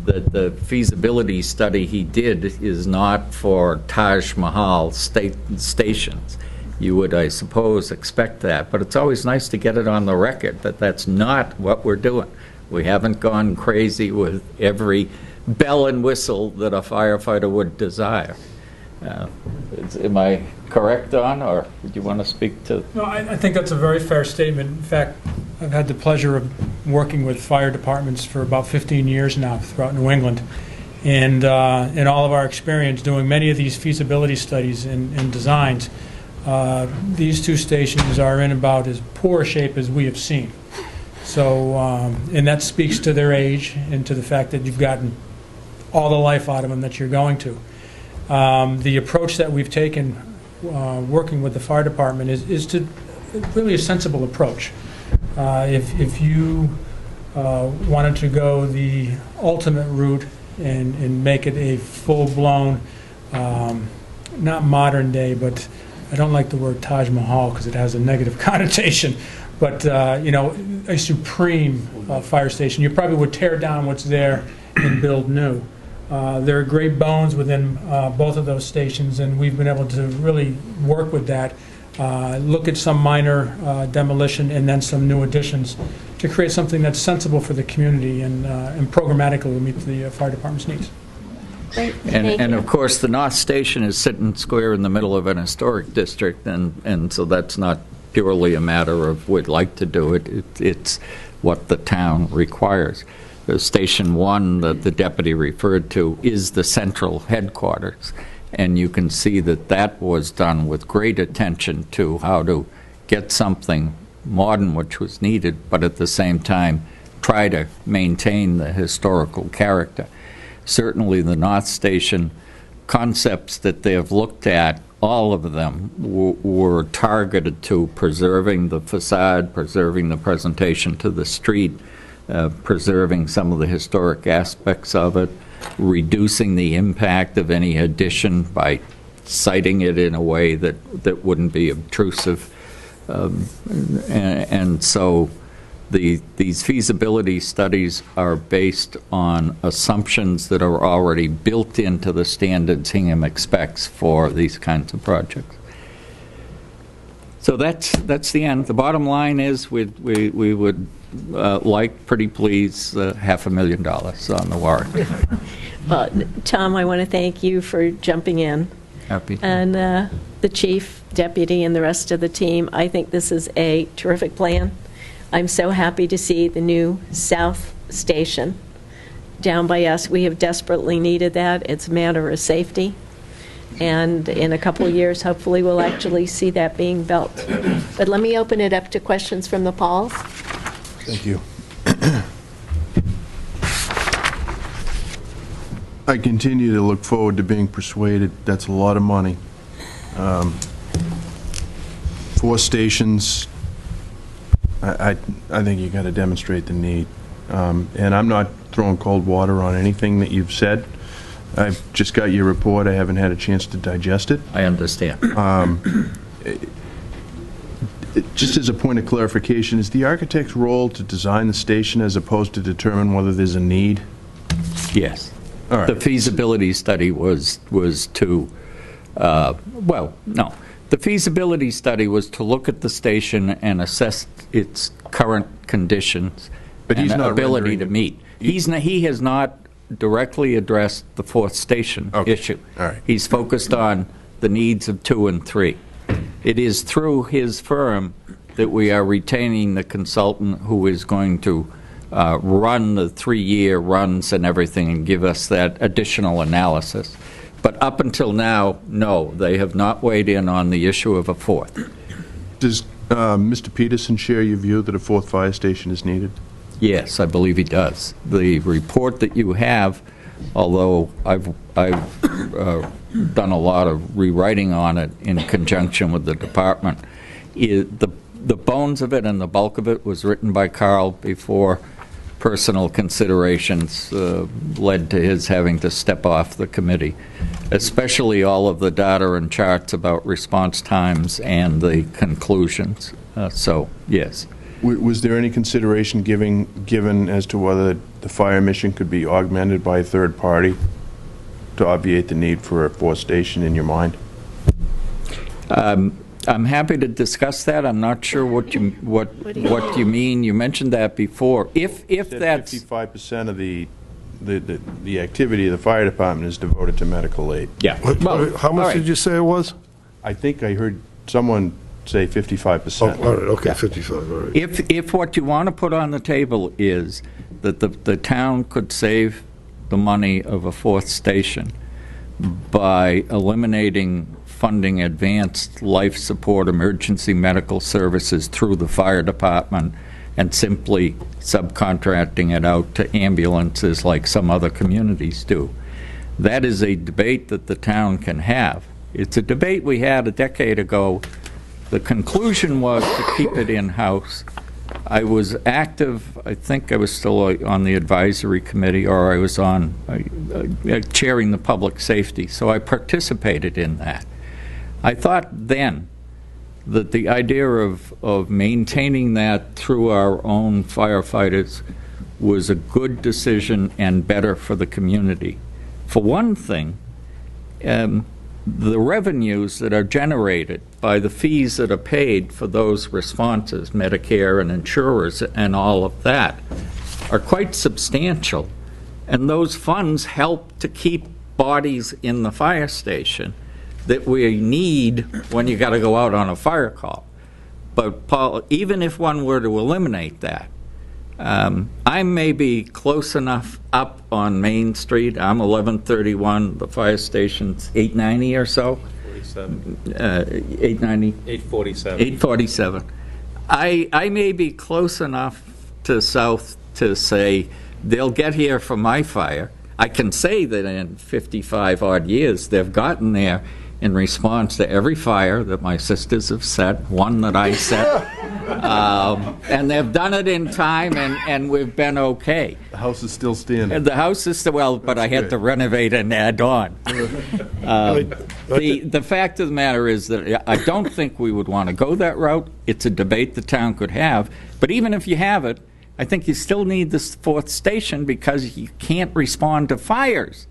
that the feasibility study he did is not for Taj Mahal stations. You would, I suppose, expect that, but it's always nice to get it on the record that that's not what we're doing. We haven't gone crazy with every bell and whistle that a firefighter would desire. Am I correct, Don, or do you want to speak to? No, I think that's a very fair statement. In fact, I've had the pleasure of working with fire departments for about 15 years now throughout New England. And in all of our experience doing many of these feasibility studies and designs, these 2 stations are in about as poor shape as we have seen. So, and that speaks to their age and to the fact that you've gotten all the life out of them that you're going to. The approach that we've taken working with the fire department is to really a sensible approach. If you wanted to go the ultimate route and make it a full-blown, not modern day, but I don't like the word Taj Mahal because it has a negative connotation, but you know, a supreme fire station, you probably would tear down what's there and build new. There are great bones within both of those stations, and we've been able to really work with that, look at some minor demolition and then some new additions to create something that's sensible for the community and programmatically will meet the fire department's needs. Great. And of course, the North Station is sitting square in the middle of an historic district, and so that's not purely a matter of we'd like to do it. It's what the town requires. Station 1 that the deputy referred to is the central headquarters, and you can see that that was done with great attention to how to get something modern which was needed, but at the same time try to maintain the historical character. Certainly the North Station concepts that they have looked at, all of them were targeted to preserving the facade, preserving the presentation to the street, preserving some of the historic aspects of it, reducing the impact of any addition by siting it in a way that wouldn't be obtrusive. And so these feasibility studies are based on assumptions that are already built into the standards Hingham expects for these kinds of projects. So that's the end. The bottom line is we would like, pretty please, $500,000 on the warrant. Well, Tom, I want to thank you for jumping in. Happy to. And the chief, deputy, and the rest of the team. I think this is a terrific plan. I'm so happy to see the new South Station down by us. We have desperately needed that. It's a matter of safety. And in a couple of years, hopefully, we'll actually see that being built. But let me open it up to questions from the Pauls. Thank you. I continue to look forward to being persuaded. That's a lot of money. 4 stations, I think you got to demonstrate the need. And I'm not throwing cold water on anything that you've said. I've just got your report. I haven't had a chance to digest it. I understand. Just as a point of clarification, is the architect's role to design the station as opposed to determine whether there's a need? Yes. All right. The feasibility study was to, well, no. The feasibility study was to look at the station and assess its current conditions and ability to meet. He has not directly addressed the 4th station issue. All right. He's focused on the needs of 2 and 3. It is through his firm that we are retaining the consultant who is going to run the 3-year runs and everything and give us that additional analysis. But up until now, no, they have not weighed in on the issue of a 4th. Does Mr. Peterson share your view that a 4th fire station is needed? Yes, I believe he does. The report that you have, although I've done a lot of rewriting on it in conjunction with the department, the bones of it and the bulk of it was written by Carl before personal considerations led to his having to step off the committee, especially all of the data and charts about response times and the conclusions. So, yes. Was there any consideration given as to whether the fire mission could be augmented by a third party to obviate the need for a 4th station in your mind? I'm happy to discuss that. I'm not sure what you mean. You mentioned that before. If that's 55% of the activity of the fire department is devoted to medical aid. Yeah. Well, how much did you say it was? I think I heard someone say 55%. Oh, all right, okay, 55, all right. If what you want to put on the table is that the town could save the money of a 4th station by eliminating funding advanced life support emergency medical services through the fire department and simply subcontracting it out to ambulances like some other communities do. That is a debate that the town can have. It's a debate we had a decade ago. The conclusion was to keep it in-house. I was active, I think I was still on the advisory committee, or I was on chairing the public safety, so I participated in that. I thought then that the idea of maintaining that through our own firefighters was a good decision and better for the community. For one thing, the revenues that are generated by the fees that are paid for those responses, Medicare and insurers and all of that, are quite substantial. And those funds help to keep bodies in the fire station that we need when you got to go out on a fire call. But Paul, even if one were to eliminate that, I may be close enough up on Main Street. I'm 1131, the fire station's 890 or so. 890? 847. 847. I may be close enough to South to say they'll get here for my fire. I can say that in 55 odd years they've gotten there in response to every fire that my sisters have set, one that I set, And they've done it in time, and we've been okay. The house is still standing. The house is still, well, but I had to renovate and add on. The fact of the matter is that I don't think we would want to go that route. It's a debate the town could have. But even if you have it, I think you still need this fourth station because you can't respond to fires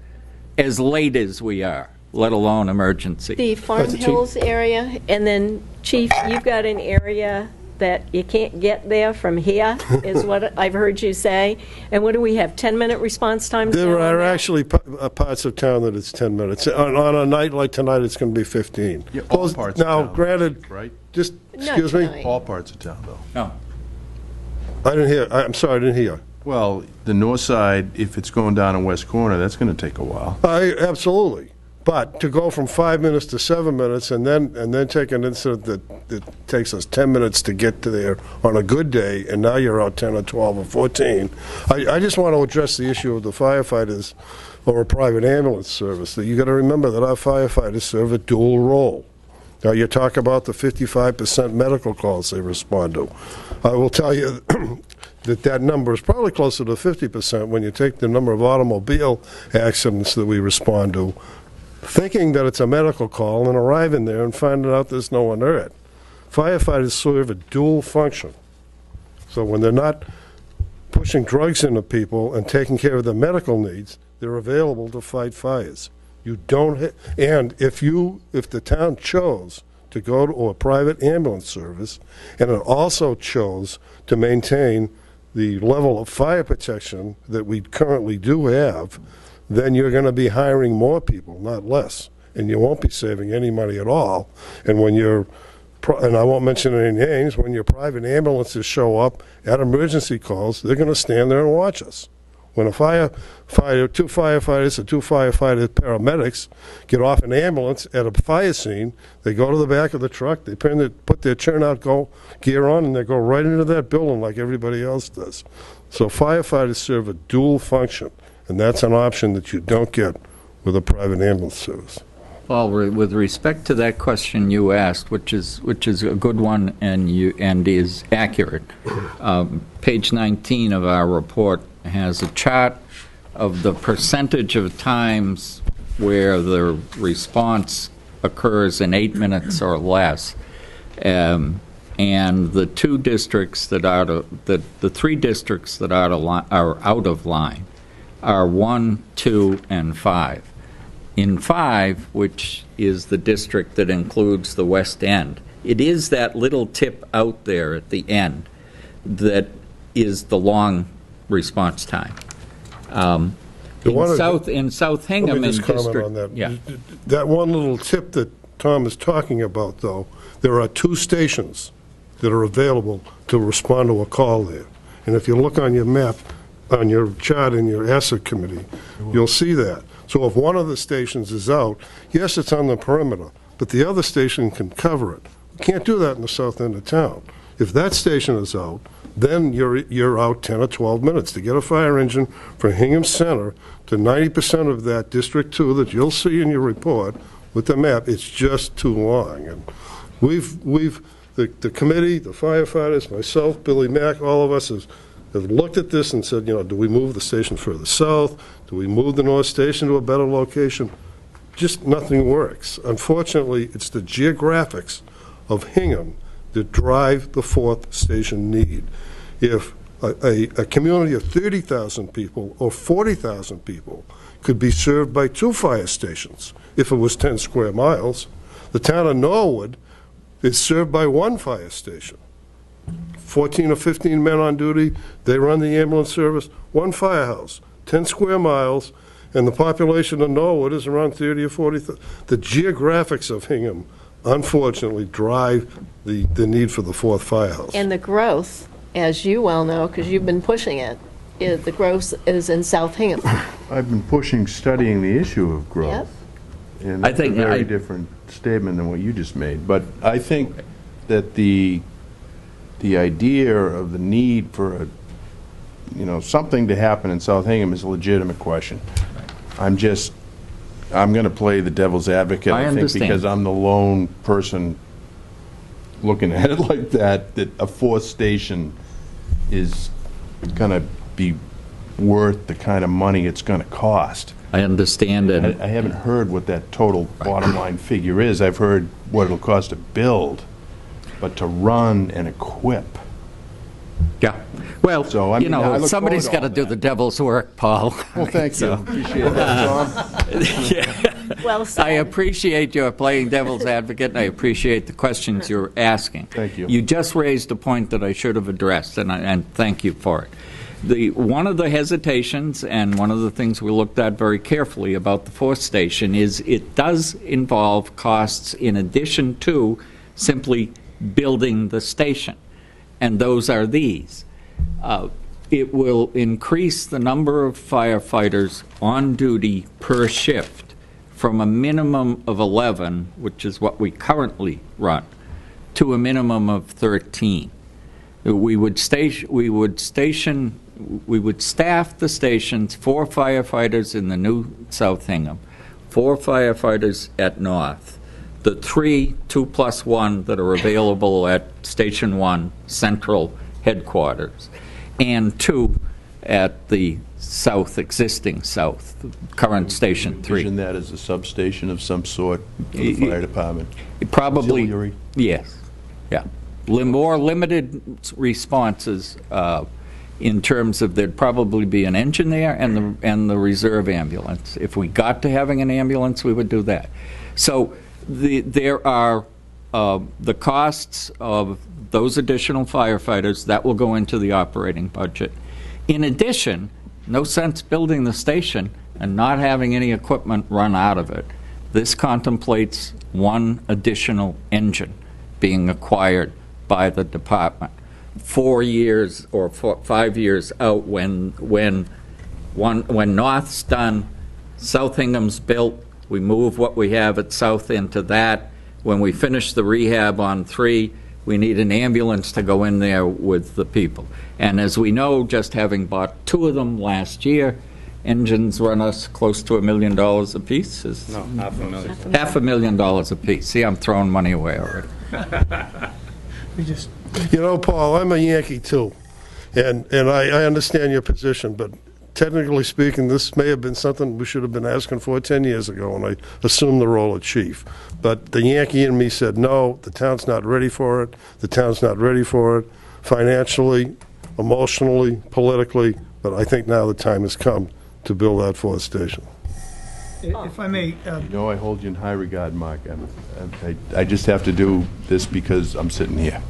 as late as we are, let alone emergency. The Farm Hills area, and then, Chief, you've got an area that you can't get there from here, is what I've heard you say. And what do we have, 10-minute response times? There are actually parts of town that it's 10 minutes. On a night like tonight, it's going to be 15. Yeah, all parts of now, town, granted, right? just, Not excuse me? tonight. All parts of town, though. No. I didn't hear, I'm sorry, I didn't hear. Well, the north side, if it's going down in West Corner, that's going to take a while. Absolutely. But to go from 5 minutes to 7 minutes and then take an incident that takes us 10 minutes to get to there on a good day, and now you're out 10 or 12 or 14. I just want to address the issue of the firefighters or a private ambulance service. That you got to remember that our firefighters serve a dual role. Now, you talk about the 55% medical calls they respond to. I will tell you that number is probably closer to 50% when you take the number of automobile accidents that we respond to, thinking that it's a medical call and arriving there and finding out there's no one hurt. Firefighters serve a dual function. So when they're not pushing drugs into people and taking care of their medical needs, they're available to fight fires. You don't, and if the town chose to go to a private ambulance service, and it also chose to maintain the level of fire protection that we currently do have, then you're going to be hiring more people, not less, and you won't be saving any money at all. And when and I won't mention any names, when your private ambulances show up at emergency calls, they're going to stand there and watch us. When two firefighters or two firefighter paramedics get off an ambulance at a fire scene, they go to the back of the truck, they put their turnout gear on, and they go right into that building like everybody else does. So firefighters serve a dual function, and that's an option that you don't get with a private ambulance service. Well, with respect to that question you asked, which is a good one and is accurate, page 19 of our report has a chart of the percentage of times where the response occurs in 8 minutes or less, and the three districts that are out of line are 1, 2, and 5. In 5, which is the district that includes the West End, it is that little tip out there at the end that is the long response time. In South Hingham, let me just comment on that. Yeah. That one little tip that Tom is talking about, though, there are 2 stations that are available to respond to a call there. And if you look on your map, on your chart in your asset committee, you'll see that. So if one of the stations is out, yes, it's on the perimeter, but the other station can cover it. You can't do that in the south end of town. If that station is out, then you're out 10 or 12 minutes. To get a fire engine from Hingham Center to 90% of that District 2 that you'll see in your report with the map, it's just too long. And the committee, the firefighters, myself, Billy Mack, all of us have looked at this and said, do we move the station further south? Do we move the north station to a better location? Just nothing works. Unfortunately, it's the geographics of Hingham that drive the 4th station need. If a community of 30,000 people or 40,000 people could be served by 2 fire stations, if it was 10 square miles, the town of Norwood is served by 1 fire station. 14 or 15 men on duty, they run the ambulance service, 1 firehouse, 10 square miles, and the population of Norwood is around 30 or 40. The geographics of Hingham, unfortunately, drive the need for the 4th firehouse. And the growth, as you well know, because you've been pushing it, the growth is in South Hingham. I've been studying the issue of growth. Yep. And that's a very different statement than what you just made. But I think that the idea of the need for something to happen in South Hingham is a legitimate question. I'm going to play the devil's advocate, I think, because I'm the lone person looking at it like that a fourth station is going to be worth the kind of money it's going to cost. I understand it. I haven't heard what that total bottom line figure is. I've heard what it'll cost to build, but to run and equip. Yeah. Well, So, I mean, I look somebody's forward to got to all do that. the devil's work, Paul. Well, thank you. Appreciate that, Tom. Well I said. appreciate your playing devil's advocate, and I appreciate the questions you're asking. Thank you. You just raised a point that I should have addressed, and thank you for it. One of the hesitations, and one of the things we looked at very carefully about the fourth station, is it does involve costs in addition to simply building the station, and those are these. It will increase the number of firefighters on duty per shift from a minimum of 11, which is what we currently run, to a minimum of 13. We would staff the stations, 4 firefighters in the new South Hingham, 4 firefighters at North, the 3 2+1 that are available at Station 1 Central Headquarters, and 2 at the existing south, current Station 3. Envision that as a substation of some sort for the fire department? Probably, Auxiliary? yes, yeah. More limited responses in terms of there'd probably be an engine there and the reserve ambulance. If we got to having an ambulance, we would do that. So there are the costs of those additional firefighters that will go into the operating budget. In addition, no sense building the station and not having any equipment run out of it. This contemplates 1 additional engine being acquired by the department 4 years or 5 years out when North's done, South Hingham's built, we move what we have at South into that. When we finish the rehab on 3, we need an ambulance to go in there with the people. And as we know, just having bought 2 of them last year, engines run us close to $1 million a piece. No, $500,000. $500,000 a piece. See, I'm throwing money away already. You know, Paul, I'm a Yankee too, and I understand your position, but technically speaking, this may have been something we should have been asking for 10 years ago when I assumed the role of chief. But the Yankee in me said, no, the town's not ready for it. The town's not ready for it financially, emotionally, politically, but I think now the time has come to build that fourth station. If I may, You know, I hold you in high regard, Mark. I just have to do this because I'm sitting here.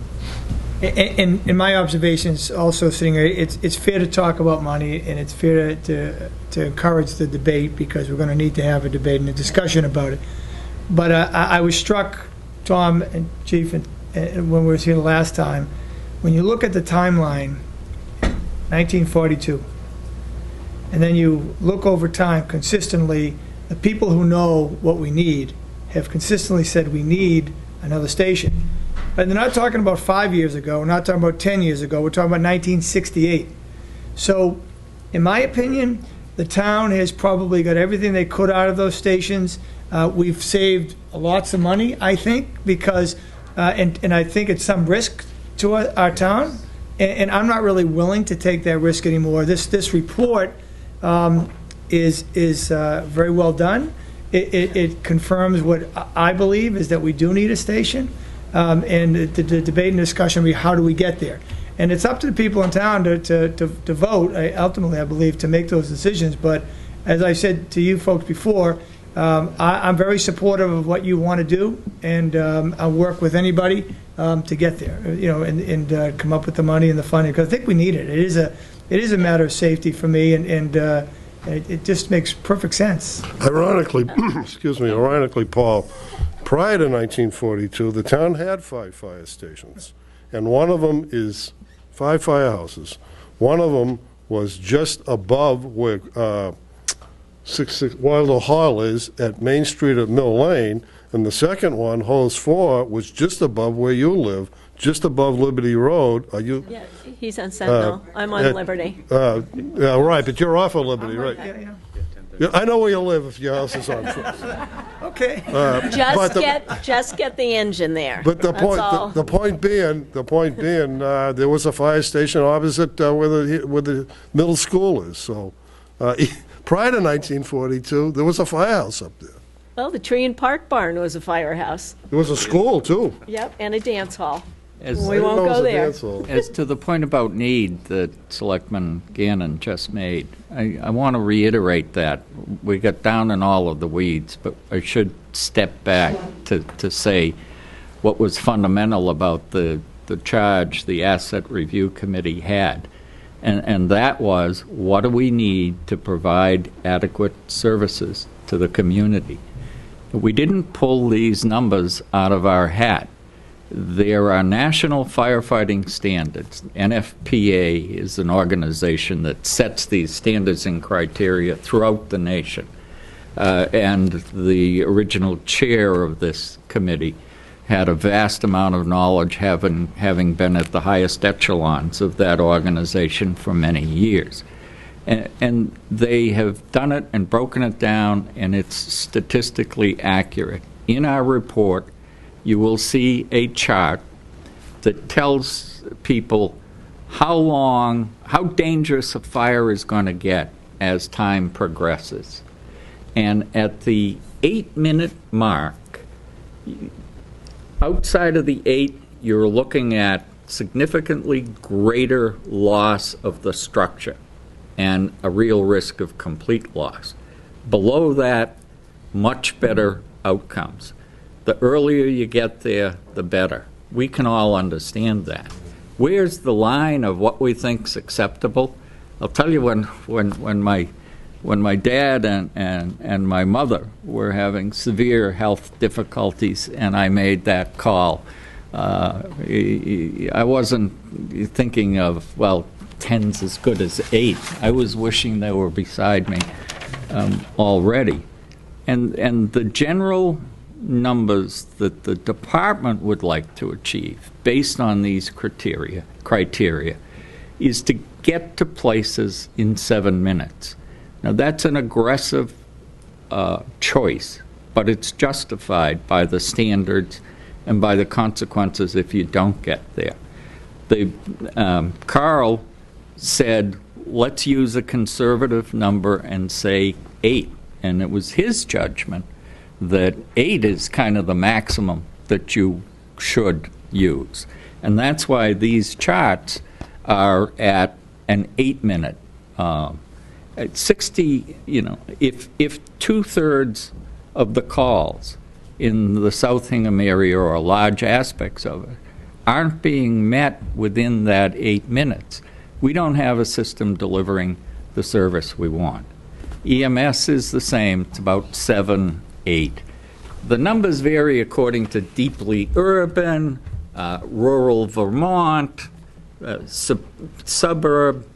in my observations, also sitting here, it's fair to talk about money, and it's fair to encourage the debate, because we're going to need to have a debate and a discussion about it. But I was struck, Tom and Chief, and when we were here the last time, when you look at the timeline, 1942, and then you look over time consistently, the people who know what we need have consistently said we need another station. But they're not talking about 5 years ago, we're not talking about 10 years ago, we're talking about 1968. So, in my opinion, the town has probably got everything they could out of those stations. We've saved lots of money, I think, because, and I think it's some risk to our town, and I'm not really willing to take that risk anymore. This report is very well done. It confirms what I believe is that we do need a station, and the debate and discussion will be how do we get there. And it's up to the people in town to vote, ultimately, I believe, to make those decisions. But as I said to you folks before, I'm very supportive of what you want to do, and I'll work with anybody to get there, and come up with the money and the funding, because I think we need it. It is a matter of safety for me, and it just makes perfect sense. Ironically, ironically, Paul, prior to 1942, the town had 5 fire stations, and one of them is 5 firehouses. One of them was just above where 66 Wilder Hall is at Main Street at Mill Lane, and the second one, Hose 4, was just above where you live, just above Liberty Road. Are you? Yeah, he's on Sentinel. I'm on Liberty. Right, but you're off of Liberty, right? Yeah. Yeah, I know where you live if your house is on Trust. Okay. Just get the engine there. But the That's point, all. the point being, there was a fire station opposite where the middle school is, so, prior to 1942, there was a firehouse up there. Well, the Tree and Park Barn was a firehouse. There was a school, too. Yep, and a dance hall. As- We won't go there. As to the point about need that Selectman Gannon just made, I want to reiterate that. We got down in all of the weeds, but I should step back to say what was fundamental about the charge the Asset Review Committee had. And that was, what do we need to provide adequate services to the community? We didn't pull these numbers out of our hat. There are national firefighting standards. NFPA is an organization that sets these standards and criteria throughout the nation. And the original chair of this committee had a vast amount of knowledge, having been at the highest echelons of that organization for many years. And they have done it and broken it down, and it's statistically accurate. In our report, you will see a chart that tells people how dangerous a fire is going to get as time progresses. And at the 8-minute mark, outside of the 8, you're looking at significantly greater loss of the structure and a real risk of complete loss. Below that, much better outcomes. The earlier you get there, the better. We can all understand that. Where's the line of what we think's acceptable? I'll tell you, when my dad and my mother were having severe health difficulties and I made that call, I wasn't thinking of, well, 10's as good as 8. I was wishing they were beside me already. And the general numbers that the department would like to achieve based on these criteria is to get to places in 7 minutes. Now, that's an aggressive choice, but it's justified by the standards and by the consequences if you don't get there. Carl said, let's use a conservative number and say 8, and it was his judgment that 8 is kind of the maximum that you should use. And that's why these charts are at an 8-minute. At 60, if 2/3 of the calls in the South Hingham area, or large aspects of it, aren't being met within that 8 minutes, we don't have a system delivering the service we want. EMS is the same. It's about 7, 8. The numbers vary according to deeply urban, rural Vermont, suburb.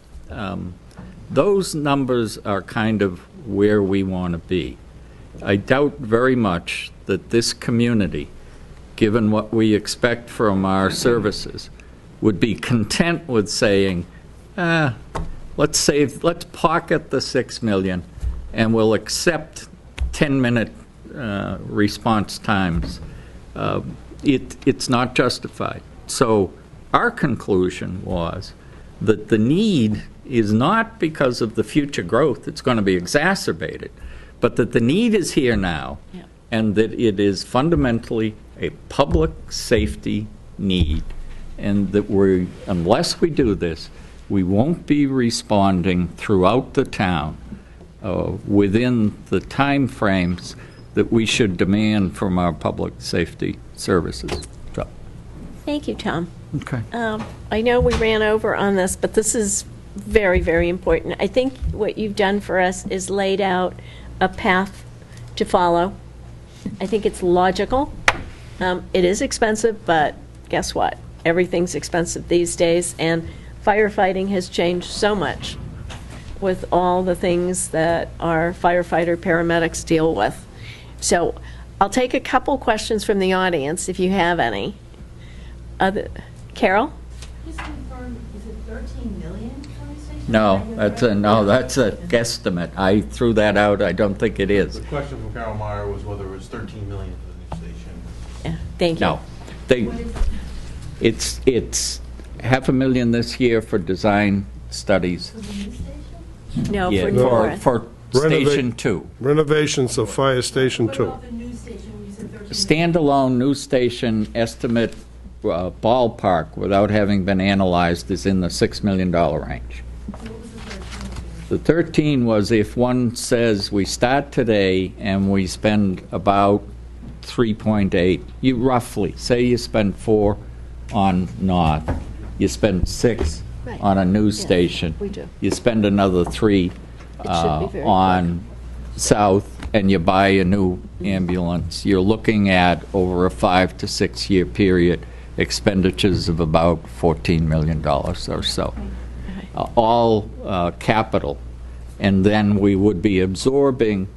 Those numbers are kind of where we want to be. I doubt very much that this community, given what we expect from our services, would be content with saying, let's pocket the $6 million and we'll accept 10-minute response times. It's not justified. So our conclusion was that the need is not because of the future growth that's going to be exacerbated, but that the need is here now, and that it is fundamentally a public safety need, and that unless we do this, we won't be responding throughout the town within the time frames that we should demand from our public safety services. So. Thank you, Tom. Okay. I know we ran over on this, but this is very, very important. I think what you've done for us is laid out a path to follow. I think it's logical. It is expensive, but guess what? Everything's expensive these days, and firefighting has changed so much with all the things that our firefighter paramedics deal with. So I'll take a couple questions from the audience, if you have any. Carol? Just confirm, is it 13 million for the station? No, that's a guesstimate. I threw that out. I don't think it is. The question from Carol Meyer was whether it was 13 million for the new station. Yeah, thank you. No. It's $500,000 this year for design studies. No, Yeah, for North. for Station 2. Renovations of Fire Station 2. Standalone new station estimate ballpark, without having been analyzed, is in the $6 million range. The 13 was if one says we start today and we spend about 3.8, you roughly, say you spend 4 on North, you spend 6 Right. on a news Yeah, station. we do. You spend another 3 be very on South, and you buy a new ambulance. You're looking at, over a 5 to 6 year period, expenditures of about $14 million or so. All capital. And then we would be absorbing,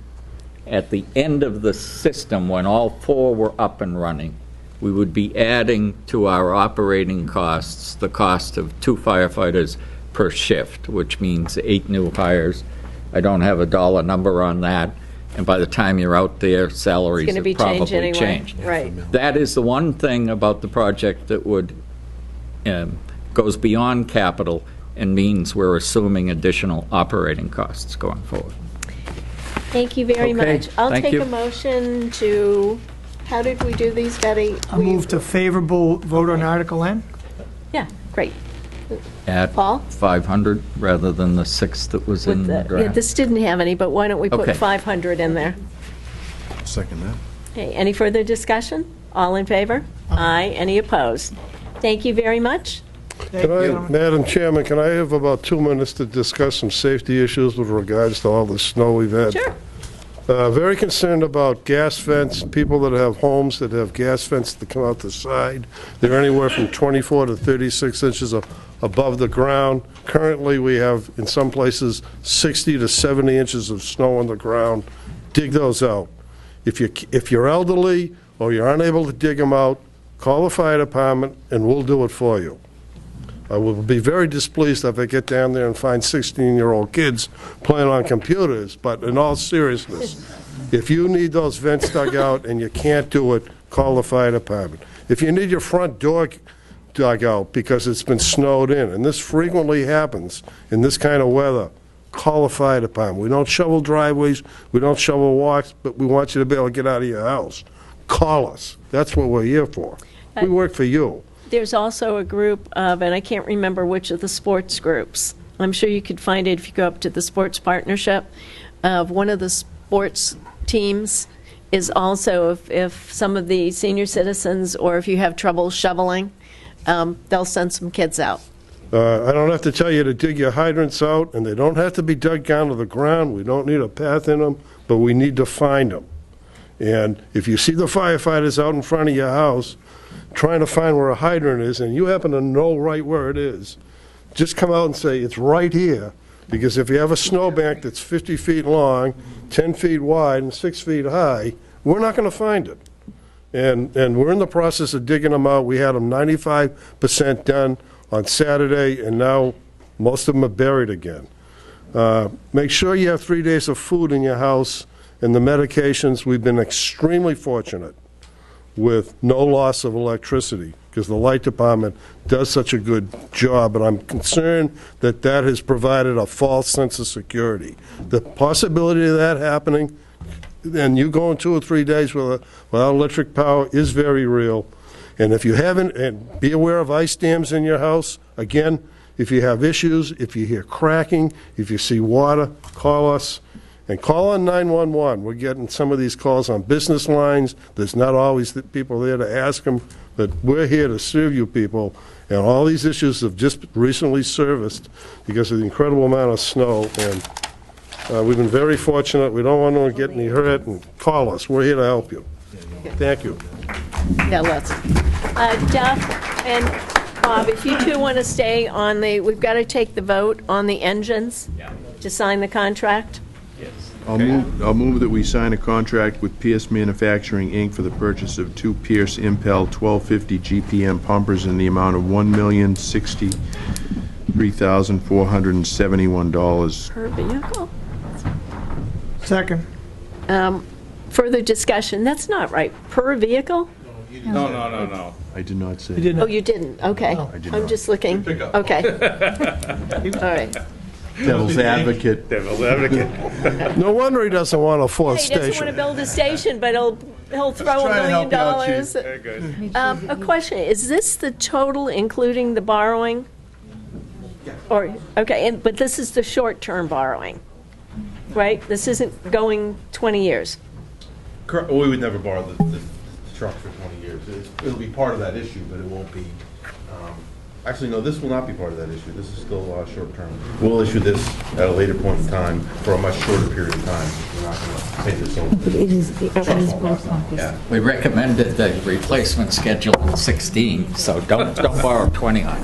at the end of the system, when all 4 were up and running, we would be adding to our operating costs the cost of 2 firefighters per shift, which means 8 new hires. I don't have a dollar number on that, and by the time you're out there, salaries It's going to have be changed probably anyway. changed. Right. That is the one thing about the project that would, goes beyond capital and means we're assuming additional operating costs going forward. Thank you very Okay, much. I'll thank take you. a motion to, how did we do these, Betty? I move to favorable vote on Article N. Yeah, great. At Paul? 500 rather than the 6 that was in With the the, yeah, draft. this didn't have any, but why don't we put Okay. 500 in there? Second that. Okay, any further discussion? All in favor? Aye. Any opposed? Thank you very much. Thank you, gentlemen. Madam Chairman, can I have about 2 minutes to discuss some safety issues with regards to all the snow we've had? Sure. Very concerned about gas vents, people that have homes that have gas vents that come out the side. They're anywhere from 24 to 36 inches above the ground. Currently, we have, in some places, 60 to 70 inches of snow on the ground. Dig those out. If you're elderly or you're unable to dig them out, call the fire department and we'll do it for you. I will be very displeased if I get down there and find 16-year-old kids playing on computers, but in all seriousness, if you need those vents dug out and you can't do it, call the fire department. If you need your front door dug out because it's been snowed in, and this frequently happens in this kind of weather, call the fire department. We don't shovel driveways, we don't shovel walks, but we want you to be able to get out of your house. Call us. That's what we're here for. We work for you. There's also a group of, and I can't remember which of the sports groups, I'm sure you could find it if you go up to the sports partnership, of one of the sports teams is also, if some of the senior citizens, or if you have trouble shoveling, they'll send some kids out. I don't have to tell you to dig your hydrants out, and they don't have to be dug down to the ground. We don't need a path in them, but we need to find them. And if you see the firefighters out in front of your house trying to find where a hydrant is, and you happen to know right where it is, just come out and say, it's right here. Because if you have a snowbank that's 50 feet long, 10 feet wide, and 6 feet high, we're not going to find it. And we're in the process of digging them out. We had them 95% done on Saturday, and now most of them are buried again. Make sure you have 3 days of food in your house and the medications. We've been extremely fortunate with no loss of electricity because the light department does such a good job, and I'm concerned that that has provided a false sense of security. The possibility of that happening, and you go in 2 or 3 days without electric power, is very real. And if you haven't, and be aware of ice dams in your house. Again, if you have issues, if you hear cracking, if you see water, call us. And call on 911. We're getting some of these calls on business lines. There's not always the people there to ask them, but we're here to serve you people. And all these issues have just recently serviced because of the incredible amount of snow. And we've been very fortunate. We don't want to get any hurt, and call us. We're here to help you. Thank you. Yeah, let's. Duff and Bob, if you two want to stay on we've got to take the vote on the engines to sign the contract. I'll move that we sign a contract with Pierce Manufacturing, Inc. for the purchase of 2 Pierce Impel 1250 GPM pumpers in the amount of $1,060,000 $3,471. Per vehicle? Second. Further discussion, that's not right. Per vehicle? No. I did not say. Oh, you didn't, okay. I did I'm not. just looking, okay. All right. Devil's advocate. No wonder he doesn't want a fourth He doesn't want to station. build a station, but he'll throw $1 million. Very good. A question, is this the total including the borrowing? Or, okay, but this is the short-term borrowing, right? This isn't going 20 years. We would never borrow the truck for 20 years. It'll be part of that issue, but it won't be, actually, no, this will not be part of that issue. This is still short-term. We'll issue this at a later point in time for a much shorter period of time. We're not going to pay this over. It is post office. Yeah, we recommended the replacement schedule in 16, so don't borrow 20 on it.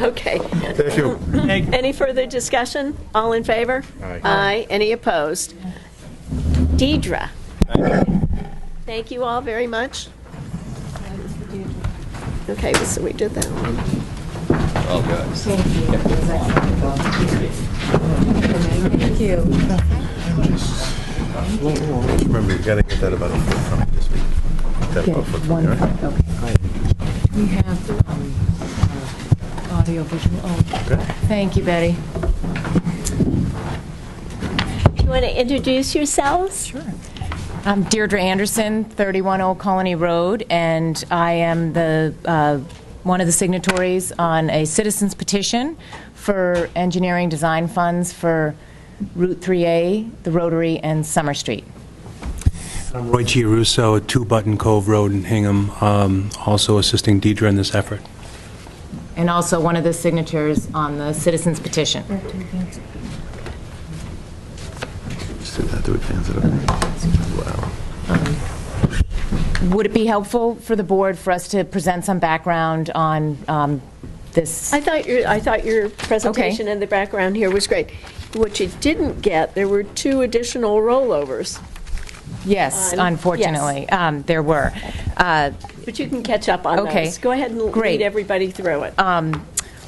Okay. Thank you. Any further discussion? All in favor? Aye. Aye. Any opposed? Deidre. Thank you all very much. Okay, so we did that one. Oh, good. Thank you. Remember, you gotta get that about a foot from me this week. That about a foot from me, all right? Okay. We have audio visual. Oh, thank you, Betty. Do you want to introduce yourselves? Sure. I'm Deirdre Anderson, 31 Old Colony Road, and I am the one of the signatories on a citizen's petition for engineering design funds for Route 3A, the Rotary, and Summer Street. I'm Roy Giarusso at 2 Button Cove Road in Hingham, also assisting Deidre in this effort. And also one of the signatures on the citizen's petition. Just have to advance it. Wow. Would it be helpful for the board for us to present some background on this? I thought your presentation and the background here was great. What you didn't get, there were 2 additional rollovers. Yes, unfortunately, there were. But you can catch up on Okay. those. Go ahead and lead everybody through it.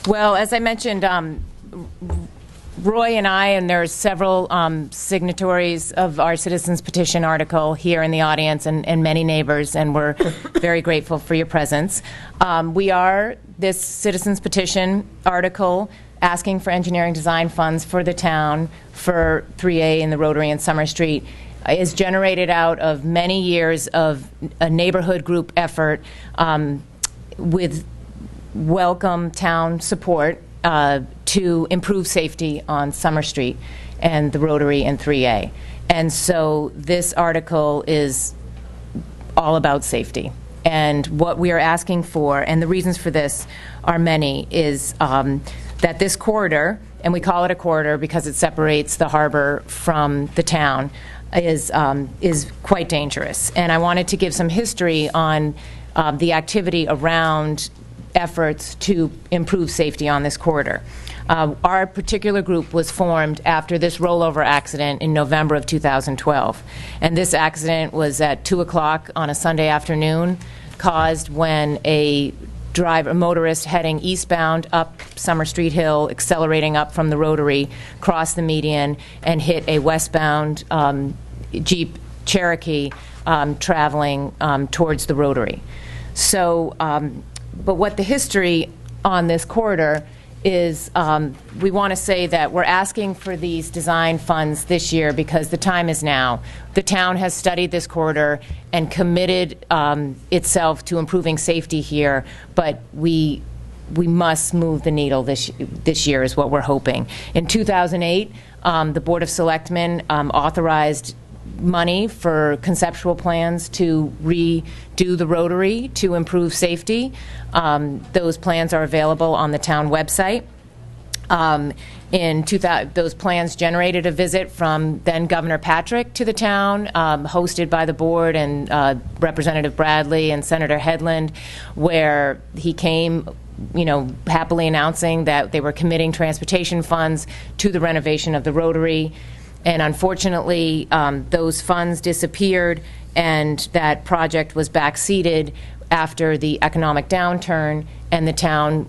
Well, as I mentioned, Roy and I, and there's several signatories of our citizens petition article here in the audience, and many neighbors, and we're very grateful for your presence. We are this citizens petition article asking for engineering design funds for the town for 3A in the Rotary and Summer Street is generated out of many years of a neighborhood group effort with welcome town support to improve safety on Summer Street and the Rotary and 3A. And so this article is all about safety. And what we are asking for, and the reasons for this are many, is that this corridor, and we call it a corridor because it separates the harbor from the town, is quite dangerous. And I wanted to give some history on the activity around efforts to improve safety on this corridor. Our particular group was formed after this rollover accident in November of 2012. And this accident was at 2 o'clock on a Sunday afternoon, caused when a motorist heading eastbound up Summer Street Hill, accelerating up from the Rotary, crossed the median and hit a westbound Jeep Cherokee traveling towards the Rotary. So, but what the history on this corridor is, we want to say that we're asking for these design funds this year because the time is now. The town has studied this corridor and committed itself to improving safety here, but we must move the needle this year is what we're hoping. In 2008, the Board of Selectmen authorized money for conceptual plans to redo the Rotary to improve safety. Those plans are available on the town website. Those plans generated a visit from then Governor Patrick to the town, hosted by the board and Representative Bradley and Senator Headland, where he came, happily announcing that they were committing transportation funds to the renovation of the Rotary. And unfortunately, those funds disappeared, and that project was backseated after the economic downturn, and the town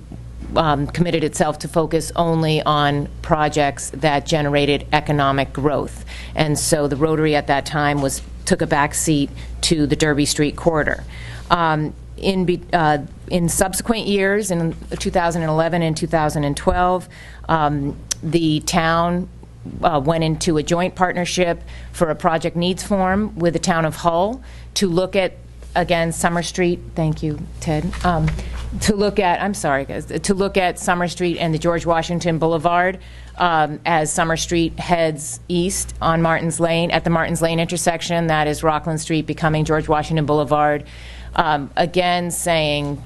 committed itself to focus only on projects that generated economic growth. And so the Rotary at that time took a back seat to the Derby Street corridor. In subsequent years, in 2011 and 2012, the town went into a joint partnership for a project needs form with the town of Hull to look at, again, Summer Street, thank you, Ted, to look at, I'm sorry, guys, to look at Summer Street and the George Washington Boulevard as Summer Street heads east on Martins Lane, at the Martins Lane intersection, that is Rockland Street becoming George Washington Boulevard. Again, saying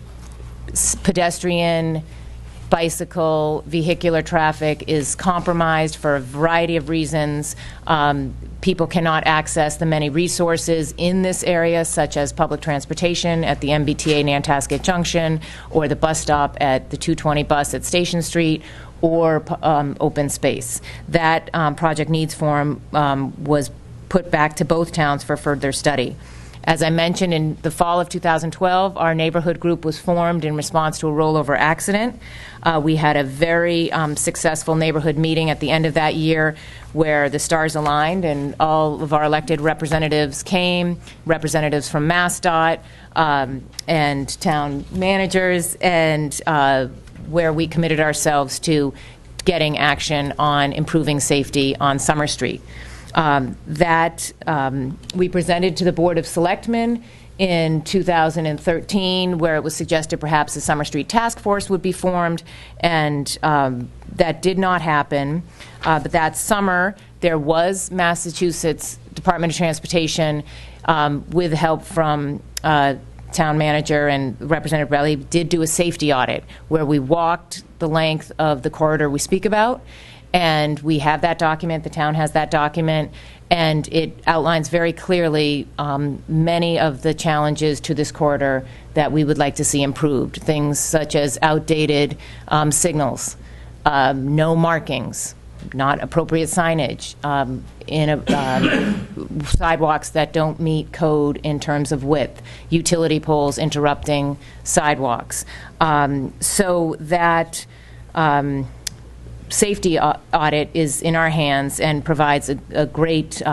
pedestrian, bicycle, vehicular traffic is compromised for a variety of reasons. People cannot access the many resources in this area, such as public transportation at the MBTA Nantasket Junction, or the bus stop at the 220 bus at Station Street, or open space. That project needs form was put back to both towns for further study. As I mentioned, in the fall of 2012, our neighborhood group was formed in response to a rollover accident. We had a very successful neighborhood meeting at the end of that year where the stars aligned and all of our elected representatives came, representatives from MassDOT and town managers, and where we committed ourselves to getting action on improving safety on Summer Street. We presented to the Board of Selectmen in 2013, where it was suggested perhaps a Summer Street task force would be formed, and that did not happen. But that summer, there was Massachusetts Department of Transportation, with help from town manager and Representative Bradley, did do a safety audit where we walked the length of the corridor we speak about. And we have that document, the town has that document, and it outlines very clearly many of the challenges to this corridor that we would like to see improved. Things such as outdated signals, no markings, not appropriate signage, sidewalks that don't meet code in terms of width, utility poles interrupting sidewalks. So that safety audit is in our hands and provides a great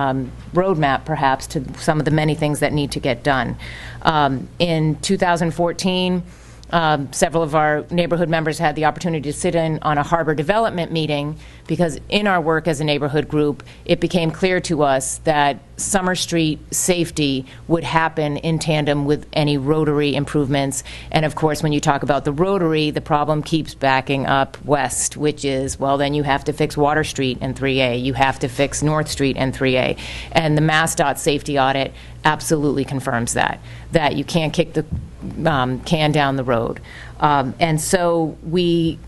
roadmap, perhaps, to some of the many things that need to get done. In 2014, several of our neighborhood members had the opportunity to sit in on a harbor development meeting, because in our work as a neighborhood group, it became clear to us that Summer Street safety would happen in tandem with any Rotary improvements. And of course, when you talk about the Rotary, the problem keeps backing up west, which is, well, then you have to fix Water Street and 3A. You have to fix North Street and 3A. And the MassDOT safety audit absolutely confirms that you can't kick the can down the road. And so we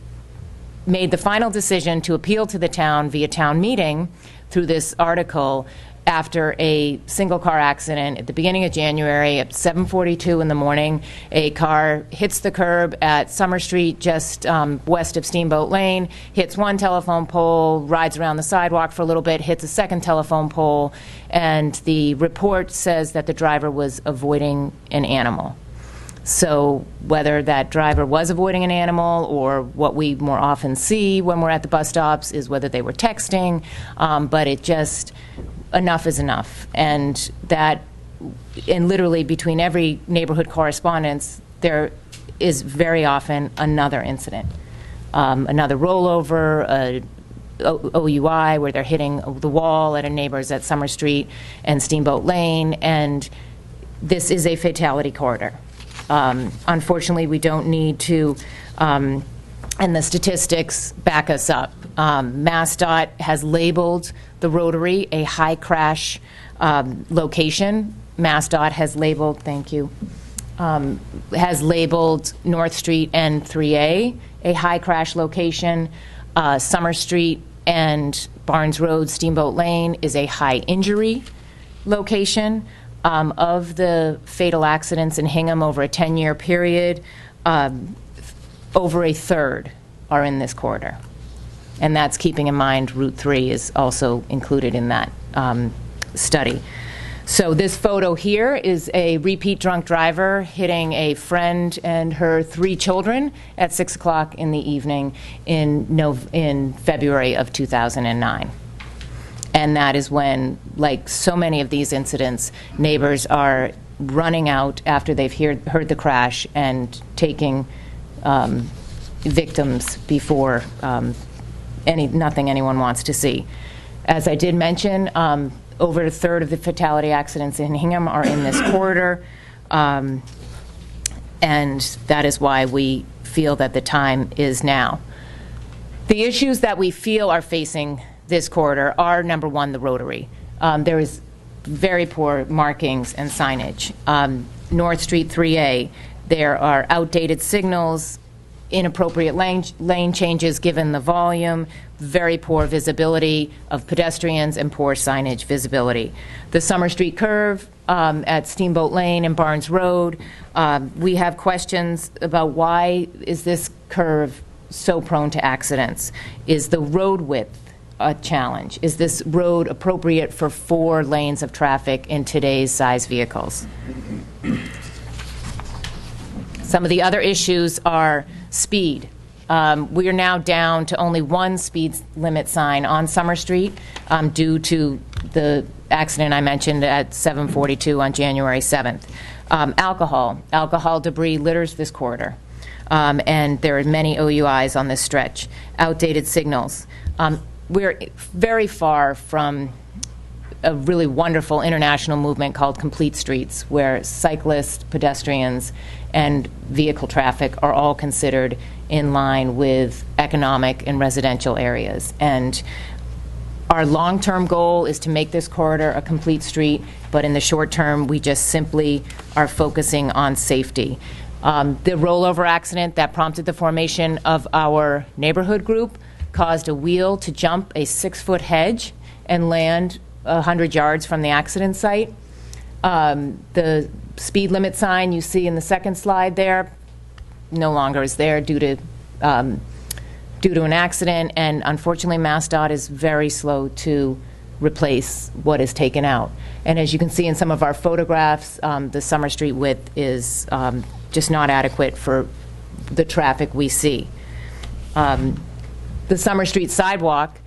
made the final decision to appeal to the town via town meeting through this article after a single car accident at the beginning of January at 7:42 in the morning. A car hits the curb at Summer Street just west of Steamboat Lane, hits one telephone pole, rides around the sidewalk for a little bit, hits a second telephone pole, and the report says that the driver was avoiding an animal. So whether that driver was avoiding an animal, or what we more often see when we're at the bus stops is whether they were texting, but it just, enough is enough. And literally between every neighborhood correspondence, there is very often another incident. Another rollover, OUI, where they're hitting the wall at a neighbor's at Summer Street and Steamboat Lane, and this is a fatality corridor. Unfortunately, we don't need to, and the statistics back us up. MassDOT has labeled the Rotary a high crash location. MassDOT has labeled, thank you, has labeled North Street and 3A a high crash location. Summer Street and Barnes Road, Steamboat Lane is a high injury location. Of the fatal accidents in Hingham over a 10-year period, over a third are in this corridor. And that's keeping in mind Route 3 is also included in that study. So this photo here is a repeat drunk driver hitting a friend and her 3 children at 6 o'clock in the evening in February of 2009. And that is when, like so many of these incidents, neighbors are running out after they've heard the crash and taking victims before nothing anyone wants to see. As I did mention, over a third of the fatality accidents in Hingham are in this corridor, and that is why we feel that the time is now. The issues that we feel are facing this corridor are, number one, the rotary. There is very poor markings and signage. North Street 3A, there are outdated signals, inappropriate lane changes given the volume, very poor visibility of pedestrians, and poor signage visibility. The Summer Street curve at Steamboat Lane and Barnes Road, we have questions about why is this curve so prone to accidents? Is the road width a challenge? Is this road appropriate for 4 lanes of traffic in today's size vehicles? Some of the other issues are speed. We are now down to only 1 speed limit sign on Summer Street due to the accident I mentioned at 7:42 on January 7th. Alcohol debris litters this corridor, and there are many OUIs on this stretch. Outdated signals. We're very far from a really wonderful international movement called Complete Streets, where cyclists, pedestrians, and vehicle traffic are all considered in line with economic and residential areas. And our long-term goal is to make this corridor a complete street, but in the short term, we just simply are focusing on safety. The rollover accident that prompted the formation of our neighborhood group caused a wheel to jump a 6-foot hedge and land 100 yards from the accident site. The speed limit sign you see in the second slide there no longer is there due to an accident, and unfortunately MassDOT is very slow to replace what is taken out. And as you can see in some of our photographs, the Summer Street width is just not adequate for the traffic we see. The Summer Street sidewalk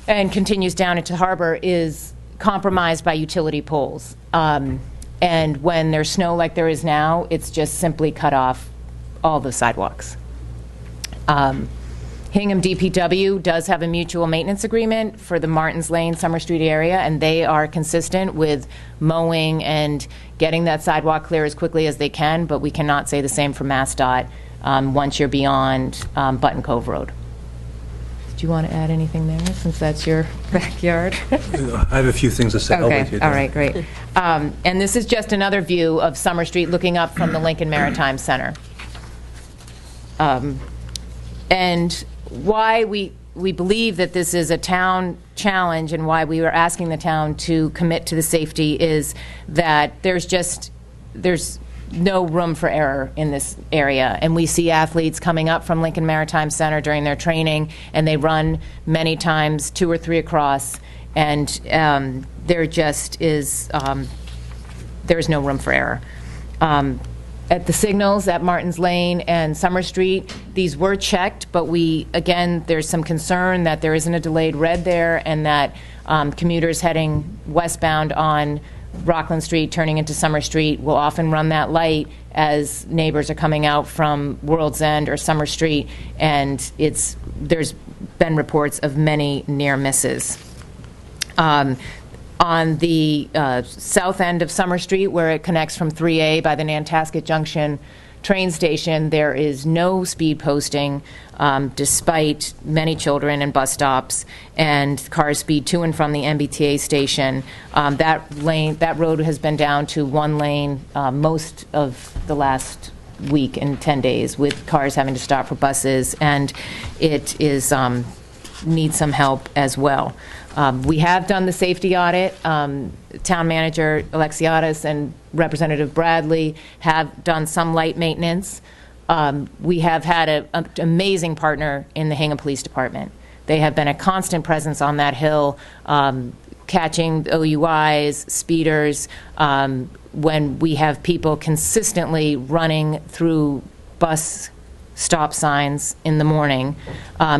and continues down into Harbor is compromised by utility poles. And when there's snow like there is now, it's just simply cut off all the sidewalks. Hingham DPW does have a mutual maintenance agreement for the Martins Lane, Summer Street area, and they are consistent with mowing and getting that sidewalk clear as quickly as they can, but we cannot say the same for MassDOT once you're beyond Button Cove Road. Do you want to add anything there, since that's your backyard? I have a few things to say. I'll let Okay, you all do it. right, great. And this is just another view of Summer Street looking up from the Lincoln Maritime Center. And why we believe that this is a town challenge and why we were asking the town to commit to the safety is that there's no room for error in this area. And we see athletes coming up from Lincoln Maritime Center during their training, and they run many times 2 or 3 across, and there just is, there's no room for error. At the signals at Martins Lane and Summer Street, these were checked, but again, there's some concern that there isn't a delayed red there, and that commuters heading westbound on Rockland Street turning into Summer Street will often run that light as neighbors are coming out from World's End or Summer Street, and there's been reports of many near misses. On the south end of Summer Street, where it connects from 3A by the Nantasket Junction train station, there is no speed posting despite many children and bus stops and cars speed to and from the MBTA station. That road has been down to 1 lane most of the last week and 10 days, with cars having to stop for buses, and it needs some help as well. We have done the safety audit. Town Manager Alexiadis and Representative Bradley have done some light maintenance. We have had an amazing partner in the Hingham Police Department. They have been a constant presence on that hill, catching OUIs, speeders, when we have people consistently running through bus stop signs in the morning,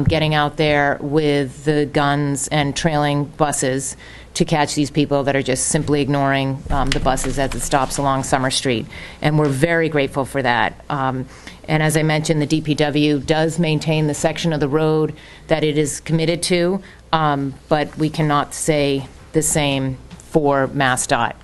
getting out there with the guns and trailing buses to catch these people that are just simply ignoring the buses as it stops along Summer Street. And we're very grateful for that. And as I mentioned, the DPW does maintain the section of the road that it is committed to, but we cannot say the same for MassDOT.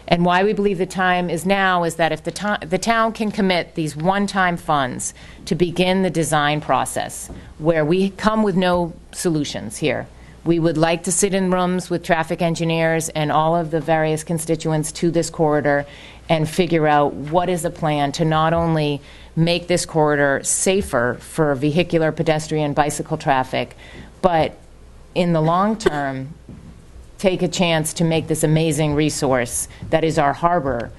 And why we believe the time is now is that if the town can commit these one-time funds to begin the design process, where we come with no solutions here. We would like to sit in rooms with traffic engineers and all of the various constituents to this corridor and figure out what is a plan to not only make this corridor safer for vehicular, pedestrian, bicycle traffic, but in the long term, take a chance to make this amazing resource that is our harbor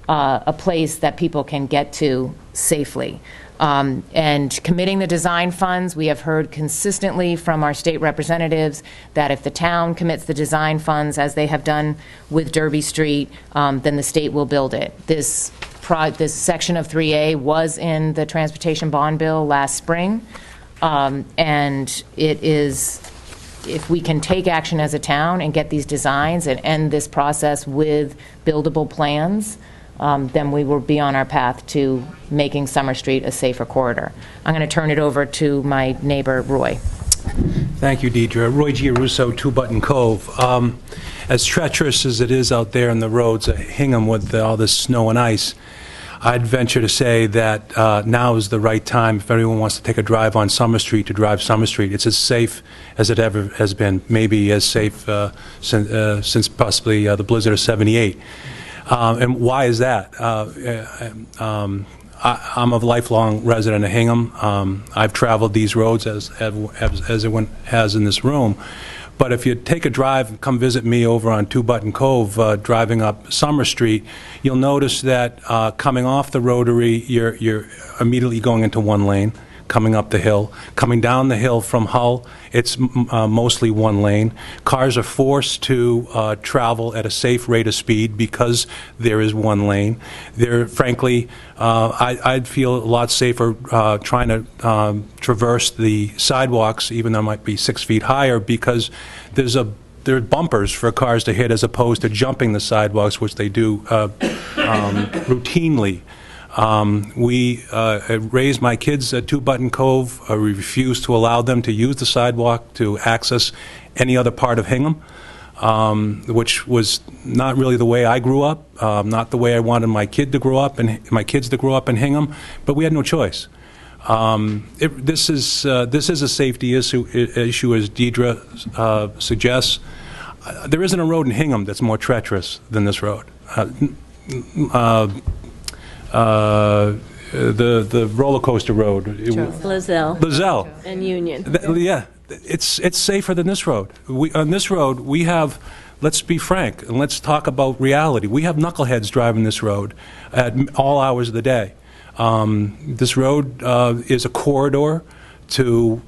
a place that people can get to safely. And committing the design funds, we have heard consistently from our state representatives that if the town commits the design funds, as they have done with Derby Street, then the state will build it. This section of 3A was in the transportation bond bill last spring, and it is, if we can take action as a town and get these designs and end this process with buildable plans, then we will be on our path to making Summer Street a safer corridor. I'm going to turn it over to my neighbor, Roy. Thank you, Deidre. Roy Giarusso, Two Button Cove. As treacherous as it is out there on the roads at Hingham with all this snow and ice, I'd venture to say that now is the right time if anyone wants to take a drive on Summer Street to drive Summer Street. It's as safe as it ever has been, maybe as safe since possibly the blizzard of '78. And why is that? I'm a lifelong resident of Hingham. I've traveled these roads as everyone has in this room. But if you take a drive and come visit me over on Two Button Cove, driving up Summer Street, you'll notice that coming off the rotary, you're immediately going into one lane. Coming up the hill. Coming down the hill from Hull, it's mostly one lane. Cars are forced to travel at a safe rate of speed because there is one lane. Frankly, I'd feel a lot safer trying to traverse the sidewalks, even though it might be 6 feet higher, because there are bumpers for cars to hit as opposed to jumping the sidewalks, which they do routinely. We raised my kids at Two Button Cove. We refused to allow them to use the sidewalk to access any other part of Hingham, which was not really the way I grew up, not the way I wanted my kid to grow up and my kids to grow up in Hingham, but we had no choice. This is a safety issue as Deidre suggests. There isn't a road in Hingham that's more treacherous than this road. The roller coaster road. Lozelle. And Union. Yeah, it's safer than this road. On this road, we have, let's be frank, and let's talk about reality. We have knuckleheads driving this road at all hours of the day. This road is a corridor to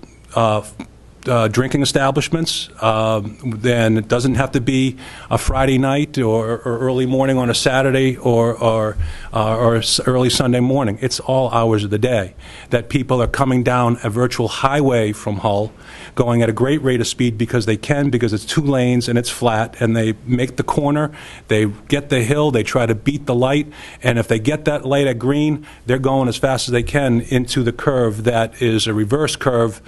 drinking establishments. Then it doesn't have to be a Friday night or early morning on a Saturday or early Sunday morning. It's all hours of the day that people are coming down a virtual highway from Hull, going at a great rate of speed because they can, because it's 2 lanes and it's flat, and they make the corner, they get the hill, they try to beat the light, and if they get that light at green, they're going as fast as they can into the curve that is a reverse curve,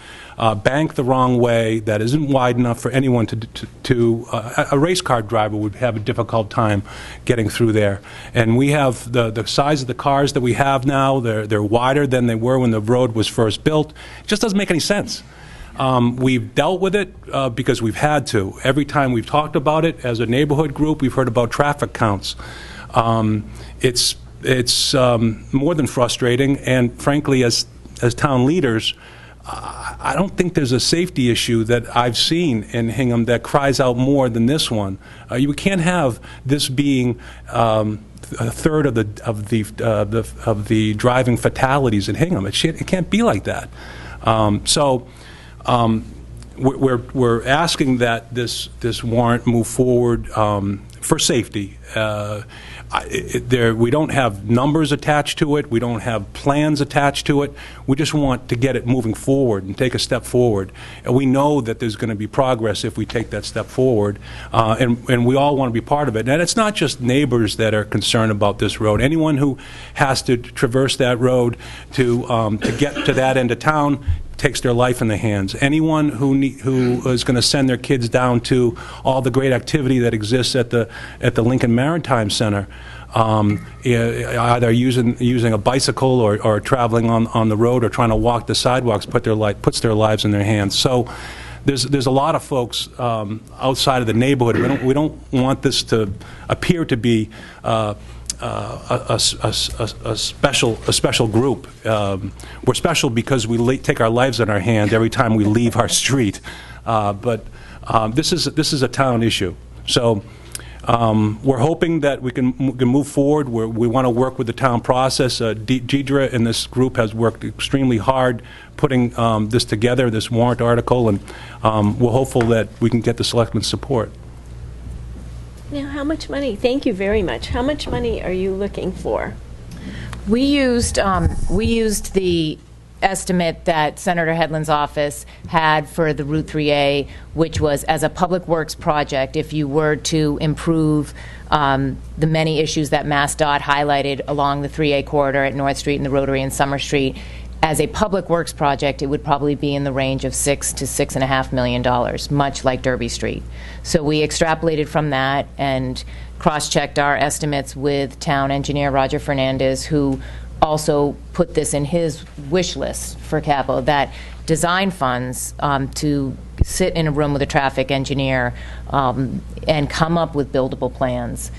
banked the wrong way, that isn't wide enough for anyone a race car driver would have a difficult time getting through there. And we have the size of the cars that we have now, they're wider than they were when the road was first built. It just doesn't make any sense. We've dealt with it because we've had to. Every time we've talked about it as a neighborhood group, we've heard about traffic counts. It's more than frustrating, and frankly, as town leaders, I don't think there's a safety issue that I've seen in Hingham that cries out more than this one. You can't have this being a third of the driving fatalities in Hingham. It can't be like that. we're asking that this warrant move forward for safety. We don't have numbers attached to it. We don't have plans attached to it. We just want to get it moving forward and take a step forward. And we know that there's going to be progress if we take that step forward, and we all want to be part of it. And it's not just neighbors that are concerned about this road. Anyone who has to traverse that road to get to that end of town takes their life in their hands. Anyone who is going to send their kids down to all the great activity that exists at the Lincoln Maritime Center, either using a bicycle or traveling on the road or trying to walk the sidewalks, puts their lives in their hands. So there's a lot of folks outside of the neighborhood. We don't want this to appear to be a special group. We're special because we take our lives in our hands every time we leave our street. But this is a town issue. So we're hoping that we can move forward. We want to work with the town process. Deidre and this group has worked extremely hard putting this together, this warrant article, and we're hopeful that we can get the selectmen's support. Now, how much money? Thank you very much. How much money are you looking for? We used the estimate that Senator Hedlund's office had for the Route 3A, which was as a public works project, if you were to improve the many issues that MassDOT highlighted along the 3A corridor at North Street and the Rotary and Summer Street. As a public works project, it would probably be in the range of $6 to $6.5 million, much like Derby Street. So we extrapolated from that and cross-checked our estimates with town engineer Roger Fernandez, who also put this in his wish list for capital, that design funds to sit in a room with a traffic engineer and come up with buildable plans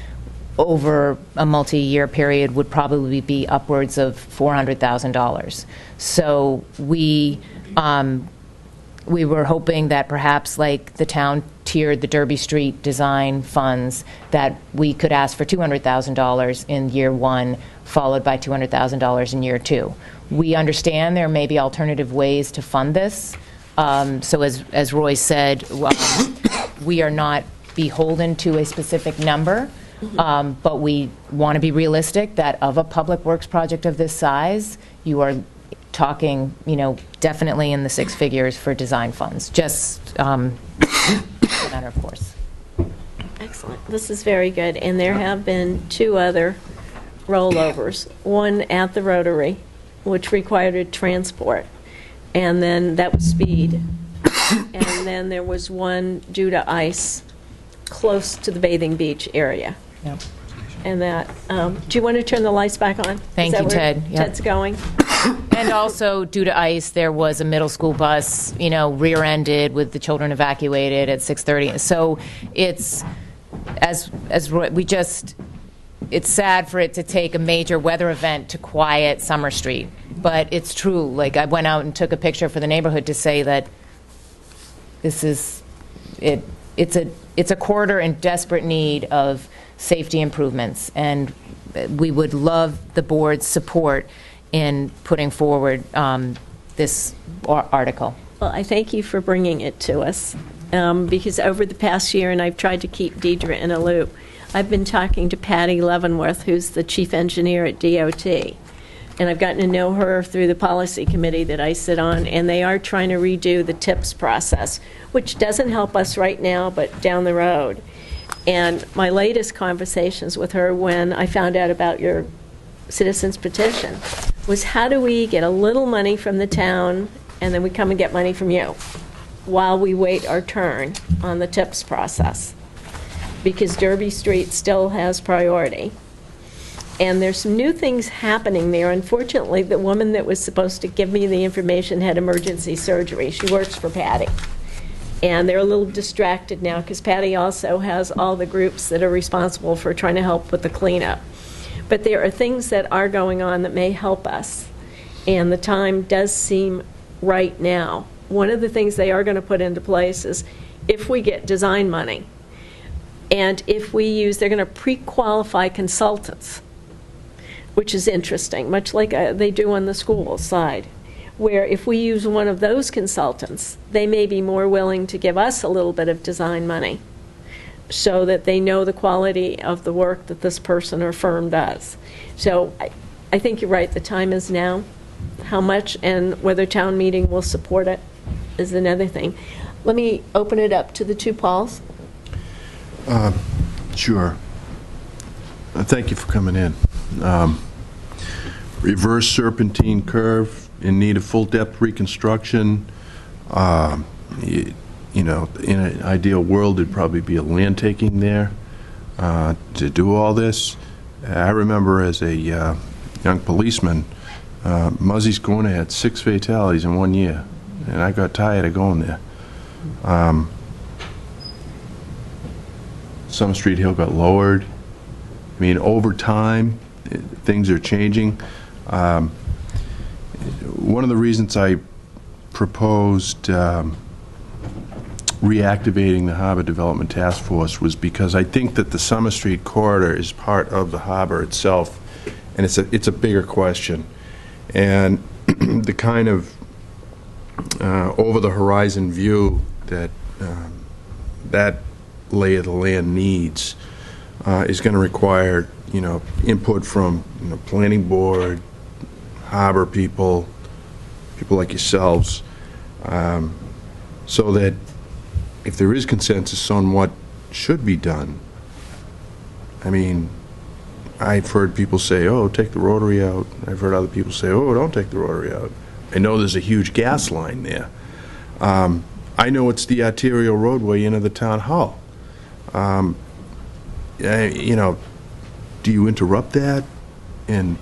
over a multi-year period would probably be upwards of $400,000. So we were hoping that perhaps, like the town tiered the Derby Street design funds, that we could ask for $200,000 in year one, followed by $200,000 in year two. We understand there may be alternative ways to fund this. So as Roy said, we are not beholden to a specific number. But we want to be realistic that of a public works project of this size, you are talking, definitely in the six figures for design funds, just a matter of course. Excellent. This is very good. And there have been two other rollovers. One at the Rotary, which required a transport, and then that was speed. And then there was one due to ice close to the bathing beach area. Yep. And that, do you want to turn the lights back on? Thank you, Ted. Yep. Ted's going. And also, due to ice, there was a middle school bus, rear-ended with the children evacuated at 6:30. So it's, it's sad for it to take a major weather event to quiet Summer Street. But it's true. Like, I went out and took a picture for the neighborhood to say that this is, it's a corridor in desperate need of safety improvements, and we would love the board's support in putting forward this article. Well, I thank you for bringing it to us, because over the past year, and I've tried to keep Deidre in a loop, I've been talking to Patty Leavenworth, who's the chief engineer at DOT, and I've gotten to know her through the policy committee that I sit on, and they are trying to redo the TIPS process, which doesn't help us right now, but down the road. And my latest conversations with her when I found out about your citizens petition was, how do we get a little money from the town and then we come and get money from you while we wait our turn on the TIPS process? Because Derby Street still has priority. And there's some new things happening there. Unfortunately, the woman that was supposed to give me the information had emergency surgery. She works for Patty. And they're a little distracted now because Patty also has all the groups that are responsible for trying to help with the cleanup. But there are things that are going on that may help us. And the time does seem right now. One of the things they are going to put into place is, if we get design money, and if we use, they're going to pre-qualify consultants, which is interesting, much like they do on the school side. where if we use one of those consultants, they may be more willing to give us a little bit of design money so that they know the quality of the work that this person or firm does. So I think you're right, the time is now. How much and whether town meeting will support it is another thing. Let me open it up to the two Pauls. Sure. Thank you for coming in. Reverse serpentine curve in need of full depth reconstruction. You know, in an ideal world, there'd probably be a land taking there to do all this. I remember as a young policeman, Muzzy's Corner had 6 fatalities in 1 year, and I got tired of going there. Summer Street Hill got lowered. I mean, over time, things are changing. One of the reasons I proposed reactivating the Harbor Development Task Force was because I think that the Summer Street corridor is part of the harbor itself, and it's a bigger question. And the kind of over-the-horizon view that that lay of the land needs is going to require, you know, input from, you know, planning board, harbor people like yourselves, so that if there is consensus on what should be done, I mean, I've heard people say, oh, take the rotary out. I've heard other people say, oh, don't take the rotary out. I know there's a huge gas line there. I know it's the arterial roadway into the town hall. You know, do you interrupt that and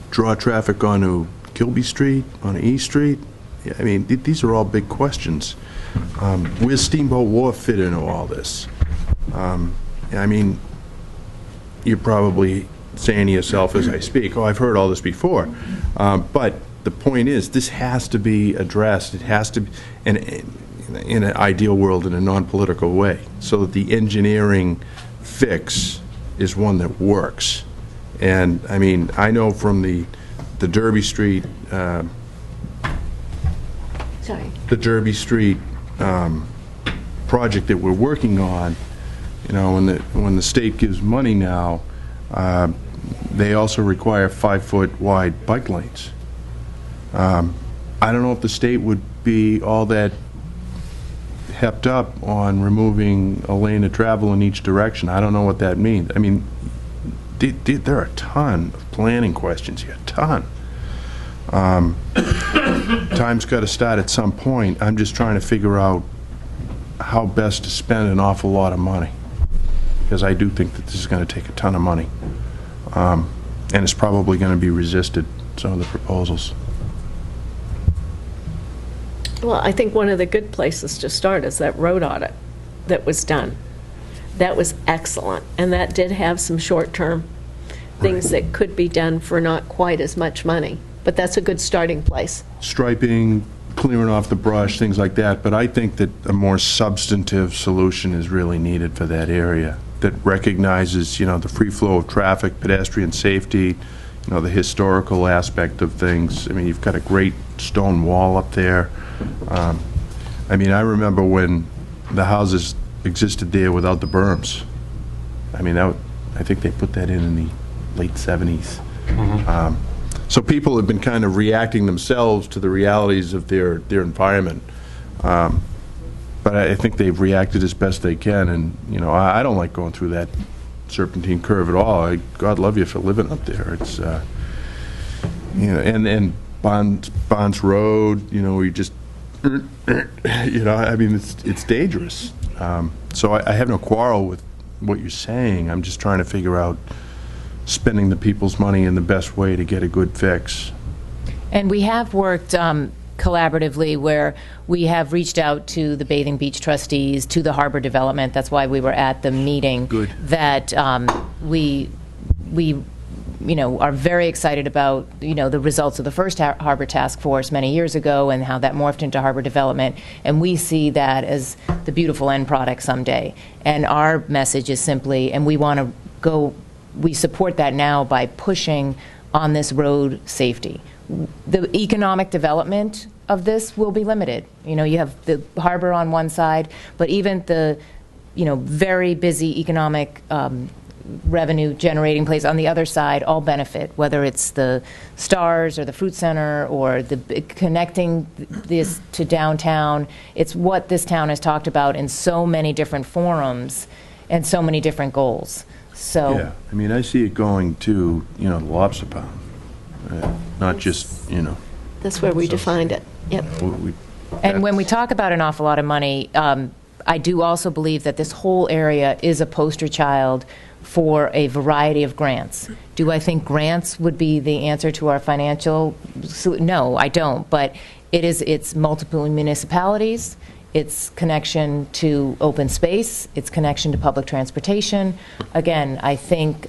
draw traffic onto Kilby Street, onto E Street? I mean, these are all big questions. Where's Steamboat Wharf fit into all this? I mean, you're probably saying to yourself as I speak, oh, I've heard all this before. But the point is, this has to be addressed. It has to be, in an ideal world, in a non-political way, so that the engineering fix is one that works. And, I mean, I know from the Derby Street, the Derby Street project that we're working on, you know, when the state gives money now, they also require 5-foot wide bike lanes. I don't know if the state would be all that hepped up on removing a lane of travel in each direction. I don't know what that means. I mean, there are a ton of planning questions here, a ton. Time's got to start at some point. I'm just trying to figure out how best to spend an awful lot of money, because I do think that this is going to take a ton of money, and it's probably going to be resisted, some of the proposals. Well, I think one of the good places to start is that road audit that was done. That was excellent, and that did have some short-term things that could be done for not quite as much money, but that's a good starting place. Striping, clearing off the brush, things like that, but I think that a more substantive solution is really needed for that area that recognizes, you know, the free flow of traffic, pedestrian safety, you know, the historical aspect of things. I mean, you've got a great stone wall up there. I mean, I remember when the houses existed there without the berms. I mean, I think they put that in the late 70s. Mm-hmm. So people have been kind of reacting themselves to the realities of their environment. But I think they've reacted as best they can, and, you know, I don't like going through that serpentine curve at all. God love you for living up there. It's, you know, and Bonds Road, you know, where you just, you know, I mean, it's dangerous. So I have no quarrel with what you're saying. I'm just trying to figure out spending the people's money in the best way to get a good fix. And we have worked collaboratively where we have reached out to the Bathing Beach trustees, to the harbor development. That's why we were at the meeting. Good. That we you know, are very excited about, you know, the results of the first harbor task force many years ago and how that morphed into harbor development. And we see that as the beautiful end product someday. And our message is simply, and we want to go, we support that now by pushing on this road safety. the economic development of this will be limited. You know, you have the harbor on one side, but even the, you know, very busy economic revenue generating place on the other side all benefit, whether it's the Stars or the Fruit Center or the connecting this to downtown. It's what this town has talked about in so many different forums and so many different goals. So Yeah, I mean, I see it going to, you know, the Lobster Pound, not just, you know. That's where we defined it. Yep. And when we talk about an awful lot of money, I do also believe that this whole area is a poster child for a variety of grants. Do I think grants would be the answer to our financial? No, I don't. But it's multiple municipalities, its connection to open space, its connection to public transportation. Again, I think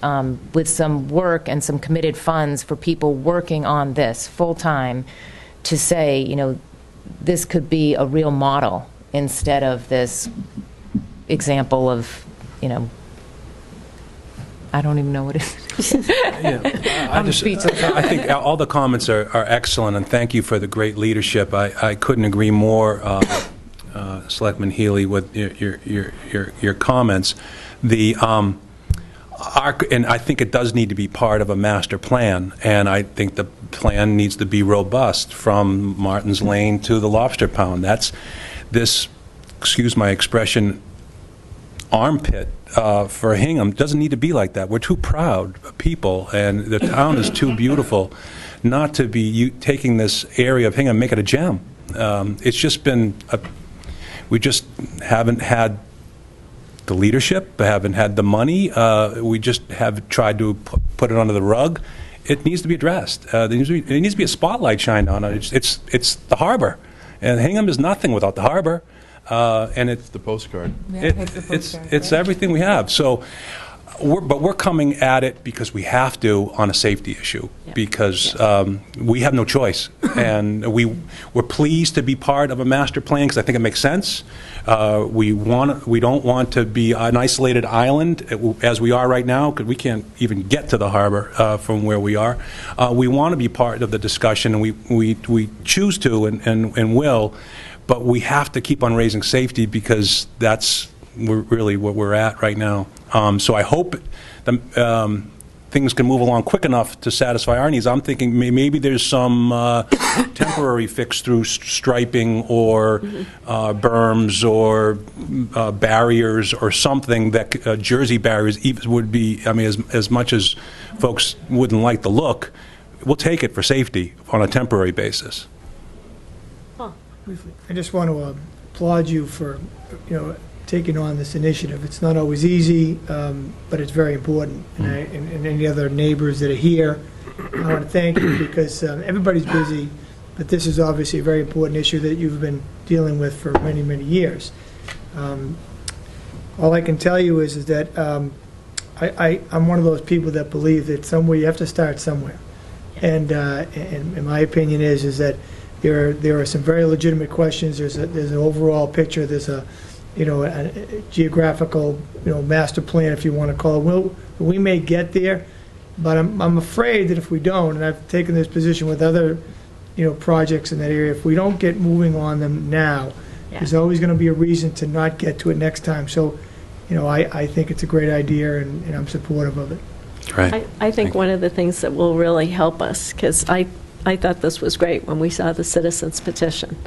with some work and some committed funds for people working on this full-time, to say, you know, this could be a real model instead of this example of, you know, I don't even know what it is. I think all the comments are excellent, and thank you for the great leadership. I couldn't agree more, Selectman Healy, with your comments. And I think it does need to be part of a master plan, and I think the plan needs to be robust from Martin's Lane to the Lobster Pound. That's this, excuse my expression, armpit for Hingham doesn't need to be like that. We're too proud people, and the town is too beautiful not to be taking this area of Hingham and make it a gem. It's just been, we just haven't had the leadership, haven't had the money. We just have tried to put it under the rug. It needs to be addressed. There needs to be a spotlight shined on it. It's the harbor, and Hingham is nothing without the harbor. And it's the postcard. It's everything we have. So, we're coming at it because we have to on a safety issue, because we have no choice, and we're pleased to be part of a master plan because I think it makes sense. We don't want to be an isolated island as we are right now, because we can't even get to the harbor from where we are. We want to be part of the discussion, and we choose to and will. But we have to keep on raising safety, because that's really what we're at right now. So I hope things can move along quick enough to satisfy our needs. I'm thinking maybe there's some temporary fix through striping or berms or barriers or something that Jersey barriers would be. I mean, as much as folks wouldn't like the look, we'll take it for safety on a temporary basis. I just want to applaud you for, you know, taking on this initiative. It's not always easy, but it's very important. And any other neighbors that are here, I want to thank you, because everybody's busy, but this is obviously a very important issue that you've been dealing with for many, many years. All I can tell you is that I'm one of those people that believe that somewhere you have to start somewhere. And my opinion is that there are some very legitimate questions. There's an overall picture. There's a geographical, master plan, if you want to call it. We may get there, but I'm afraid that if we don't, and I've taken this position with other, projects in that area, if we don't get moving on them now, there's always going to be a reason to not get to it next time. So, I think it's a great idea, and I'm supportive of it. Right. I think one of the things that will really help us, because I thought this was great when we saw the citizens petition,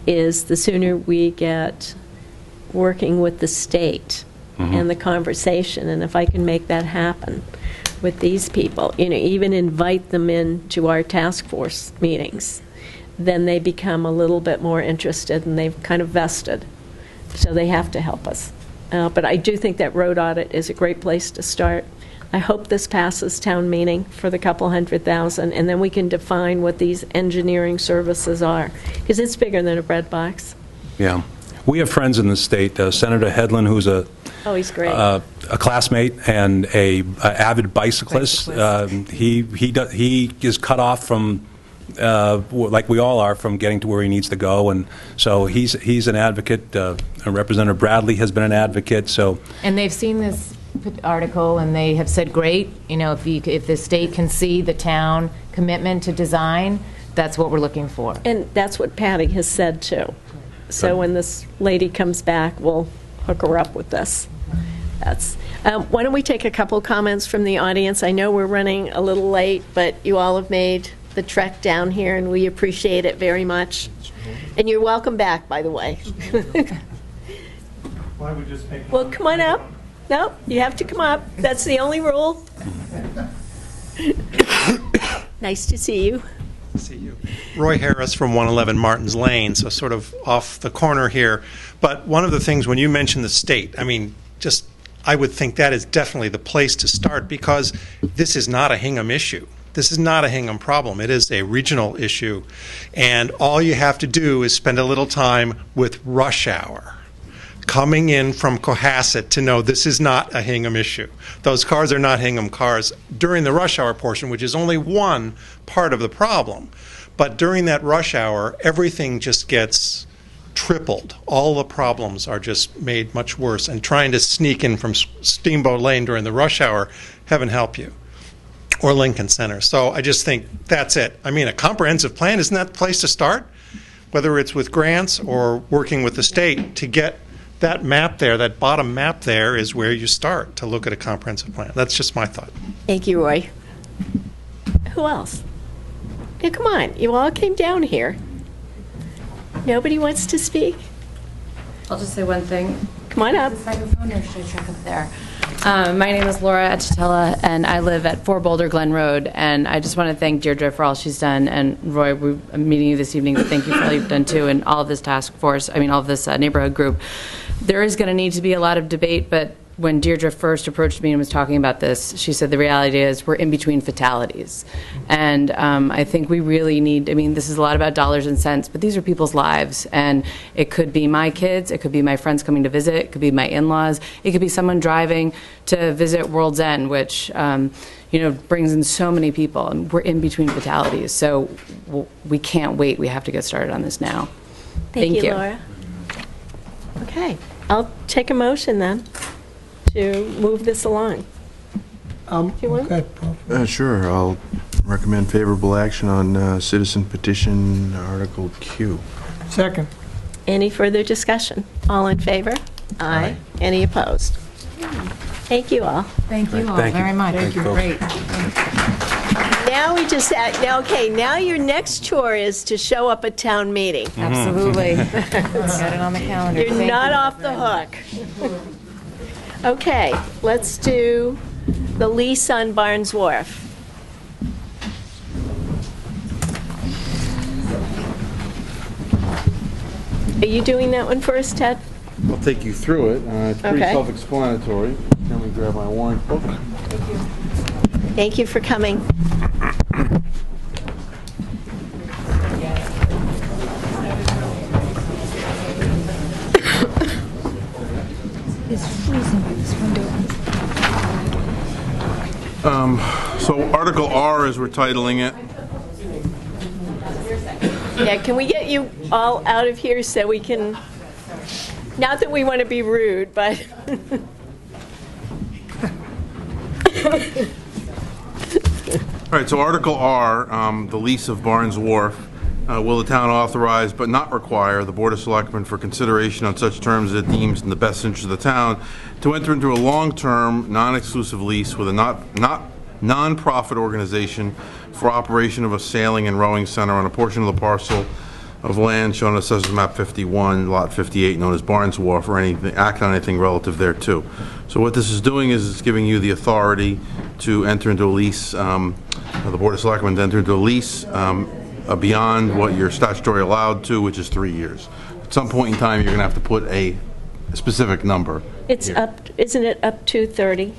is the sooner we get working with the state and the conversation, and if I can make that happen with these people, even invite them into our task force meetings, then they become a little bit more interested, and they've kind of vested, so they have to help us. But I do think that road audit is a great place to start. I hope this passes town meeting for the couple $100,000, and then we can define what these engineering services are, because it's bigger than a bread box. Yeah. We have friends in the state. Senator Hedlund, who's he's great. A classmate and a avid bicyclist. He is cut off from, like we all are, from getting to where he needs to go, and so he's an advocate. Representative Bradley has been an advocate. So. And they've seen this article, and they have said, great, if the state can see the town commitment to design, that's what we're looking for. And that's what Patty has said, too. So when this lady comes back, we'll hook her up with this. Why don't we take a couple comments from the audience? I know we're running a little late, but you all have made the trek down here, and we appreciate it very much. And you're welcome back, by the way. Well, come on up. No, you have to come up. That's the only rule. Nice to see you. See you. Roy Harris from 111 Martins Lane, so sort of off the corner here. But one of the things, when you mention the state, I mean, I would think that is definitely the place to start, because this is not a Hingham issue. This is not a Hingham problem. It is a regional issue. And all you have to do is spend a little time with rush hour coming in from Cohasset to know this is not a Hingham issue. Those cars are not Hingham cars during the rush hour portion, which is only one part of the problem. But during that rush hour, everything just gets tripled. All the problems are just made much worse. And trying to sneak in from Steamboat Lane during the rush hour, heaven help you, or Lincoln Center. So I just think that's it. I mean, a comprehensive plan, isn't that the place to start? Whether it's with grants or working with the state, to get that map there, that bottom map there, is where you start to look at a comprehensive plan. That's just my thought. Thank you, Roy. Who else? Now, come on. You all came down here. Nobody wants to speak? I'll just say one thing. Come on up. Is this microphone, or should I check up there? My name is Laura Achitella, and I live at 4 Boulder Glen Road. And I just want to thank Deirdre for all she's done. And Roy, I'm meeting you this evening, but thank you for all you've done too, and all of this task force, all of this neighborhood group. There is going to need to be a lot of debate, but when Deirdre first approached me and was talking about this, she said the reality is we're in between fatalities. And I think we really need, this is a lot about dollars and cents, but these are people's lives. And it could be my kids, it could be my friends coming to visit, it could be my in-laws, it could be someone driving to visit World's End, which brings in so many people. And we're in between fatalities. So we can't wait. We have to get started on this now. Thank you, Laura. Okay, I'll take a motion then to move this along. Do you want? Sure, I'll recommend favorable action on citizen petition Article Q. Second. Any further discussion? All in favor? Aye. Any opposed? Thank you all. Thank you all very much. Thank you. Great. Now we just, now your next chore is to show up at town meeting. Absolutely. Got it on the calendar. You're not off the hook. Okay, let's do the lease on Barnes Wharf. Are you doing that one first, Ted? I'll take you through it. It's pretty Okay. self-explanatory. Let me grab my warrant book. Thank you for coming. So Article R, as we're titling it. Yeah, can we get you all out of here so we can, not that we want to be rude, but. All right, so Article R, the lease of Barnes Wharf. Will the town authorize but not require the Board of Selectmen, for consideration on such terms as it deems in the best interest of the town, to enter into a long-term, non-exclusive lease with a non-profit organization for operation of a sailing and rowing center on a portion of the parcel of land shown on Assessors Map 51, Lot 58, known as Barnes Wharf, or act on anything relative thereto. So what this is doing is it's giving you the authority to enter into a lease, the Board of Selectmen to enter into a lease beyond what you're statutory allowed to, which is 3 years. At some point in time, you're going to have to put a specific number. It's here. up, isn't it up to 30?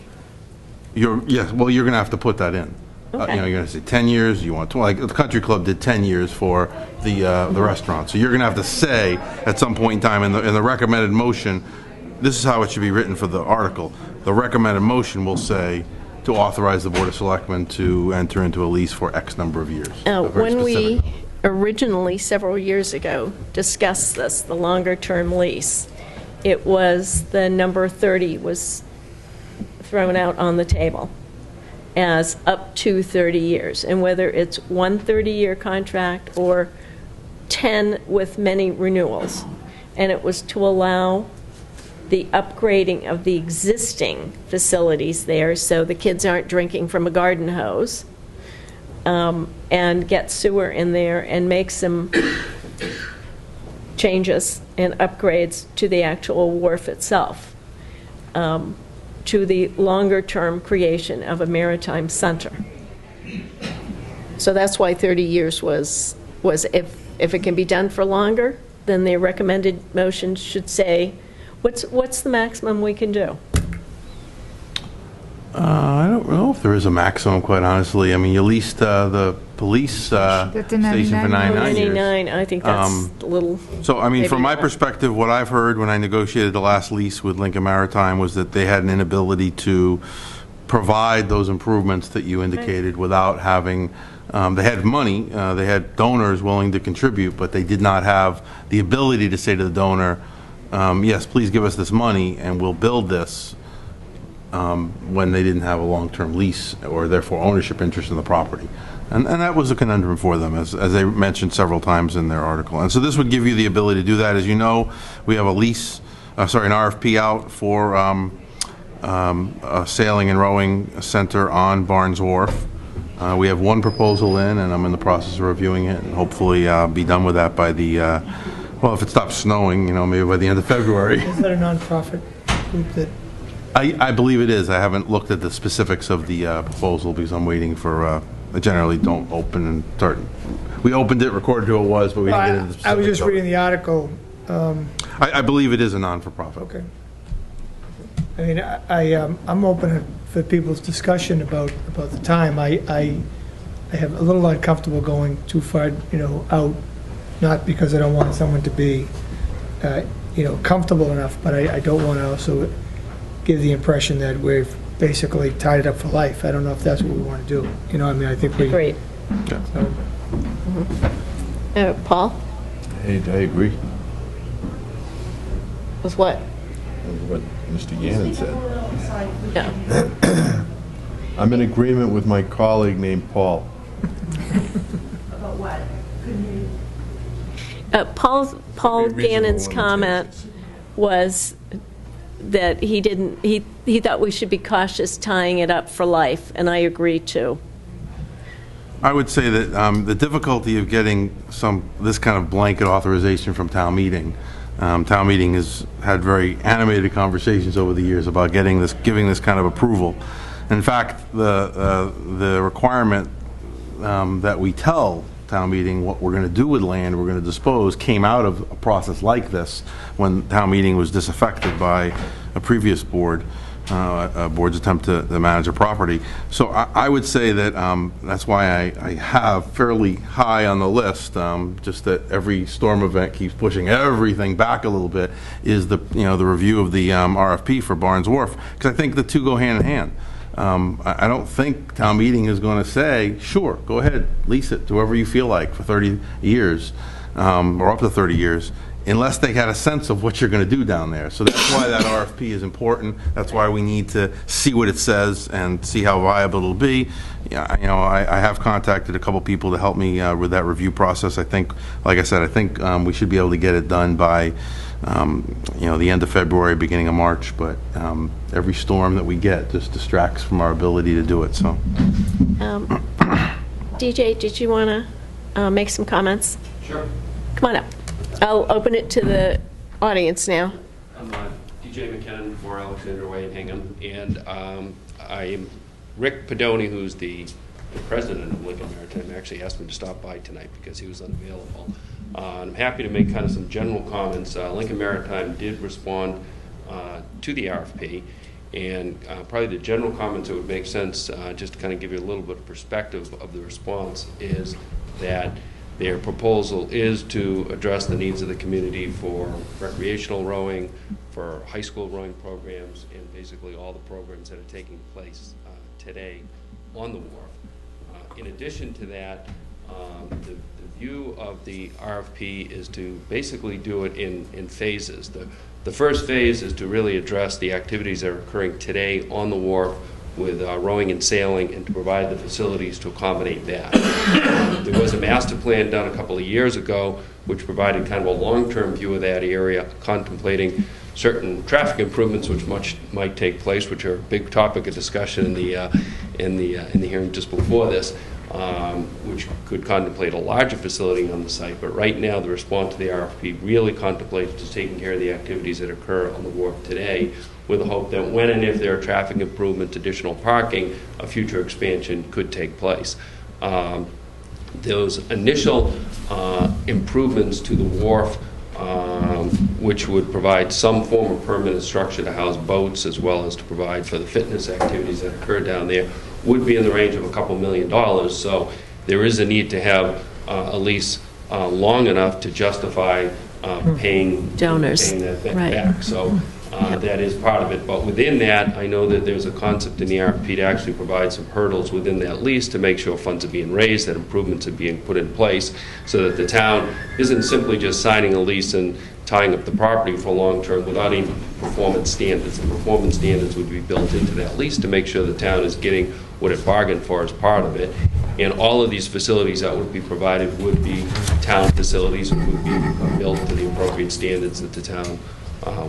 Yes, well, you're going to have to put that in. Okay. You're going to say 10 years, you want 20, like the Country Club did 10 years for the restaurant. So you're going to have to say at some point in time in the recommended motion, this is how it should be written for the article. The recommended motion will say to authorize the Board of Selectmen to enter into a lease for X number of years. When we originally, several years ago, discussed this, the longer-term lease, it was the number 30 was thrown out on the table. as up to 30 years, and whether it's one 30-year contract or 10 with many renewals. And it was to allow the upgrading of the existing facilities there so the kids aren't drinking from a garden hose, and get sewer in there and make some changes and upgrades to the actual wharf itself, to the longer-term creation of a maritime center. So that's why 30 years was if it can be done for longer, then the recommended motion should say, what's the maximum we can do? I don't know if there is a maximum, quite honestly. I mean, you leased the police station for 99 years. 99, I think that's a little... So, I mean, maybe from my more. perspective, what I've heard when I negotiated the last lease with Lincoln Maritime was that they had an inability to provide those improvements that you indicated without having... they had money, they had donors willing to contribute, but they did not have the ability to say to the donor, yes, please give us this money and we'll build this, when they didn't have a long-term lease or therefore ownership interest in the property. And that was a conundrum for them, as they mentioned several times in their article. And so this would give you the ability to do that. As you know, we have an RFP out for a sailing and rowing center on Barnes Wharf. We have one proposal in, and I'm in the process of reviewing it, and hopefully be done with that by the, well, if it stops snowing, maybe by the end of February. Is that a nonprofit group that? I believe it is. I haven't looked at the specifics of the proposal because I'm waiting for, I generally don't open and start. We opened it, recorded who it was, but we didn't get into the specifics. I was just reading the article. I believe it is a non-for-profit. Okay. I mean, I'm open for people's discussion about the time. I have a little uncomfortable going too far, out, not because I don't want someone to be, comfortable enough, but I don't want to also give the impression that we've basically tied it up for life. I don't know if that's what we want to do. I think we... Great. Yeah. So. Paul? I agree. With what? What Mr. Gannon said. Yeah. I'm in agreement with my colleague named Paul. About what? Paul Gannon's comment was that he thought we should be cautious tying it up for life, and I agree too. I would say that the difficulty of getting this kind of blanket authorization from town meeting, town meeting has had very animated conversations over the years about giving this kind of approval. In fact, the requirement that we tell town meeting what we're going to do with land we're going to dispose came out of a process like this when town meeting was disaffected by a previous board's attempt to manage a property. So I would say that that's why I have fairly high on the list, just that every storm event keeps pushing everything back a little bit, is the review of the RFP for Barnes Wharf, because I think the two go hand in hand. I don't think town meeting is going to say, sure, go ahead, lease it to whoever you feel like for 30 years, or up to 30 years, unless they had a sense of what you're going to do down there. So that's why that RFP is important. That's why we need to see what it says and see how viable it'll be. I have contacted a couple people to help me with that review process. I think, like I said, we should be able to get it done by the end of February, beginning of March, but every storm that we get just distracts from our ability to do it. So, DJ, did you want to make some comments? Sure. Come on up. I'll open it to the audience now. I'm DJ McKinnon for Alexander Way in Hingham, and I'm Rick Pedoni, who's the president of Lincoln Maritime, actually asked me to stop by tonight because he was unavailable. I'm happy to make kind of some general comments. Lincoln Maritime did respond to the RFP, and probably the general comments that would make sense, just to kind of give you a little bit of perspective of the response, is that their proposal is to address the needs of the community for recreational rowing, for high school rowing programs, and basically all the programs that are taking place today on the wharf. In addition to that, the view of the RFP is to basically do it in phases. The first phase is to really address the activities that are occurring today on the wharf with rowing and sailing, and to provide the facilities to accommodate that. There was a master plan done a couple of years ago which provided kind of a long-term view of that area, contemplating certain traffic improvements which might take place, which are a big topic of discussion in the hearing just before this, which could contemplate a larger facility on the site. But right now, the response to the RFP really contemplates just taking care of the activities that occur on the wharf today, with the hope that when and if there are traffic improvements, additional parking, a future expansion could take place. Those initial improvements to the wharf, which would provide some form of permanent structure to house boats as well as to provide for the fitness activities that occur down there, would be in the range of a couple $1 million. So there is a need to have a lease long enough to justify paying donors, that back. So that is part of it. But within that, I know that there's a concept in the RFP to actually provide some hurdles within that lease to make sure funds are being raised, that improvements are being put in place, so that the town isn't simply just signing a lease and tying up the property for long term without any performance standards. The performance standards would be built into that lease to make sure the town is getting what it bargained for as part of it. And all of these facilities that would be provided would be town facilities and would be built to the appropriate standards that the town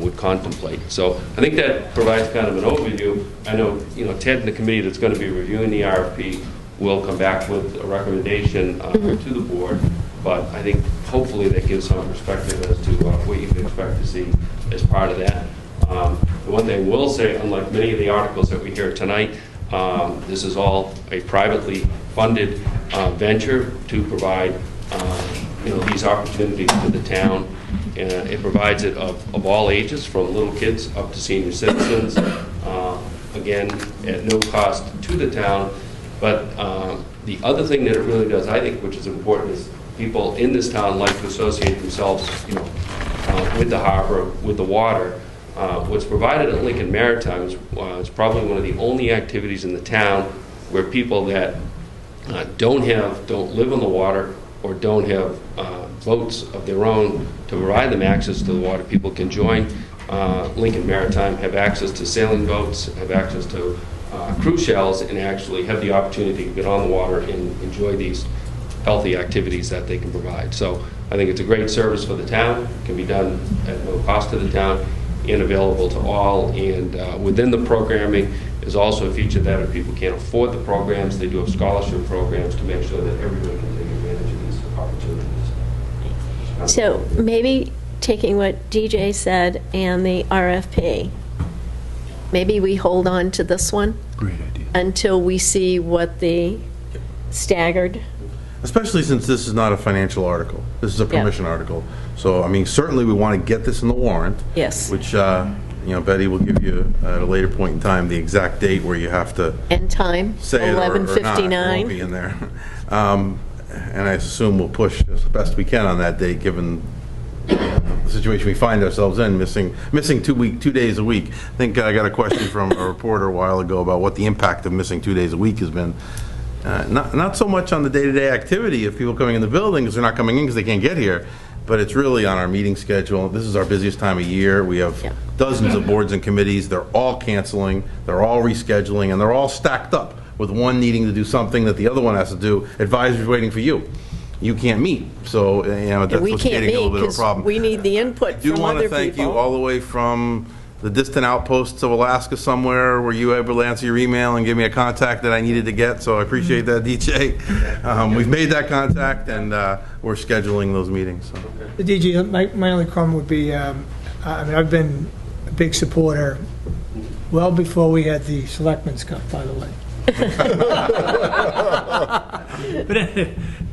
would contemplate. So I think that provides kind of an overview. I know, Ted and the committee that's going to be reviewing the RFP will come back with a recommendation to the board, but I think hopefully that gives some perspective as to what you can expect to see as part of that. The one thing we'll say, unlike many of the articles that we hear tonight, this is all a privately funded venture to provide these opportunities to the town. It provides it of all ages, from little kids up to senior citizens, again, at no cost to the town. But the other thing that it really does, I think, which is important, is people in this town like to associate themselves, with the harbor, with the water. What's provided at Lincoln Maritime is probably one of the only activities in the town where people that don't live on the water or don't have boats of their own to provide them access to the water, people can join Lincoln Maritime, have access to sailing boats, have access to cruise shells, and actually have the opportunity to get on the water and enjoy these healthy activities that they can provide. So I think it's a great service for the town. It can be done at no cost to the town and available to all. And within the programming is also a feature that if people can't afford the programs, they do have scholarship programs to make sure that everybody can take advantage of these opportunities. So maybe taking what DJ said and the RFP, maybe we hold on to this one. Great idea. Until we see what the staggered. Especially since this is not a financial article. This is a permission article. So, I mean, certainly we want to get this in the warrant. Yes. Which, Betty will give you at a later point in time the exact date where you have to end time, say 11:59. It won't be in there. And I assume we'll push as best we can on that date, given the situation we find ourselves in, missing 2 days a week. I think I got a question from a reporter a while ago about what the impact of missing 2 days a week has been. Not so much on the day-to-day activity of people coming in the building because they're not coming in because they can't get here, but it's really on our meeting schedule. This is our busiest time of year. We have dozens of boards and committees. They're all canceling, they're all rescheduling, and they're all stacked up with one needing to do something that the other one has to do. Advisory's waiting for you. You can't meet, so that's what's getting a little bit of a problem. We need the input from other people. I do want to thank you all the way from the distant outposts of Alaska somewhere. Were you able to answer your email and give me a contact that I needed to get? So I appreciate that, DJ. We've made that contact, and we're scheduling those meetings. So. DJ, my only comment would be, I've been a big supporter well before we had the Selectmen's Cup, by the way.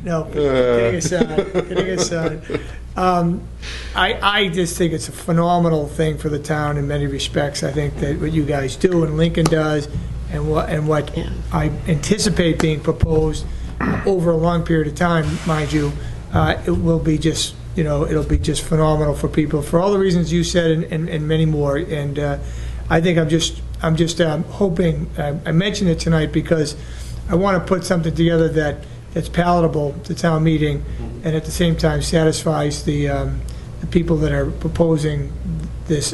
No, kidding aside. I just think it's a phenomenal thing for the town in many respects. I think that what you guys do and Lincoln does and what I anticipate being proposed over a long period of time, mind you, it will be just, it'll be just phenomenal for people for all the reasons you said and many more. And I think I'm just hoping, I mentioned it tonight because I want to put something together that's palatable to town meeting and at the same time satisfies the people that are proposing this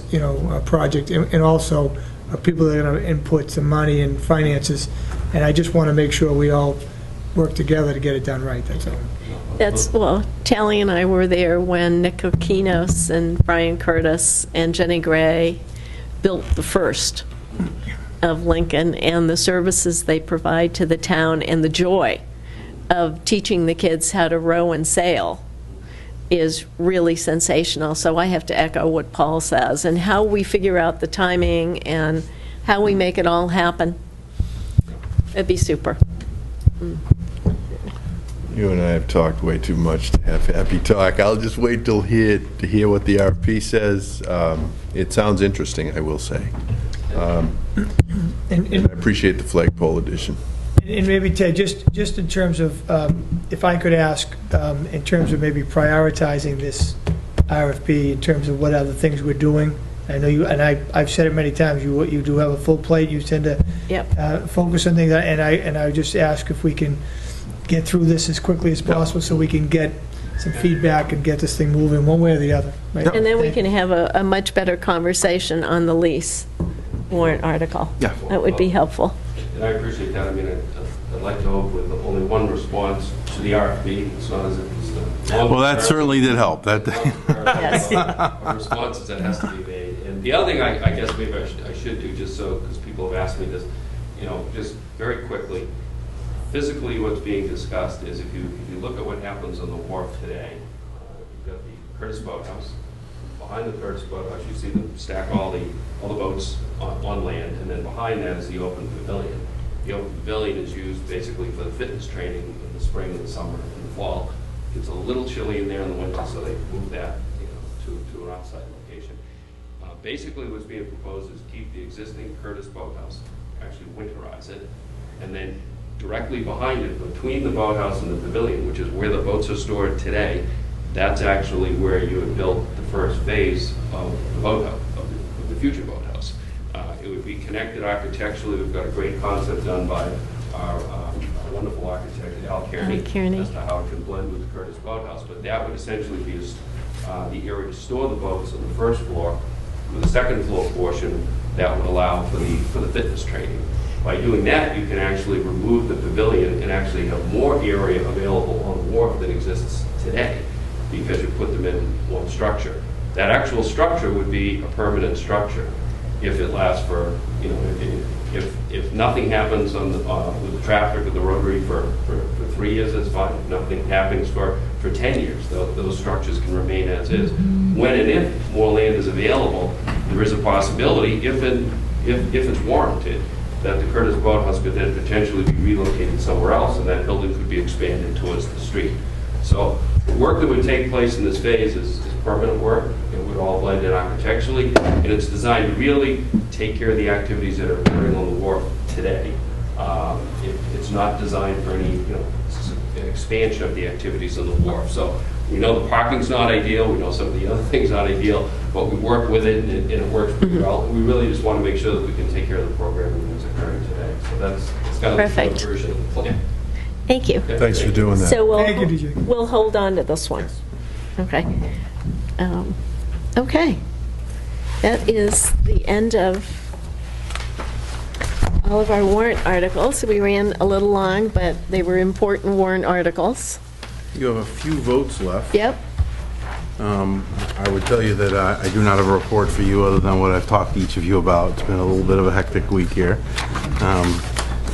project and also people that are going to input some money and finances, and I just want to make sure we all work together to get it done right, that's all. Well, Tally and I were there when Nick Kokinos and Brian Curtis and Jenny Gray built the first of Lincoln, and the services they provide to the town and the joy of teaching the kids how to row and sail is really sensational. So I have to echo what Paul says, and how we figure out the timing and how we make it all happen. It'd be super. You and I have talked way too much to have happy talk. I'll just wait to hear what the RFP says. It sounds interesting, I will say. And I appreciate the flagpole addition. And maybe, Ted, just in terms of, if I could ask, in terms of maybe prioritizing this RFP, in terms of what other things we're doing. I know you, and I've said it many times, you do have a full plate, you tend to focus on things, and I would just ask if we can get through this as quickly as possible so we can get some feedback and get this thing moving one way or the other. Right? And then we can have a much better conversation on the lease warrant article. Yeah. That would be helpful. And I appreciate that. I mean, I'd like to hope with only one response to the RFP, it's not as if it's well, that certainly did help. That responses that has to be made. And the other thing I guess maybe I should do, just so, because people have asked me this, just very quickly, physically what's being discussed is if you look at what happens on the wharf today, you've got the Curtis Boathouse. Behind the Curtis Boathouse, you see them stack all the boats on land, and then behind that is the open pavilion. The open pavilion is used basically for the fitness training in the spring and the summer and the fall. It's a little chilly in there in the winter, so they move that to an outside location. Basically what's being proposed is keep the existing Curtis Boathouse, actually winterize it, and then directly behind it, between the boathouse and the pavilion, which is where the boats are stored today, that's actually where you would build the first phase of the boathouse, of the future boathouse. It would be connected architecturally. We've got a great concept done by our wonderful architect, Al Kearney, as to how it can blend with the Curtis Boathouse. But that would essentially be the area to store the boats on the first floor, with a second floor portion that would allow for the fitness training. By doing that, you can actually remove the pavilion and actually have more area available on the wharf than exists today, because you put them in one structure. That actual structure would be a permanent structure if it lasts for, if nothing happens with the traffic of the rotary for 3 years, that's fine. If nothing happens for 10 years, those structures can remain as is. When and if more land is available, there is a possibility, if it's warranted, that the Curtis Boathouse could then potentially be relocated somewhere else, and that building could be expanded towards the street. So the work that would take place in this phase is permanent work. It would all blend in architecturally, and it's designed to really take care of the activities that are occurring on the wharf today. It's not designed for any expansion of the activities on the wharf. So we know the parking's not ideal, we know some of the other things not ideal, but we work with it, and it works pretty well. We really just want to make sure that we can take care of the programming that's occurring today. So that's kind of the short version of the plan. Thank you. Thanks for doing that. So Thank you, DJ. we'll hold on to this one. Okay. Okay. That is the end of all of our warrant articles. We ran a little long, but they were important warrant articles. You have a few votes left. Yep. I would tell you that I do not have a report for you other than what I've talked to each of you about. It's been a little bit of a hectic week here.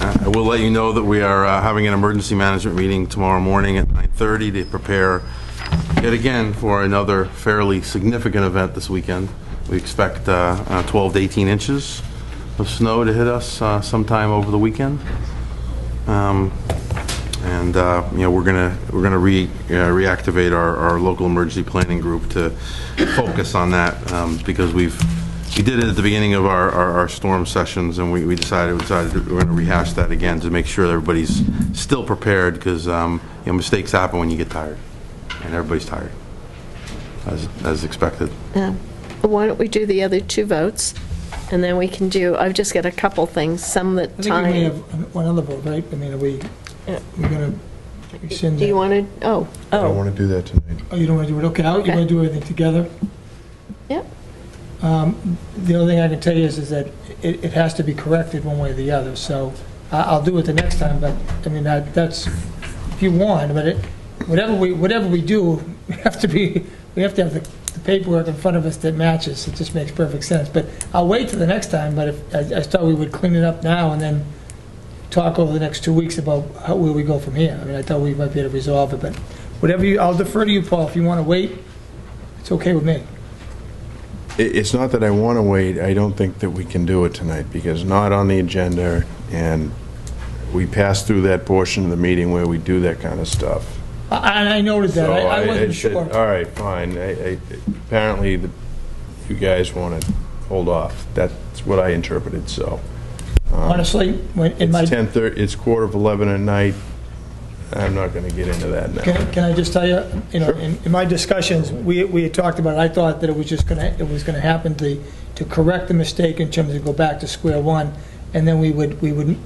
I will let you know that we are having an emergency management meeting tomorrow morning at 9:30 to prepare yet again for another fairly significant event this weekend. We expect 12 to 18 inches of snow to hit us sometime over the weekend. We're gonna reactivate our local emergency planning group to focus on that because we did it at the beginning of our storm sessions, and we decided we're going to rehash that again to make sure that everybody's still prepared, because mistakes happen when you get tired, and everybody's tired, as expected. Why don't we do the other two votes, and then we can do, I've just got a couple things, some that I think we may have one other vote, right? I mean, we're going to rescind that. Do you want to, I don't want to do that tonight. Oh, you don't want to do it? Okay, you want to do everything together? Yep. The only thing I can tell you is that it has to be corrected one way or the other. So I'll do it the next time, but, I mean, that's, if you want, but whatever we do, we have to have the paperwork in front of us that matches. It just makes perfect sense. But I'll wait till the next time, but I thought we would clean it up now and then talk over the next 2 weeks about where we go from here. I mean, I thought we might be able to resolve it, but I'll defer to you, Paul. If you want to wait, it's okay with me. It's not that I want to wait. I don't think that we can do it tonight because not on the agenda, and we passed through that portion of the meeting where we do that kind of stuff. I noted that. So I wasn't said, sure. all right, fine. Apparently, you guys want to hold off. That's what I interpreted, so. Honestly, It's 10:30, it's 10:45 at night. I'm not going to get into that now. Can I just tell you, in my discussions, we had talked about it. I thought that it was going to happen to correct the mistake in terms of go back to square one, and then we would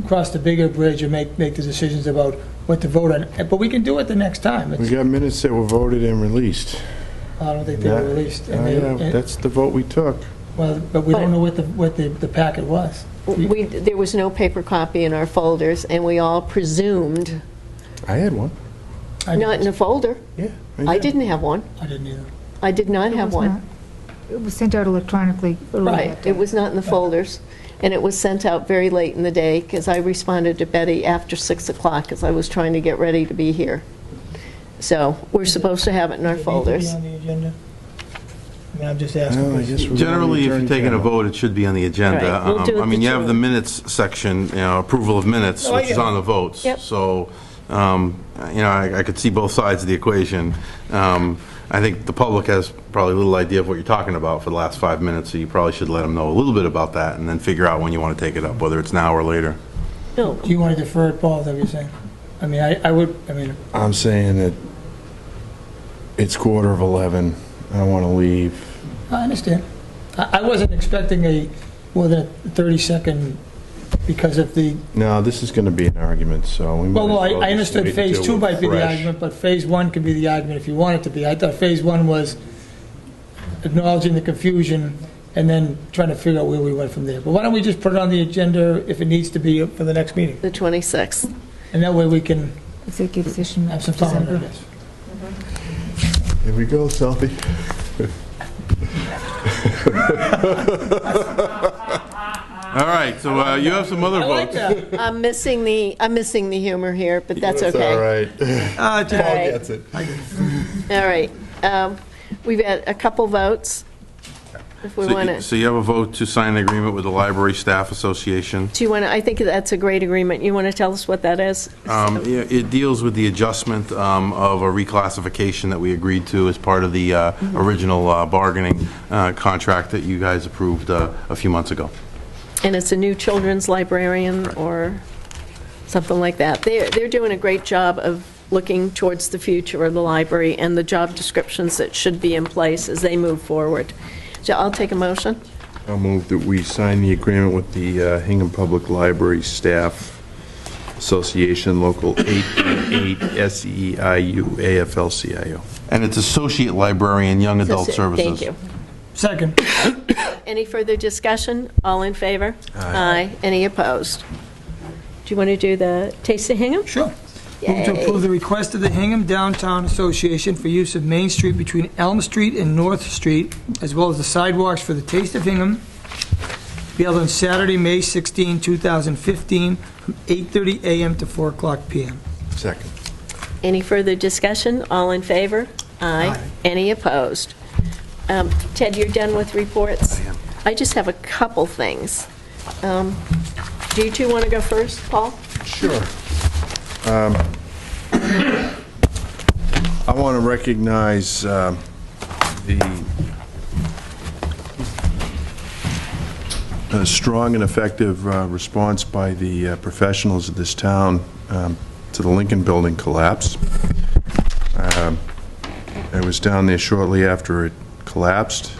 cross the bigger bridge and make the decisions about what to vote on. But we can do it the next time. We got minutes that were voted and released. I don't think they were released. That's the vote we took. Well, but we don't know what the packet was. There was no paper copy in our folders, and we all presumed. I had one. Not in a folder. Yeah. I didn't have one. I didn't either. I did not have one. It was sent out electronically earlier Right. that day. It was not in the folders, and it was sent out very late in the day because I responded to Betty after 6 o'clock because I was trying to get ready to be here. So we're supposed to have it in our folders. On the agenda? I mean, I'm just asking. Generally, if you're taking a vote, it should be on the agenda. Right. We'll do it I mean, you have the the minutes section, approval of minutes, Oh, which is yeah. on the votes. Yep. So, I could see both sides of the equation. I think the public has probably a little idea of what you're talking about for the last 5 minutes, so you probably should let them know a little bit about that and then figure out when you want to take it up, whether it's now or later. No. Do you want to defer it, Paul? Is that what you're saying? I mean, I'm saying that it's 11:15. I want to leave. I understand. I wasn't expecting more than a 30-second because of the... No, this is going to be an argument, so we might Well, as well I just understood wait Phase until 2 we're might be the fresh. argument, but Phase 1 could be the argument if you want it to be. I thought Phase 1 was acknowledging the confusion and then trying to figure out where we went from there. But why don't we just put it on the agenda if it needs to be for the next meeting? The 26th. And that way we can Executive session. have some time, I December. guess. Here we go, Selfie. All right, so you have some other I like votes. that. I'm missing the humor here, but that's It's okay. all right. Ah, Paul right. gets it. All right. We've had a couple votes. If we want to. So you have a vote to sign an agreement with the Library Staff Association. Do you want to? I think that's a great agreement. You want to tell us what that is? Yeah, it deals with the adjustment of a reclassification that we agreed to as part of the original bargaining contract that you guys approved a few months ago. And it's a new children's librarian or something like that. They're doing a great job of looking towards the future of the library and the job descriptions that should be in place as they move forward. So I'll take a motion. I'll move that we sign the agreement with the Hingham Public Library Staff Association, Local 888 SEIU AFL-CIO. And it's Associate Librarian, Young Adult Services. Thank you. Second. Any further discussion? All in favor? Aye. Any opposed? Do you want to do the Taste of Hingham? Sure. Move to approve the request of the Hingham Downtown Association for use of Main Street between Elm Street and North Street, as well as the sidewalks for the Taste of Hingham, be held on Saturday, May 16, 2015, from 8:30 a.m. to 4 o'clock p.m. Second. Any further discussion? All in favor? Aye. Any opposed? Ted, you're done with reports? I am. I just have a couple things. Do you two want to go first, Paul? Sure. I want to recognize the strong and effective response by the professionals of this town to the Lincoln Building collapse. I was down there shortly after it collapsed,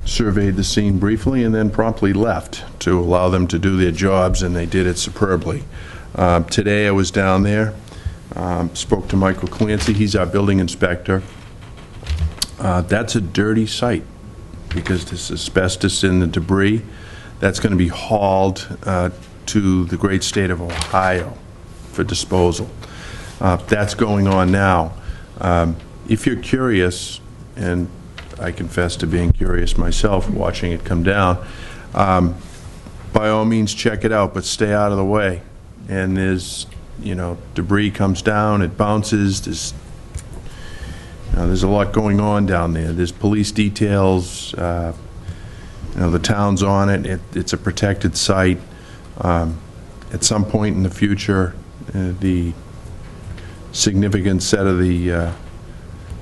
surveyed the scene briefly, and then promptly left to allow them to do their jobs, and they did it superbly. Today I was down there, spoke to Michael Clancy, he's our building inspector. That's a dirty site. because there's asbestos in the debris. That's going to be hauled to the great state of Ohio for disposal. That's going on now. If you're curious, and I confess to being curious myself, watching it come down, by all means check it out, but stay out of the way. And there's, debris comes down, it bounces, there's a lot going on down there. There's police details, the town's on it. It's a protected site. At some point in the future, the significant set of the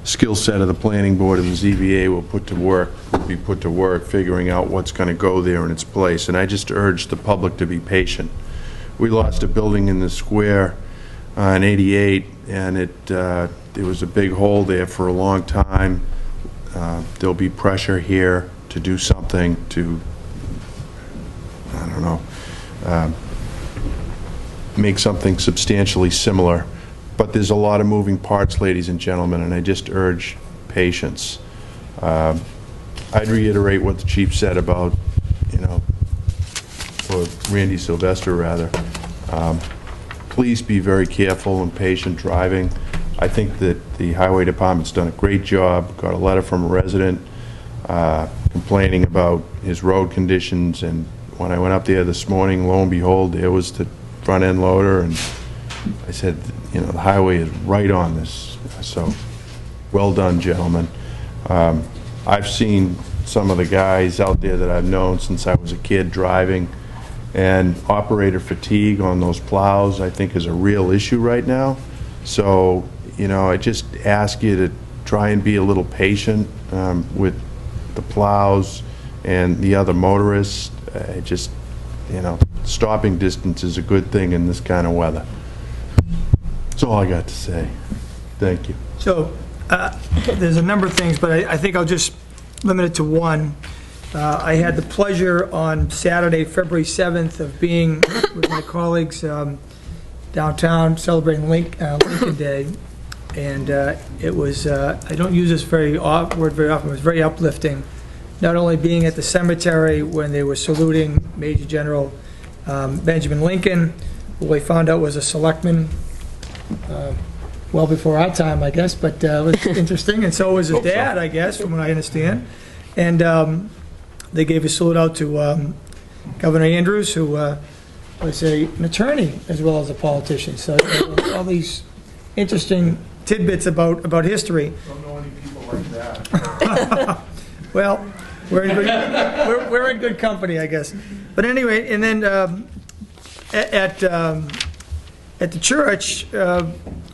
skill set of the planning board and the ZBA will be put to work figuring out what's going to go there in its place. And I just urge the public to be patient. We lost a building in the square in '88, and there was a big hole there for a long time. There'll be pressure here to do something to, I don't know, make something substantially similar. But there's a lot of moving parts, ladies and gentlemen, and I just urge patience. I'd reiterate what the chief said about, or Randy Sylvester, rather. Please be very careful and patient driving. I think that the highway department's done a great job. Got a letter from a resident complaining about his road conditions, and when I went up there this morning, lo and behold, there was the front end loader, and I said, the highway is right on this. So, well done, gentlemen. I've seen some of the guys out there that I've known since I was a kid driving, and operator fatigue on those plows, I think, is a real issue right now. So, I just ask you to try and be a little patient with the plows and the other motorists. Stopping distance is a good thing in this kind of weather. That's all I got to say. Thank you. So, there's a number of things, but I think I'll just limit it to one. I had the pleasure on Saturday, February 7th, of being with my colleagues downtown celebrating Lincoln Day, and it was, I don't use this word very often, it was very uplifting, not only being at the cemetery when they were saluting Major General Benjamin Lincoln, who we found out was a selectman, well before our time, I guess, but it was interesting, and so was his dad, I guess, from what I understand. And they gave a salute out to Governor Andrews, who was an attorney as well as a politician. So all these interesting tidbits about history. Don't know any people like that. Well, we're in good company, I guess. But anyway, and then at the church,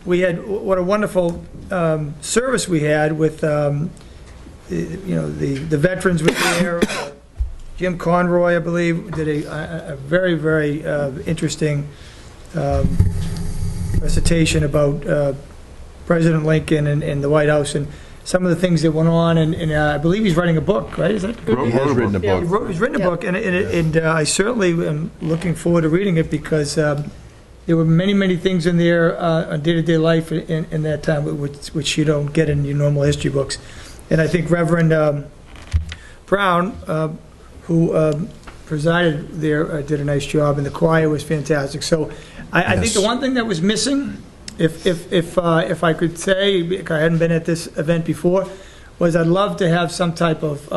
we had, what a wonderful service we had with, the veterans were there. Jim Conroy, I believe, did a very, very interesting recitation about President Lincoln and the White House and some of the things that went on. And I believe he's writing a book, right? Is that? He has written a book. He's written a book, and I certainly am looking forward to reading it because there were many, many things in there on day-to-day life in that time which you don't get in your normal history books. And I think Reverend Brown, who presided there, did a nice job, and the choir was fantastic. So I think the one thing that was missing, if I could say, because I hadn't been at this event before, was I'd love to have some type of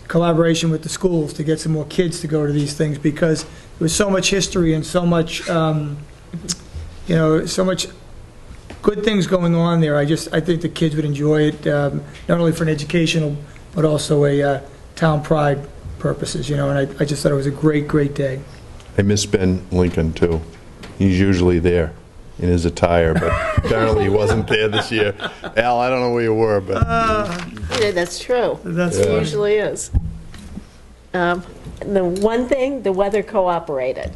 collaboration with the schools to get some more kids to go to these things, because there was so much history and so much, so much good things going on there. I think the kids would enjoy it, not only for an educational, but also a town pride purposes, and I just thought it was a great, great day. I miss Ben Lincoln, too. He's usually there in his attire, but apparently he wasn't there this year. Al, I don't know where you were, but... Yeah, that's true. That's it usually is. The one thing, the weather cooperated.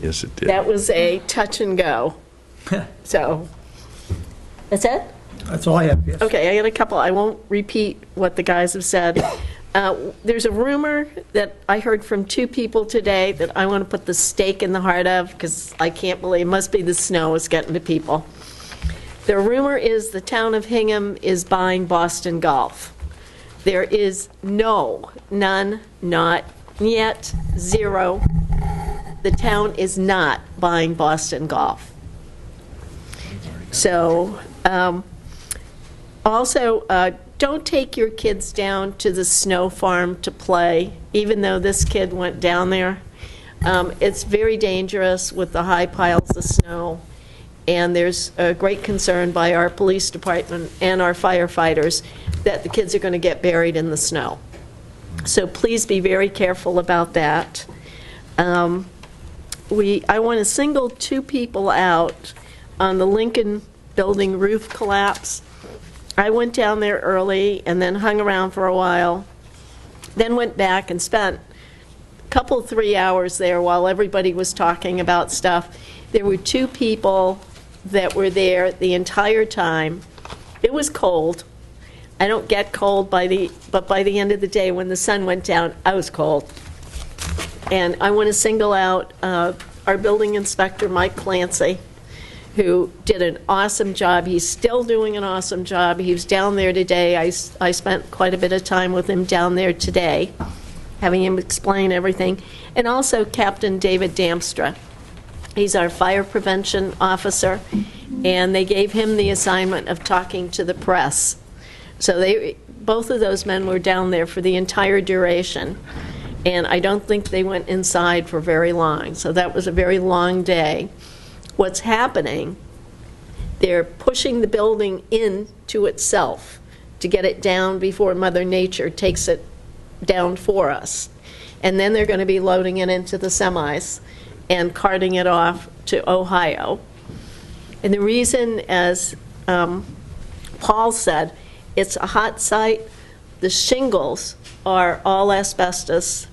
Yes, it did. That was a touch and go. So, that's it? That's all I have, yes. Okay, I got a couple. I won't repeat what the guys have said. There's a rumor that I heard from two people today that I want to put the stake in the heart of, because I can't believe, it must be the snow is getting to people. The rumor is the town of Hingham is buying Boston Golf. There is none, not yet, zero. The town is not buying Boston Golf. So, also, don't take your kids down to the snow farm to play, even though this kid went down there. It's very dangerous with the high piles of snow, and there's a great concern by our police department and our firefighters that the kids are going to get buried in the snow. So please be very careful about that. I want to single 2 people out on the Lincoln Building roof collapse. I went down there early and then hung around for a while, then went back and spent a couple, 3 hours there while everybody was talking about stuff. There were 2 people that were there the entire time. It was cold. I don't get cold but by the end of the day when the sun went down, I was cold. And I want to single out our building inspector, Mike Clancy, who did an awesome job. He's still doing an awesome job. He was down there today. I spent quite a bit of time with him down there today, having him explain everything. And also Captain David Damstra. He's our fire prevention officer, and they gave him the assignment of talking to the press. So both of those men were down there for the entire duration, and I don't think they went inside for very long. So that was a very long day. What's happening, they're pushing the building into itself to get it down before Mother Nature takes it down for us. And then they're going to be loading it into the semis and carting it off to Ohio. And the reason, as Paul said, it's a hot site. The shingles are all asbestos.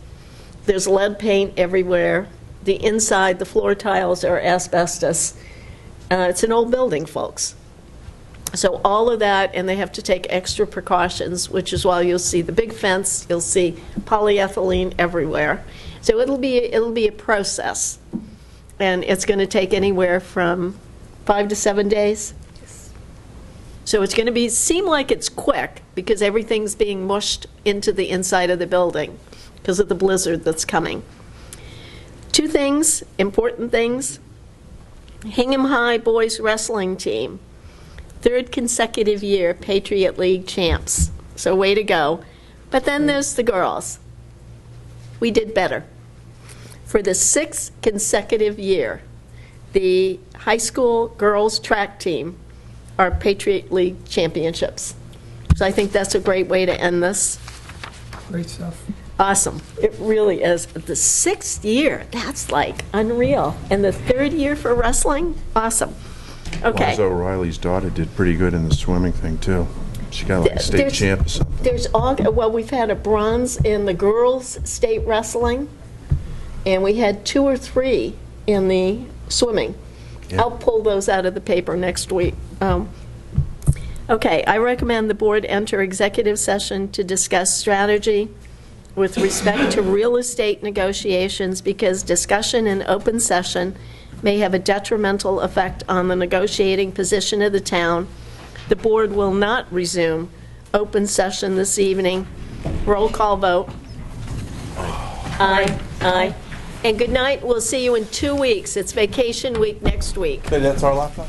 There's lead paint everywhere. The inside, the floor tiles are asbestos. It's an old building, folks. So all of that, and they have to take extra precautions, which is why you'll see the big fence, you'll see polyethylene everywhere. So it'll be a process, and it's going to take anywhere from 5 to 7 days. So it's going to seem like it's quick because everything's being mushed into the inside of the building because of the blizzard that's coming. 2 things, important things. Hingham High boys wrestling team, 3rd consecutive year Patriot League champs. So way to go. But then there's the girls. We did better. For the 6th consecutive year, the high school girls track team are Patriot League championships. So I think that's a great way to end this. Great stuff. Awesome. It really is. The 6th year, that's like unreal. And the 3rd year for wrestling, awesome. Okay. Liza O'Reilly's daughter did pretty good in the swimming thing, too. She got like a state champ or something. Well, we've had a bronze in the girls' state wrestling, and we had 2 or 3 in the swimming. Yeah. I'll pull those out of the paper next week. Okay, I recommend the board enter executive session to discuss strategy with respect to real estate negotiations because discussion in open session may have a detrimental effect on the negotiating position of the town. The board will not resume open session this evening. Roll call vote. Aye. Aye. And good night. We'll see you in 2 weeks. It's vacation week next week. That's our laptop?